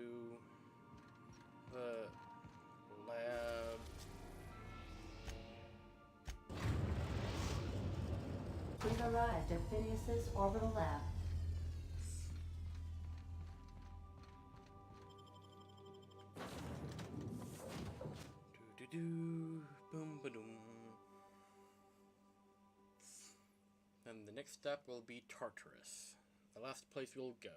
the lab. We've arrived at Phineas's orbital lab. Do-do-do, boom-ba-doom. And the next step will be Tartarus, the last place we'll go.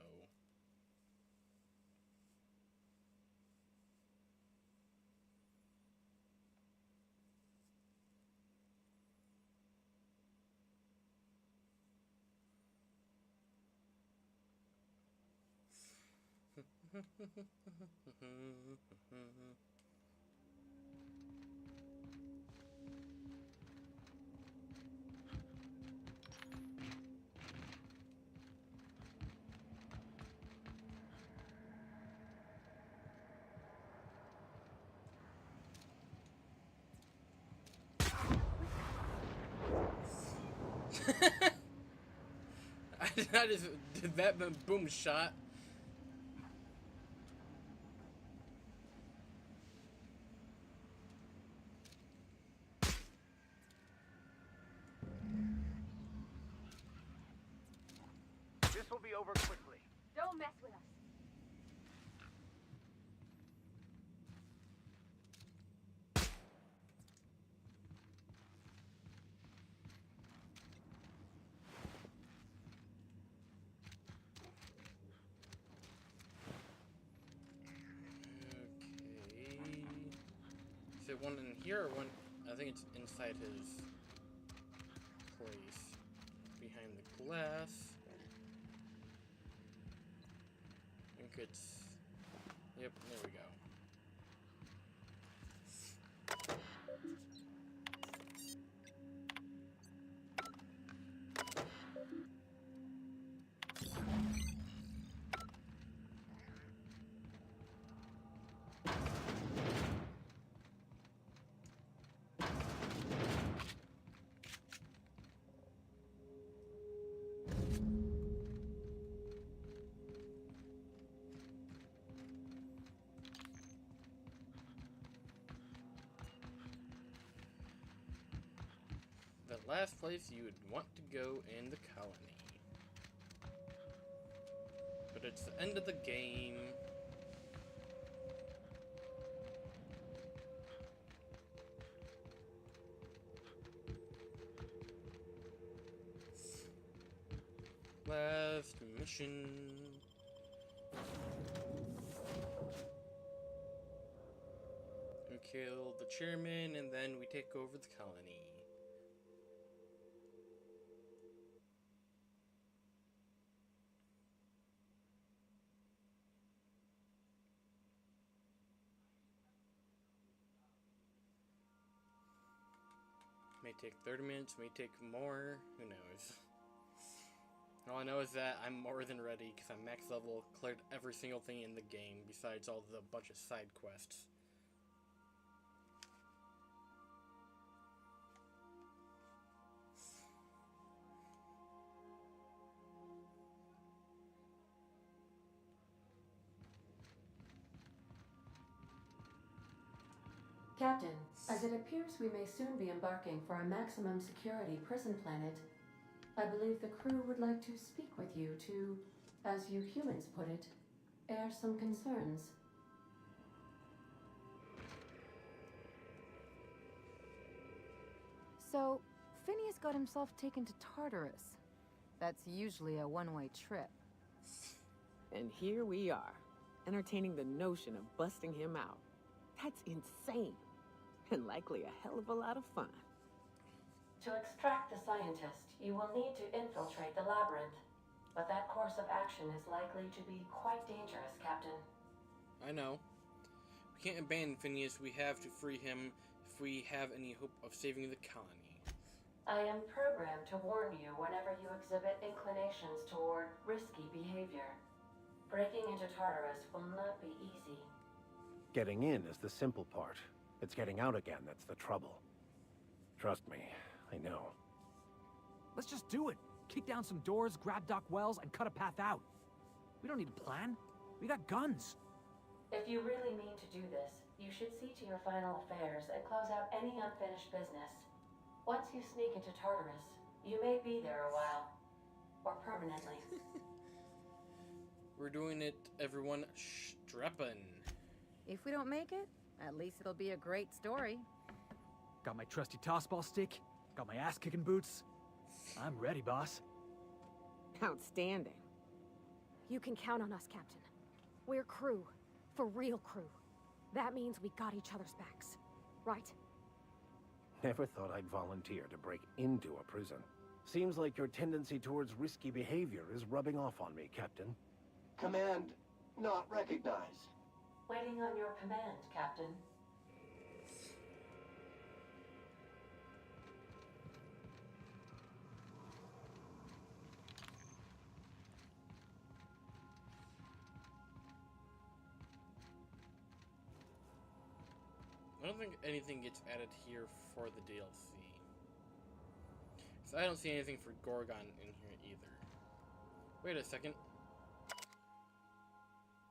I just did that boom shot. This will be over quickly. Don't mess with us. Is it one in here or one? I think it's inside his place. Behind the glass. I think it's... Yep, there we go. The last place you would want to go in the colony. But it's the end of the game. Last mission. We kill the chairman and then we take over the colony. May take 30 minutes, may take more, who knows. All I know is that I'm more than ready because I'm max level, cleared every single thing in the game besides all the bunch of side quests. Captain, as it appears we may soon be embarking for a maximum security prison planet, I believe the crew would like to speak with you to, as you humans put it, air some concerns. So, Phineas got himself taken to Tartarus. That's usually a one-way trip. And here we are, entertaining the notion of busting him out. That's insane. And likely a hell of a lot of fun. To extract the scientist, you will need to infiltrate the labyrinth. But that course of action is likely to be quite dangerous, Captain. I know. We can't abandon Phineas. We have to free him if we have any hope of saving the colony. I am programmed to warn you whenever you exhibit inclinations toward risky behavior. Breaking into Tartarus will not be easy. Getting in is the simple part. It's getting out again that's the trouble. Trust me, I know. Let's just do it. Kick down some doors, grab Doc Wells, and cut a path out. We don't need a plan. We got guns. If you really mean to do this, you should see to your final affairs and close out any unfinished business. Once you sneak into Tartarus, you may be there a while. Or permanently. We're doing it, everyone. Streppin'. If we don't make it, at least it'll be a great story. Got my trusty tossball stick. Got my ass-kicking boots. I'm ready, boss. Outstanding. You can count on us, Captain. We're crew. For real crew. That means we got each other's backs. Right? Never thought I'd volunteer to break into a prison. Seems like your tendency towards risky behavior is rubbing off on me, Captain. Command not recognized. Waiting on your command, Captain. I don't think anything gets added here for the DLC. So I don't see anything for Gorgon in here either. Wait a second.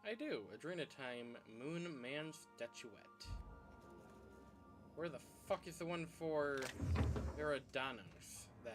I do. Adrena Time Moon Man Statuette. Where the fuck is the one for Eridanos then?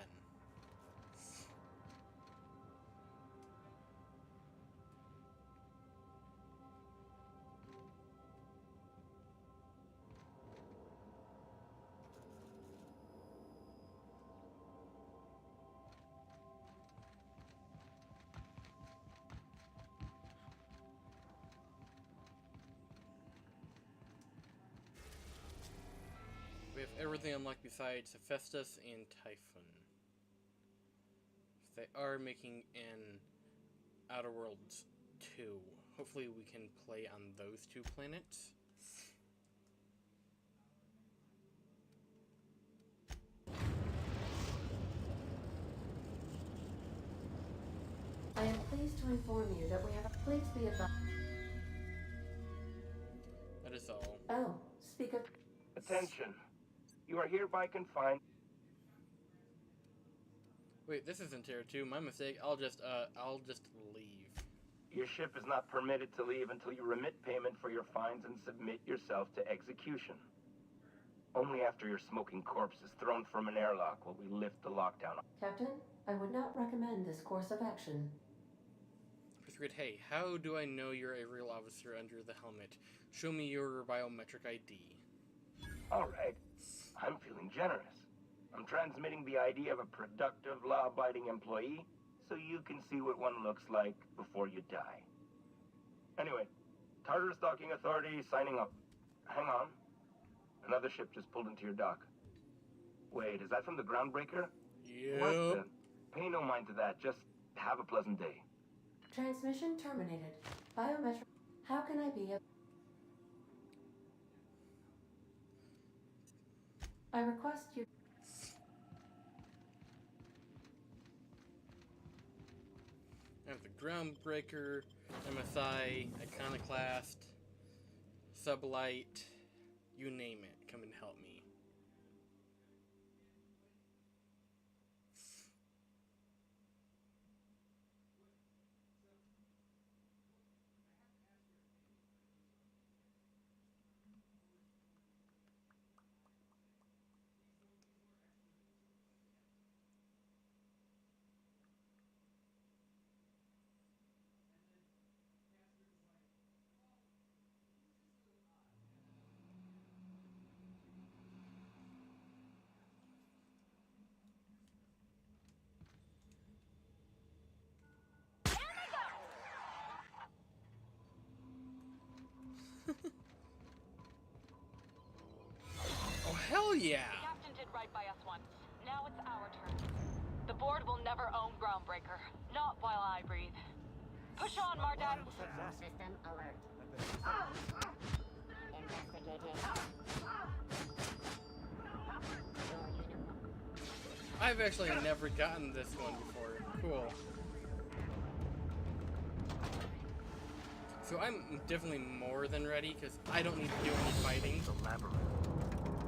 We have everything unlocked besides Hephaestus and Typhon. They are making an Outer Worlds 2. Hopefully we can play on those two planets. I am pleased to inform you that we have a... Please be advised. That is all. Oh, speak of... Attention. You are hereby confined. Wait, this isn't tier 2. My mistake. I'll just leave. Your ship is not permitted to leave until you remit payment for your fines and submit yourself to execution. Only after your smoking corpse is thrown from an airlock will we lift the lockdown. Captain, I would not recommend this course of action. Hey, how do I know you're a real officer under the helmet? Show me your biometric ID. Alright. I'm feeling generous. I'm transmitting the ID of a productive, law-abiding employee so you can see what one looks like before you die. Anyway, Tartarus Docking Authority signing up. Hang on. Another ship just pulled into your dock. Wait, is that from the Groundbreaker? Yep. What the? Pay no mind to that. Just have a pleasant day. Transmission terminated. Biometric... How can I be a... I request you... Groundbreaker, MSI, Iconoclast, Sublight, you name it, come and help me. Oh, hell yeah! The captain did right by us once. Now it's our turn. The board will never own Groundbreaker. Not while I breathe. Push on, Martin! System alert. Investigating. I've actually never gotten this one before. Cool. So I'm definitely more than ready, because I don't need to do any fighting. The labyrinth.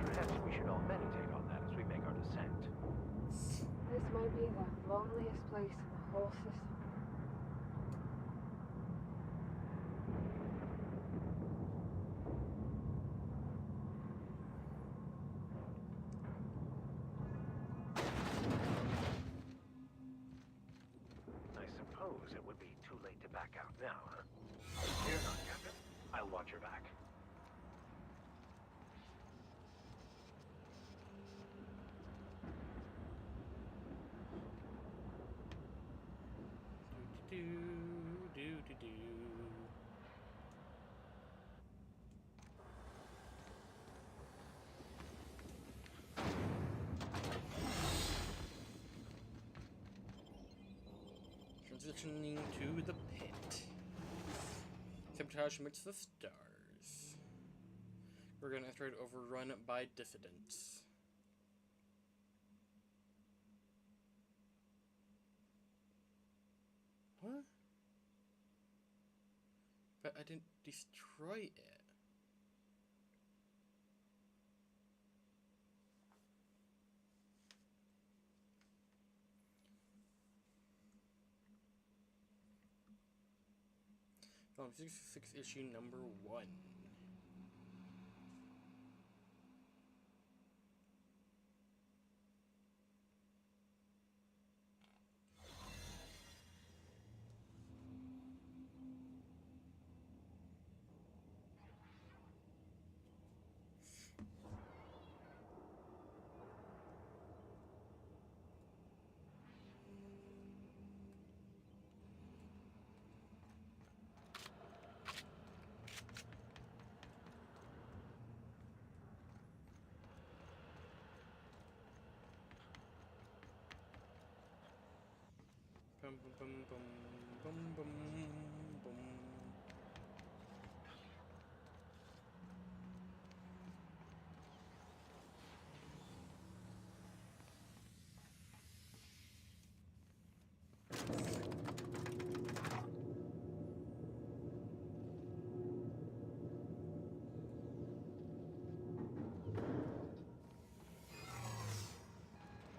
Perhaps we should all meditate on that as we make our descent. This might be the loneliest place in the whole system. I suppose it would be too late to back out now, huh? Fear not, Captain. I'll watch your back. Do do do do. Transitioning to the pit. Sabotage amidst the stars. We're gonna try to overrun by dissidents. What? But I didn't destroy it. Volume 66, issue number 1. Bum bum bum bum bum bum bum.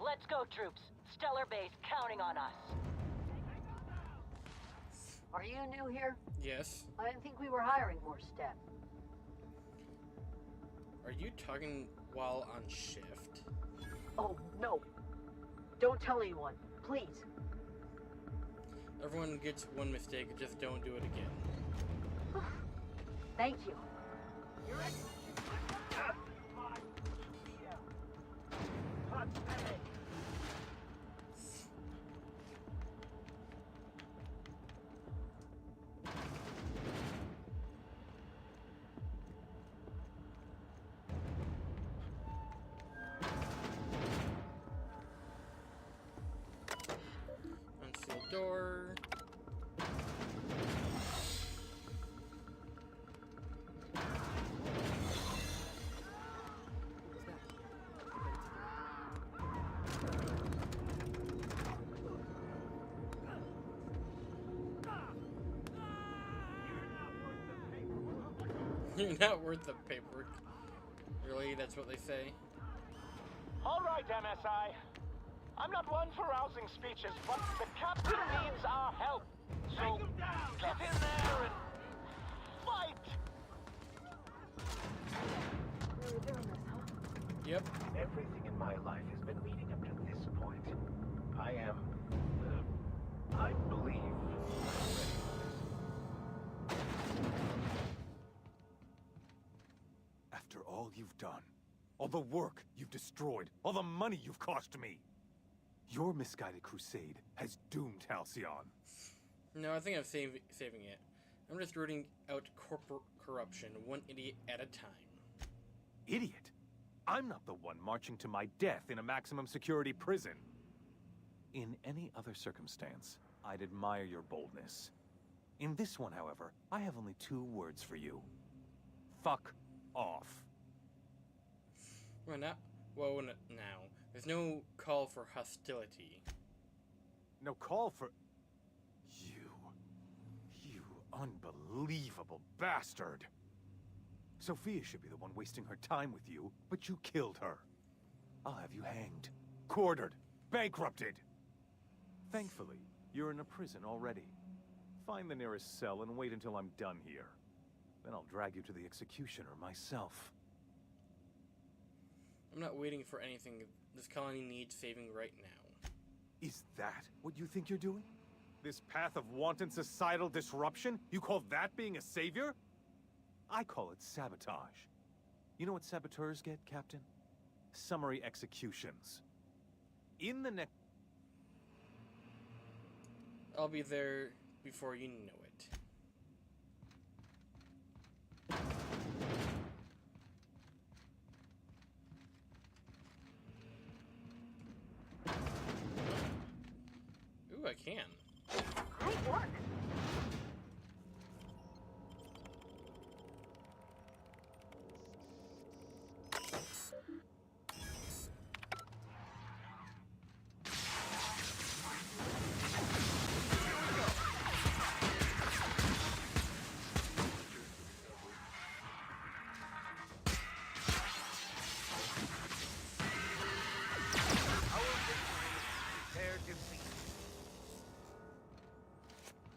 Let's go, troops. Stellar Base counting on us. Are you new here? Yes. I didn't think we were hiring more staff. Are you talking while on shift? Oh, no. Don't tell anyone, please. Everyone gets one mistake, just don't do it again. Thank you. Unseal door. You're not worth the paperwork. Really? That's what they say? All right, MSI. I'm not one for rousing speeches, but the captain needs our help. So get in there and fight! You're doing this, huh? Yep. Everything in my life has been leading up to this point. I am, I believe I'm ready. After all you've done, all the work you've destroyed, all the money you've cost me, your misguided crusade has doomed Halcyon. No, I think I'm saving it. I'm just rooting out corporate corruption, one idiot at a time. Idiot? I'm not the one marching to my death in a maximum security prison. In any other circumstance, I'd admire your boldness. In this one, however, I have only 2 words for you. Fuck off. Well, now. There's no call for hostility. No call for... You unbelievable bastard! Sophia should be the one wasting her time with you, but you killed her. I'll have you hanged, quartered, bankrupted. Thankfully, you're in a prison already. Find the nearest cell and wait until I'm done here. Then I'll drag you to the executioner myself. I'm not waiting for anything. This colony needs saving right now. Is that what you think you're doing? This path of wanton societal disruption? You call that being a savior? I call it sabotage. You know what saboteurs get, Captain? Summary executions. In the next... I'll be there before you know it. Ooh, I can. Great work.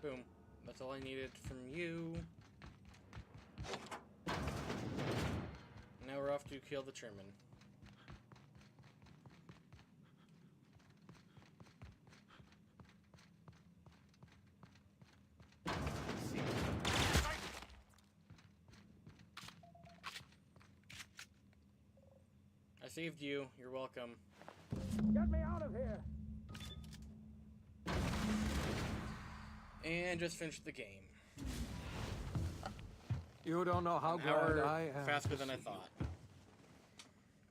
Boom. That's all I needed from you. Now we're off to kill the chairman. I saved you. You're welcome. Get me out of here. And just finished the game. You don't know how glad I am. Faster than I thought.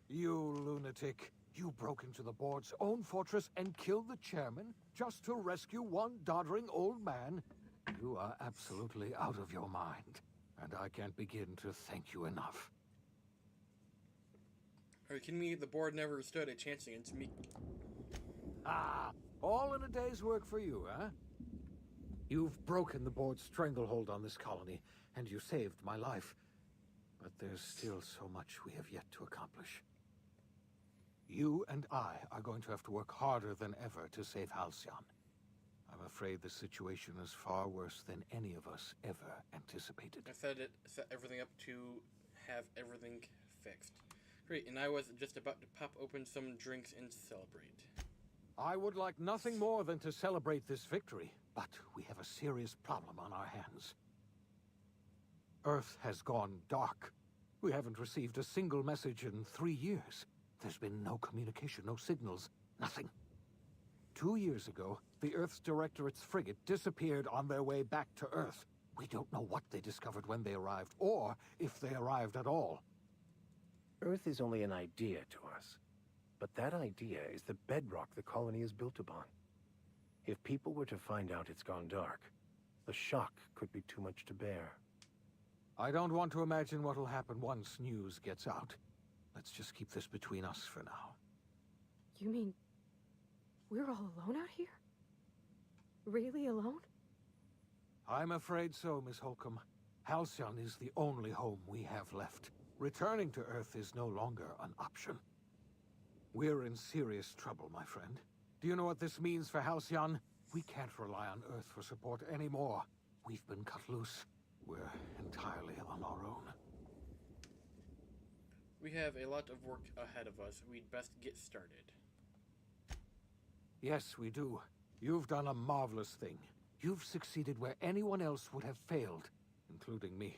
You lunatic. You broke into the board's own fortress and killed the chairman just to rescue one doddering old man. You are absolutely out of your mind, and I can't begin to thank you enough. Are you kidding me? The board never stood a chance against me. Ah, all in a day's work for you, huh? You've broken the board's stranglehold on this colony, and you saved my life. But there's still so much we have yet to accomplish. You and I are going to have to work harder than ever to save Halcyon. I'm afraid the situation is far worse than any of us ever anticipated. I set everything up to have everything fixed. Great, and I was just about to pop open some drinks and celebrate. I would like nothing more than to celebrate this victory, but we have a serious problem on our hands. Earth has gone dark. We haven't received a single message in 3 years. There's been no communication, no signals, nothing. 2 years ago, the Earth's Directorate's frigate disappeared on their way back to Earth. We don't know what they discovered when they arrived, or if they arrived at all. Earth is only an idea to us. But that idea is the bedrock the colony is built upon. If people were to find out it's gone dark, the shock could be too much to bear. I don't want to imagine what'll happen once news gets out. Let's just keep this between us for now. You mean we're all alone out here? Really alone? I'm afraid so, Miss Holcomb. Halcyon is the only home we have left. Returning to Earth is no longer an option. We're in serious trouble, my friend. Do you know what this means for Halcyon? We can't rely on Earth for support anymore. We've been cut loose. We're entirely on our own. We have a lot of work ahead of us. We'd best get started. Yes, we do. You've done a marvelous thing. You've succeeded where anyone else would have failed, including me.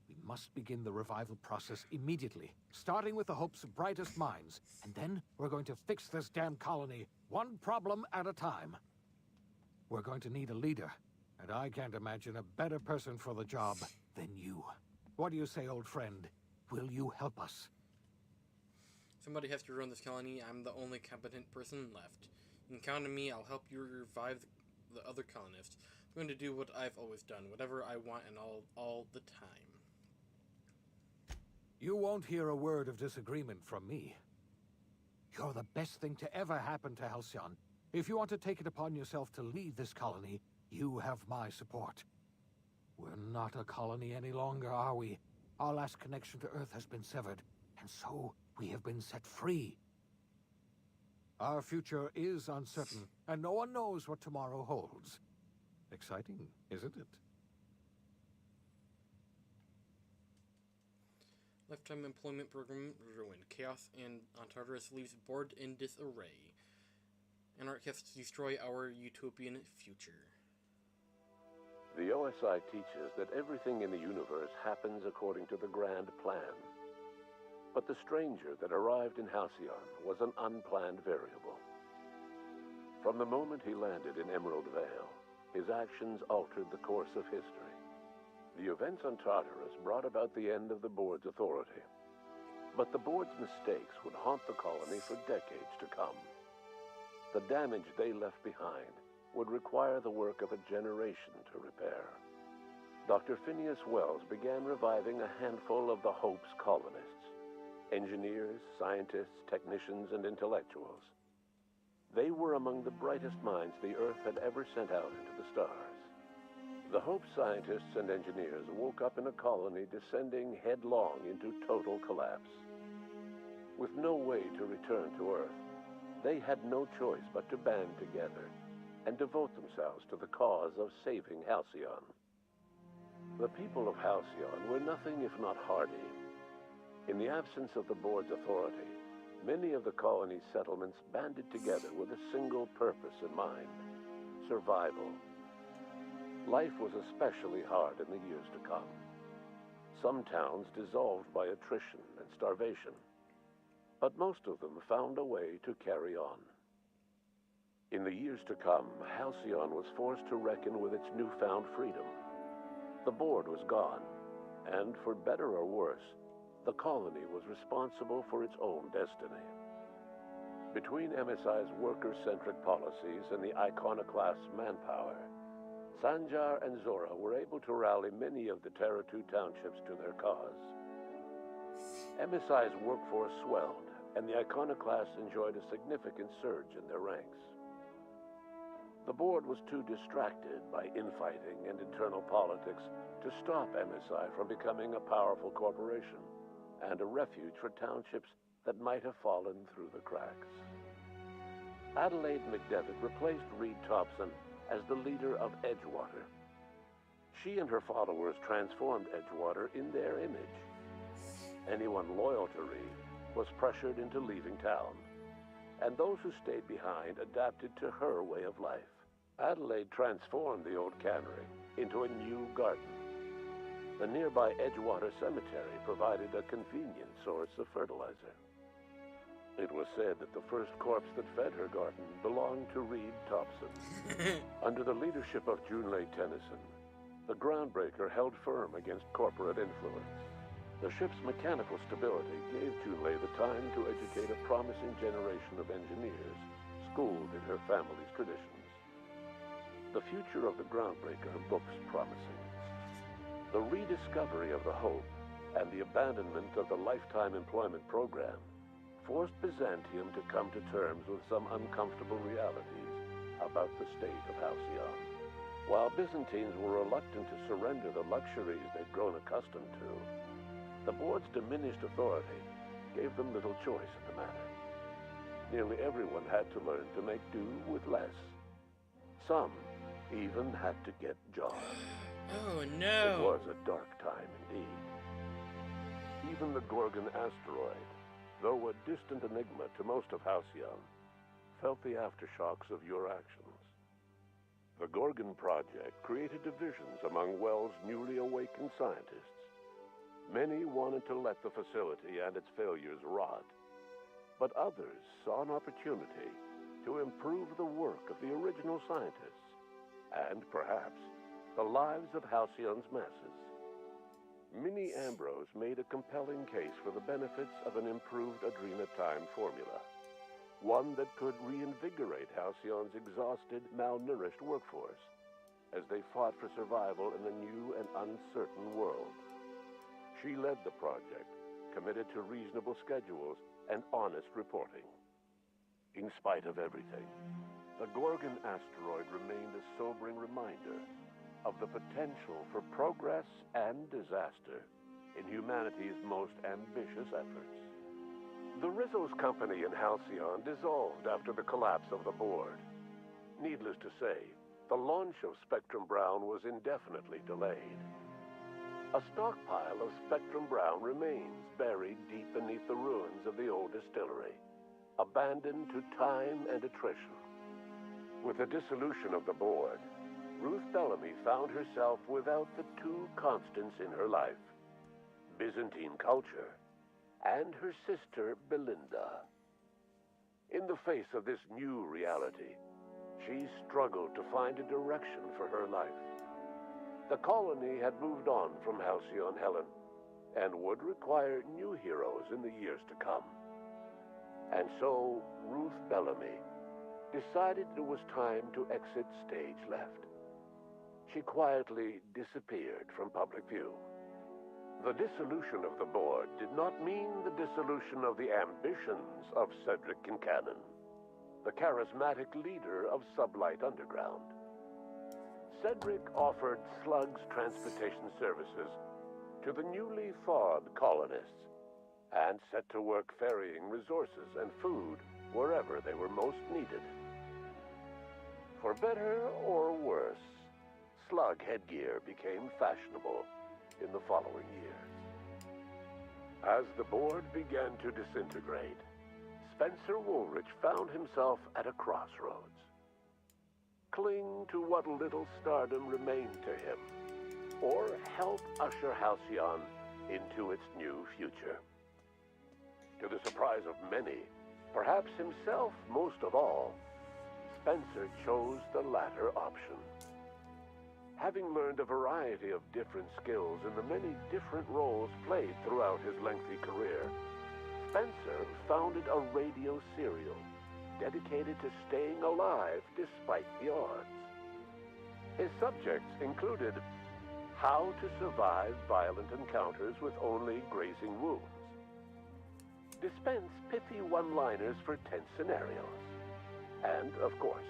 We must begin the revival process immediately, starting with the Hope's brightest minds, and then we're going to fix this damn colony, one problem at a time. We're going to need a leader, and I can't imagine a better person for the job than you. What do you say, old friend? Will you help us? Somebody has to run this colony. I'm the only competent person left. You can count on me. I'll help you revive the other colonists. I'm going to do what I've always done, whatever I want and all the time. You won't hear a word of disagreement from me. You're the best thing to ever happen to Halcyon. If you want to take it upon yourself to lead this colony, you have my support. We're not a colony any longer, are we? Our last connection to Earth has been severed, and so we have been set free. Our future is uncertain, and no one knows what tomorrow holds. Exciting, isn't it? Lifetime employment program ruined. Chaos and on Tartarus leaves board in disarray. Anarchists destroy our utopian future. The OSI teaches that everything in the universe happens according to the grand plan. But the stranger that arrived in Halcyon was an unplanned variable. From the moment he landed in Emerald Vale, his actions altered the course of history. The events on Tartarus brought about the end of the board's authority. But the board's mistakes would haunt the colony for decades to come. The damage they left behind would require the work of a generation to repair. Dr. Phineas Wells began reviving a handful of the Hope's colonists. Engineers, scientists, technicians, and intellectuals. They were among the brightest minds the Earth had ever sent out into the stars. The Hope scientists and engineers woke up in a colony descending headlong into total collapse. With no way to return to Earth, they had no choice but to band together and devote themselves to the cause of saving Halcyon. The people of Halcyon were nothing if not hardy. In the absence of the board's authority, many of the colony's settlements banded together with a single purpose in mind: survival. Life was especially hard in the years to come. Some towns dissolved by attrition and starvation, but most of them found a way to carry on. In the years to come, Halcyon was forced to reckon with its newfound freedom. The board was gone, and for better or worse, the colony was responsible for its own destiny. Between MSI's worker-centric policies and the iconoclast's manpower, Sanjar and Zora were able to rally many of the Terra 2 townships to their cause. MSI's workforce swelled, and the iconoclasts enjoyed a significant surge in their ranks. The board was too distracted by infighting and internal politics to stop MSI from becoming a powerful corporation and a refuge for townships that might have fallen through the cracks. Adelaide McDevitt replaced Reed Thompson as the leader of Edgewater. She and her followers transformed Edgewater in their image. Anyone loyal to Reed was pressured into leaving town, and those who stayed behind adapted to her way of life. Adelaide transformed the old cannery into a new garden. The nearby Edgewater Cemetery provided a convenient source of fertilizer. It was said that the first corpse that fed her garden belonged to Reed Thompson. Under the leadership of Junlei Tennyson, the groundbreaker held firm against corporate influence. The ship's mechanical stability gave Junlei the time to educate a promising generation of engineers, schooled in her family's traditions. The future of the groundbreaker looks promising. The rediscovery of the Hope and the abandonment of the lifetime employment program forced Byzantium to come to terms with some uncomfortable realities about the state of Halcyon. While Byzantines were reluctant to surrender the luxuries they'd grown accustomed to, the board's diminished authority gave them little choice in the matter. Nearly everyone had to learn to make do with less. Some even had to get jobs. Oh no! It was a dark time indeed. Even the Gorgon asteroid, though a distant enigma to most of Halcyon, felt the aftershocks of your actions. The Gorgon project created divisions among Wells' newly awakened scientists. Many wanted to let the facility and its failures rot, but others saw an opportunity to improve the work of the original scientists, and perhaps the lives of Halcyon's masses. Minnie Ambrose made a compelling case for the benefits of an improved Adrenatime formula, one that could reinvigorate Halcyon's exhausted, malnourished workforce as they fought for survival in a new and uncertain world. She led the project, committed to reasonable schedules and honest reporting. In spite of everything, the Gorgon asteroid remained a sobering reminder of the potential for progress and disaster in humanity's most ambitious efforts. The Rizzo's company in Halcyon dissolved after the collapse of the board. Needless to say, the launch of Spectrum Brown was indefinitely delayed. A stockpile of Spectrum Brown remains buried deep beneath the ruins of the old distillery, abandoned to time and attrition. With the dissolution of the board, Ruth Bellamy found herself without the two constants in her life: Byzantine culture and her sister Belinda. In the face of this new reality, she struggled to find a direction for her life. The colony had moved on from Halcyon Helen and would require new heroes in the years to come. And so Ruth Bellamy decided it was time to exit stage left. She quietly disappeared from public view. The dissolution of the board did not mean the dissolution of the ambitions of Cedric Kincannon, the charismatic leader of Sublight Underground. Cedric offered Slug's transportation services to the newly thawed colonists and set to work ferrying resources and food wherever they were most needed. For better or worse, Slug headgear became fashionable in the following years. As the board began to disintegrate, Spencer Woolrich found himself at a crossroads. Cling to what little stardom remained to him, or help usher Halcyon into its new future. To the surprise of many, perhaps himself most of all, Spencer chose the latter option. Having learned a variety of different skills in the many different roles played throughout his lengthy career, Spencer founded a radio serial dedicated to staying alive despite the odds. His subjects included how to survive violent encounters with only grazing wounds, dispense pithy one-liners for tense scenarios, and, of course,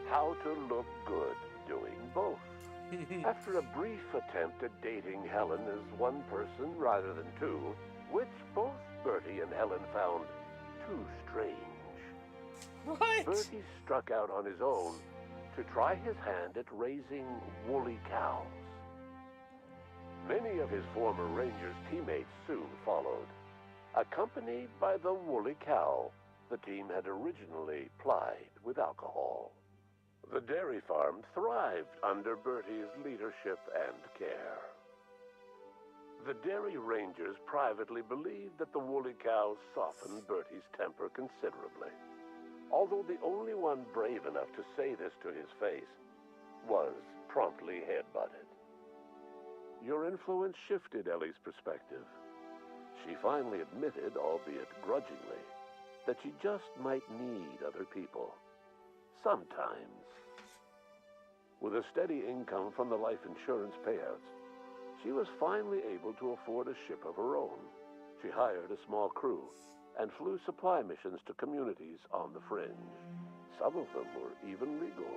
how to look good doing both. After a brief attempt at dating Helen as one person rather than two, which both Bertie and Helen found too strange, What? Bertie struck out on his own to try his hand at raising woolly cows. Many of his former Rangers teammates soon followed, accompanied by the woolly cow the team had originally plied with alcohol. The dairy farm thrived under Bertie's leadership and care. The Dairy Rangers privately believed that the woolly cows softened Bertie's temper considerably, although the only one brave enough to say this to his face was promptly headbutted. Your influence shifted Ellie's perspective. She finally admitted, albeit grudgingly, that she just might need other people. Sometimes. With a steady income from the life insurance payouts, she was finally able to afford a ship of her own. She hired a small crew and flew supply missions to communities on the fringe. Some of them were even legal.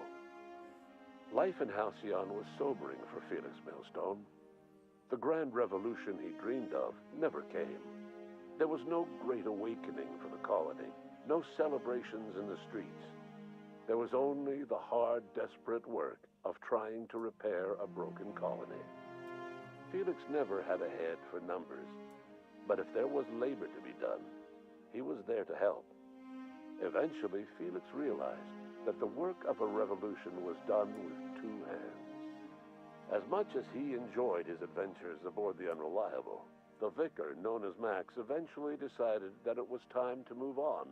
Life in Halcyon was sobering for Felix Millstone. The grand revolution he dreamed of never came. There was no great awakening for the colony, no celebrations in the streets. There was only the hard, desperate work of trying to repair a broken colony. Felix never had a head for numbers, but if there was labor to be done, he was there to help. Eventually, Felix realized that the work of a revolution was done with two hands. As much as he enjoyed his adventures aboard the Unreliable, the vicar, known as Max, eventually decided that it was time to move on,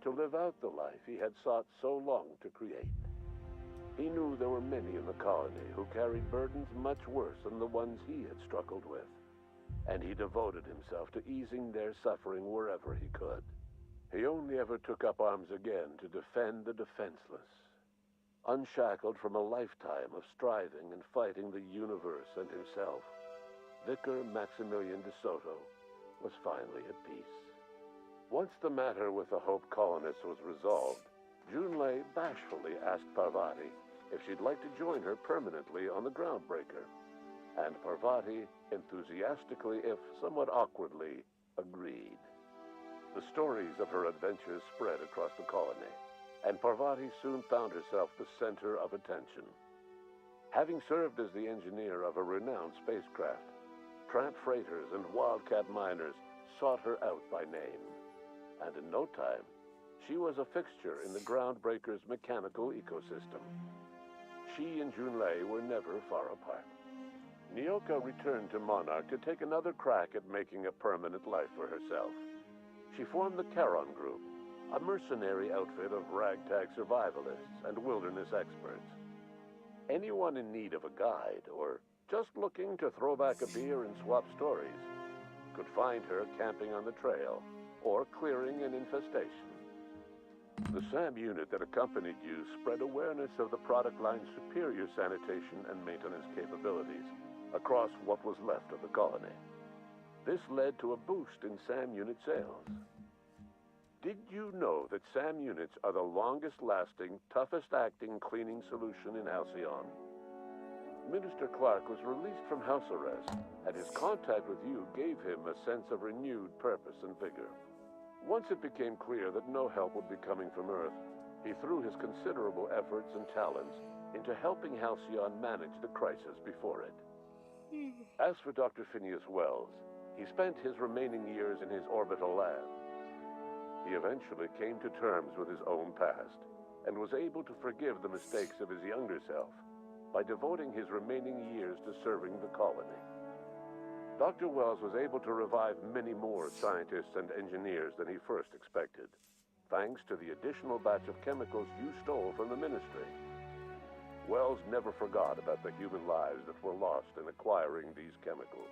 to live out the life he had sought so long to create. He knew there were many in the colony who carried burdens much worse than the ones he had struggled with, and he devoted himself to easing their suffering wherever he could. He only ever took up arms again to defend the defenseless. Unshackled from a lifetime of striving and fighting the universe and himself, Vicar Maximilian de Soto was finally at peace. Once the matter with the Hope colonists was resolved, Junlei bashfully asked Parvati if she'd like to join her permanently on the Groundbreaker, and Parvati enthusiastically, if somewhat awkwardly, agreed. The stories of her adventures spread across the colony, and Parvati soon found herself the center of attention. Having served as the engineer of a renowned spacecraft, tramp freighters and wildcat miners sought her out by name, and in no time, she was a fixture in the Groundbreaker's mechanical ecosystem. She and Junlei were never far apart. Nyoka returned to Monarch to take another crack at making a permanent life for herself. She formed the Charon Group, a mercenary outfit of ragtag survivalists and wilderness experts. Anyone in need of a guide, or just looking to throw back a beer and swap stories, could find her camping on the trail, or clearing an infestation. The SAM unit that accompanied you spread awareness of the product line's superior sanitation and maintenance capabilities across what was left of the colony. This led to a boost in SAM unit sales. Did you know that SAM units are the longest-lasting, toughest-acting cleaning solution in Halcyon? Minister Clark was released from house arrest, and his contact with you gave him a sense of renewed purpose and vigor. Once it became clear that no help would be coming from Earth, he threw his considerable efforts and talents into helping Halcyon manage the crisis before it. As for Dr. Phineas Wells, he spent his remaining years in his orbital lab. He eventually came to terms with his own past, and was able to forgive the mistakes of his younger self by devoting his remaining years to serving the colony. Dr. Wells was able to revive many more scientists and engineers than he first expected, thanks to the additional batch of chemicals you stole from the Ministry. Wells never forgot about the human lives that were lost in acquiring these chemicals.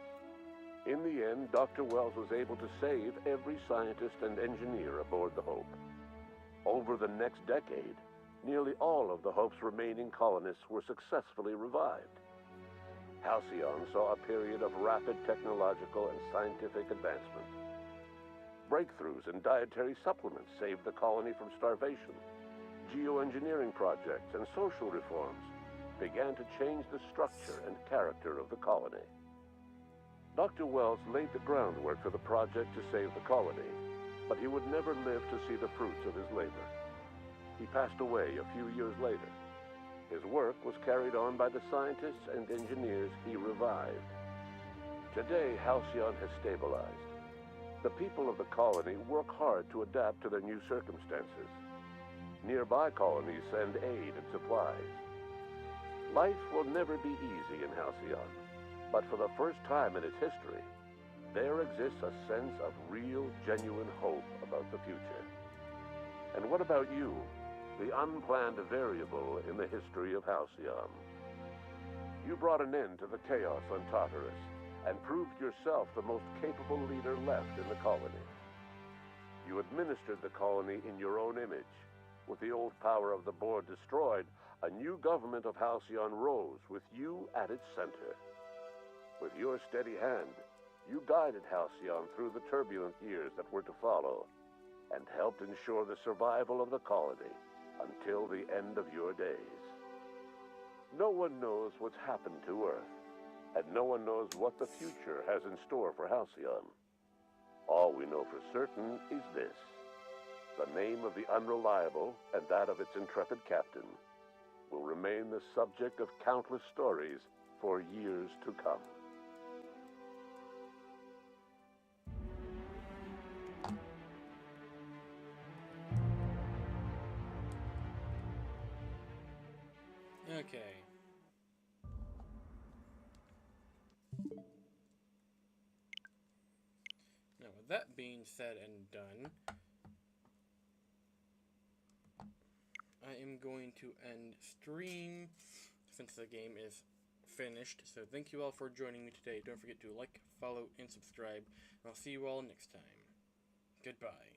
In the end, Dr. Wells was able to save every scientist and engineer aboard the Hope. Over the next decade, nearly all of the Hope's remaining colonists were successfully revived. Halcyon saw a period of rapid technological and scientific advancement. Breakthroughs in dietary supplements saved the colony from starvation. Geoengineering projects and social reforms began to change the structure and character of the colony. Dr. Wells laid the groundwork for the project to save the colony, but he would never live to see the fruits of his labor. He passed away a few years later. His work was carried on by the scientists and engineers he revived. Today, Halcyon has stabilized. The people of the colony work hard to adapt to their new circumstances. Nearby colonies send aid and supplies. Life will never be easy in Halcyon, but for the first time in its history, there exists a sense of real, genuine hope about the future. And what about you? The unplanned variable in the history of Halcyon. You brought an end to the chaos on Tartarus, and proved yourself the most capable leader left in the colony. You administered the colony in your own image. With the old power of the board destroyed, a new government of Halcyon rose, with you at its center. With your steady hand, you guided Halcyon through the turbulent years that were to follow, and helped ensure the survival of the colony until the end of your days. No one knows what's happened to Earth, and no one knows what the future has in store for Halcyon. All we know for certain is this: the name of the Unreliable and that of its intrepid captain will remain the subject of countless stories for years to come. Okay. Now, with that being said and done, I am going to end stream since the game is finished. So thank you all for joining me today. Don't forget to like, follow, and subscribe. And I'll see you all next time. Goodbye.